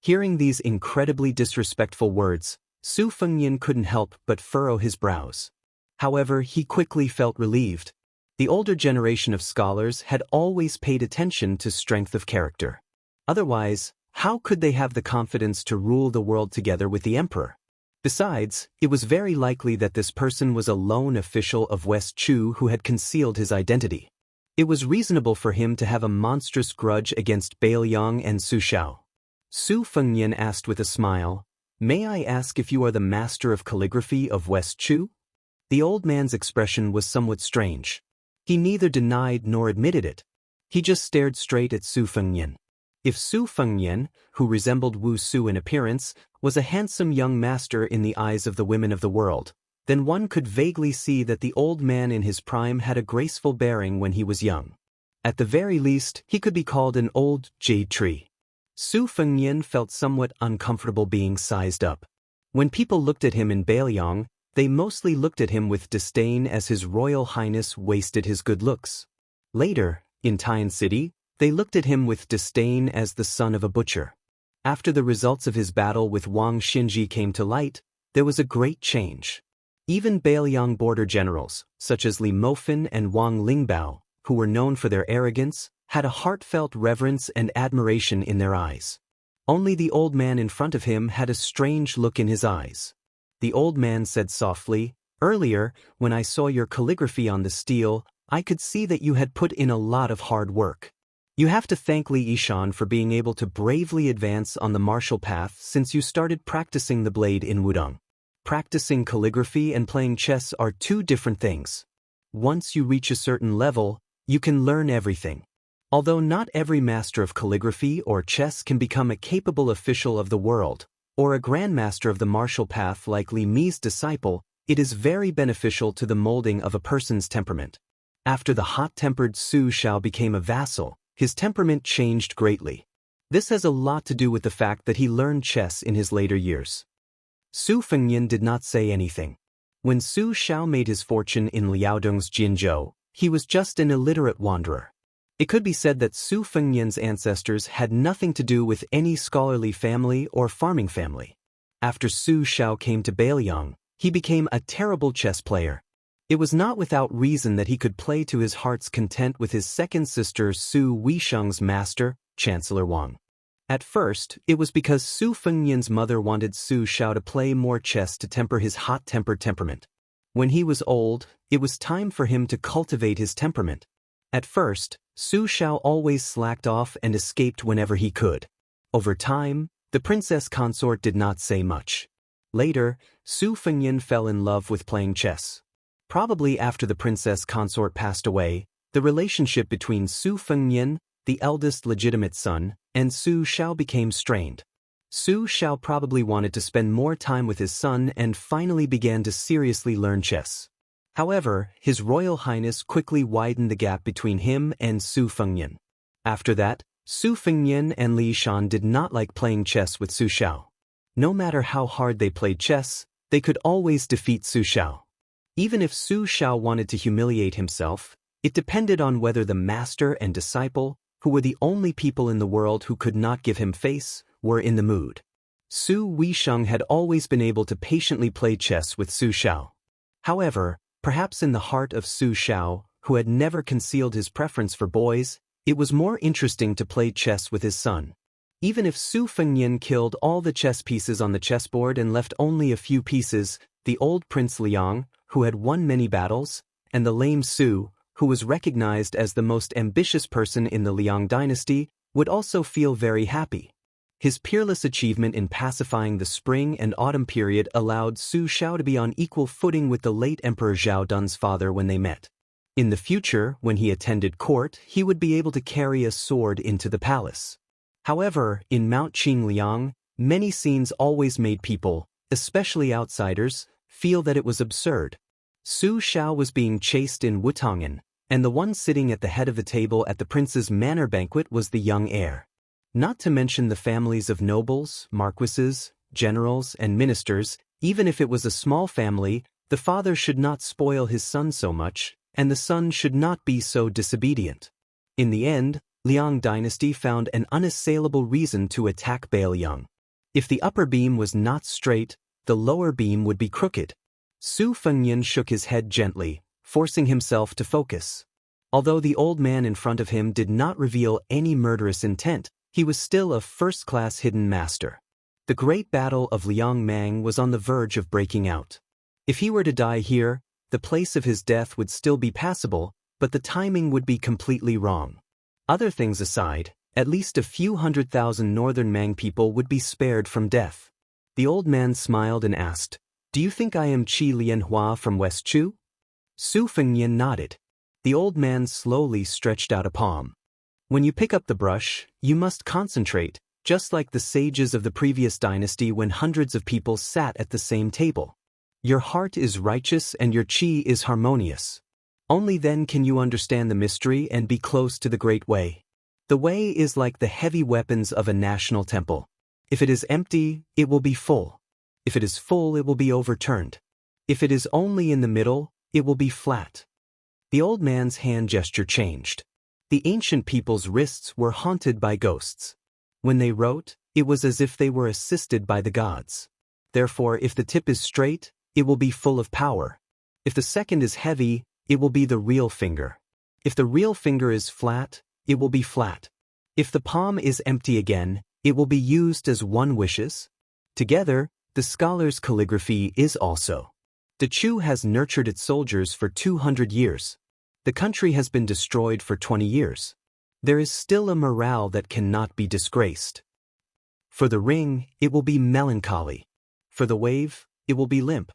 Hearing these incredibly disrespectful words, Su Fengnian couldn't help but furrow his brows. However, he quickly felt relieved. The older generation of scholars had always paid attention to strength of character. Otherwise, how could they have the confidence to rule the world together with the emperor? Besides, it was very likely that this person was a lone official of West Chu who had concealed his identity. It was reasonable for him to have a monstrous grudge against Beiliang and Su Xiao. Su Fengnian asked with a smile, "May I ask if you are the master of calligraphy of West Chu?" The old man's expression was somewhat strange. He neither denied nor admitted it. He just stared straight at Su Fengnian. If Su Fengnian, who resembled Wu Su in appearance, was a handsome young master in the eyes of the women of the world, then one could vaguely see that the old man in his prime had a graceful bearing when he was young. At the very least, he could be called an old jade tree. Su Fengnian felt somewhat uncomfortable being sized up. When people looked at him in Beiliang, they mostly looked at him with disdain as His Royal Highness wasted his good looks. Later, in Tian City, they looked at him with disdain as the son of a butcher. After the results of his battle with Wang Xinji came to light, there was a great change. Even Beiliang border generals, such as Li Mofan and Wang Lingbao, who were known for their arrogance, had a heartfelt reverence and admiration in their eyes. Only the old man in front of him had a strange look in his eyes. The old man said softly, "Earlier, when I saw your calligraphy on the steel, I could see that you had put in a lot of hard work. You have to thank Li Yishan for being able to bravely advance on the martial path since you started practicing the blade in Wudong. Practicing calligraphy and playing chess are two different things. Once you reach a certain level, you can learn everything. Although not every master of calligraphy or chess can become a capable official of the world, or a grandmaster of the martial path like Li Mi's disciple, it is very beneficial to the molding of a person's temperament. After the hot-tempered Su Xiao became a vassal, his temperament changed greatly. This has a lot to do with the fact that he learned chess in his later years. Su Fengnian did not say anything. When Su Xiao made his fortune in Liaodong's Jinzhou, he was just an illiterate wanderer. It could be said that Su Fengnian's ancestors had nothing to do with any scholarly family or farming family. After Su Xiao came to Beiliang, he became a terrible chess player. It was not without reason that he could play to his heart's content with his second sister Su Weisheng's master, Chancellor Wang. At first, it was because Su Fengnian's mother wanted Su Xiao to play more chess to temper his hot-tempered temperament. When he was old, it was time for him to cultivate his temperament. At first, Su Xiao always slacked off and escaped whenever he could. Over time, the princess consort did not say much. Later, Su Fengnian fell in love with playing chess. Probably after the princess consort passed away, the relationship between Su Fengnian, the eldest legitimate son, and Su Xiao became strained. Su Xiao probably wanted to spend more time with his son and finally began to seriously learn chess. However, His Royal Highness quickly widened the gap between him and Su Fengnian. After that, Su Fengnian and Li Yishan did not like playing chess with Su Xiao. No matter how hard they played chess, they could always defeat Su Xiao. Even if Su Xiao wanted to humiliate himself, it depended on whether the master and disciple, who were the only people in the world who could not give him face, were in the mood. Su Weisheng had always been able to patiently play chess with Su Xiao. However, perhaps in the heart of Su Xiao, who had never concealed his preference for boys, it was more interesting to play chess with his son. Even if Su Fengnian killed all the chess pieces on the chessboard and left only a few pieces, the old Prince Liang, who had won many battles, and the lame Su, who was recognized as the most ambitious person in the Liang dynasty, would also feel very happy. His peerless achievement in pacifying the spring and autumn period allowed Su Xiao to be on equal footing with the late Emperor Zhao Dun's father when they met. In the future, when he attended court, he would be able to carry a sword into the palace. However, in Mount Qingliang, many scenes always made people, especially outsiders, feel that it was absurd. Su Xiao was being chased in Wutong'an, and the one sitting at the head of the table at the prince's manor banquet was the young heir. Not to mention the families of nobles, marquises, generals, and ministers. Even if it was a small family, the father should not spoil his son so much, and the son should not be so disobedient. In the end, Liang dynasty found an unassailable reason to attack Beiliang. If the upper beam was not straight, the lower beam would be crooked. Su Fengnian shook his head gently, forcing himself to focus. Although the old man in front of him did not reveal any murderous intent, he was still a first-class hidden master. The great battle of Liangmang was on the verge of breaking out. If he were to die here, the place of his death would still be passable, but the timing would be completely wrong. Other things aside, at least a few 100,000 northern Mang people would be spared from death. The old man smiled and asked, "Do you think I am Qi Lianhua from West Chu?" Su Fengnian nodded. The old man slowly stretched out a palm. When you pick up the brush, you must concentrate, just like the sages of the previous dynasty when hundreds of people sat at the same table. Your heart is righteous and your qi is harmonious. Only then can you understand the mystery and be close to the great way. The way is like the heavy weapons of a national temple. If it is empty, it will be full. If it is full, it will be overturned. If it is only in the middle, it will be flat. The old man's hand gesture changed. The ancient people's wrists were haunted by ghosts. When they wrote, it was as if they were assisted by the gods. Therefore, if the tip is straight, it will be full of power. If the second is heavy, it will be the real finger. If the real finger is flat, it will be flat. If the palm is empty again, it will be used as one wishes. Together, the scholar's calligraphy is also. The Chu has nurtured its soldiers for 200 years. The country has been destroyed for 20 years. There is still a morale that cannot be disgraced. For the ring, it will be melancholy. For the wave, it will be limp.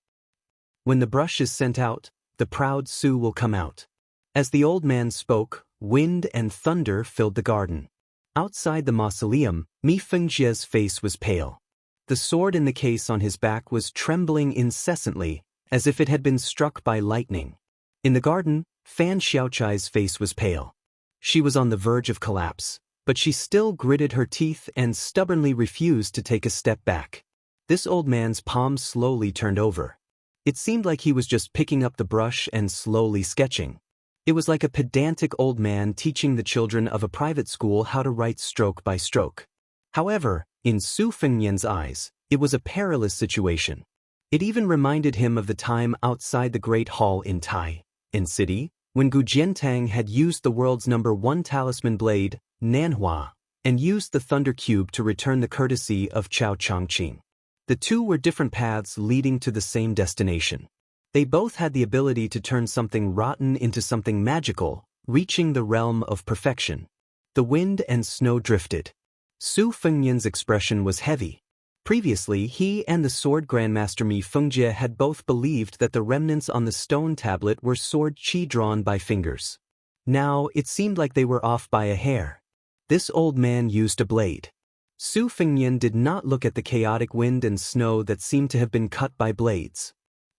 When the brush is sent out, the proud Su will come out. As the old man spoke, wind and thunder filled the garden. Outside the mausoleum, Mi Fengjia's face was pale. The sword in the case on his back was trembling incessantly, as if it had been struck by lightning. In the garden, Fan Xiaochai's face was pale. She was on the verge of collapse, but she still gritted her teeth and stubbornly refused to take a step back. This old man's palm slowly turned over. It seemed like he was just picking up the brush and slowly sketching. It was like a pedantic old man teaching the children of a private school how to write stroke by stroke. However, in Su Fengnian's eyes, it was a perilous situation. It even reminded him of the time outside the Great Hall in Tai, in city, when Gu Jiantang had used the world's #1 talisman blade, Nanhua, and used the Thunder Cube to return the courtesy of Chao Changqing. The two were different paths leading to the same destination. They both had the ability to turn something rotten into something magical, reaching the realm of perfection. The wind and snow drifted. Su Fengnian's expression was heavy. Previously, he and the sword grandmaster Mi Fengjie had both believed that the remnants on the stone tablet were sword qi drawn by fingers. Now, it seemed like they were off by a hair. This old man used a blade. Su Fengnian did not look at the chaotic wind and snow that seemed to have been cut by blades.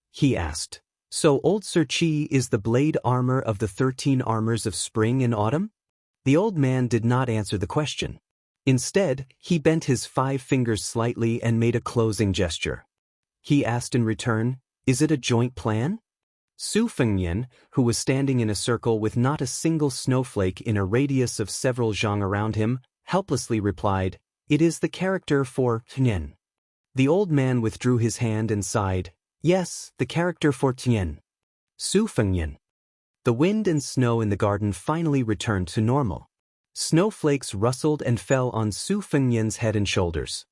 He asked, "So old Sir Qi is the blade armor of the 13 armors of spring and autumn?" The old man did not answer the question. Instead, he bent his 5 fingers slightly and made a closing gesture. He asked in return, "Is it a joint plan?" Su Fengnian, who was standing in a circle with not a single snowflake in a radius of several zhang around him, helplessly replied, "It is the character for Tian." The old man withdrew his hand and sighed, "Yes, the character for Tian." Su Fengnian. The wind and snow in the garden finally returned to normal. Snowflakes rustled and fell on Su Fengnian's head and shoulders.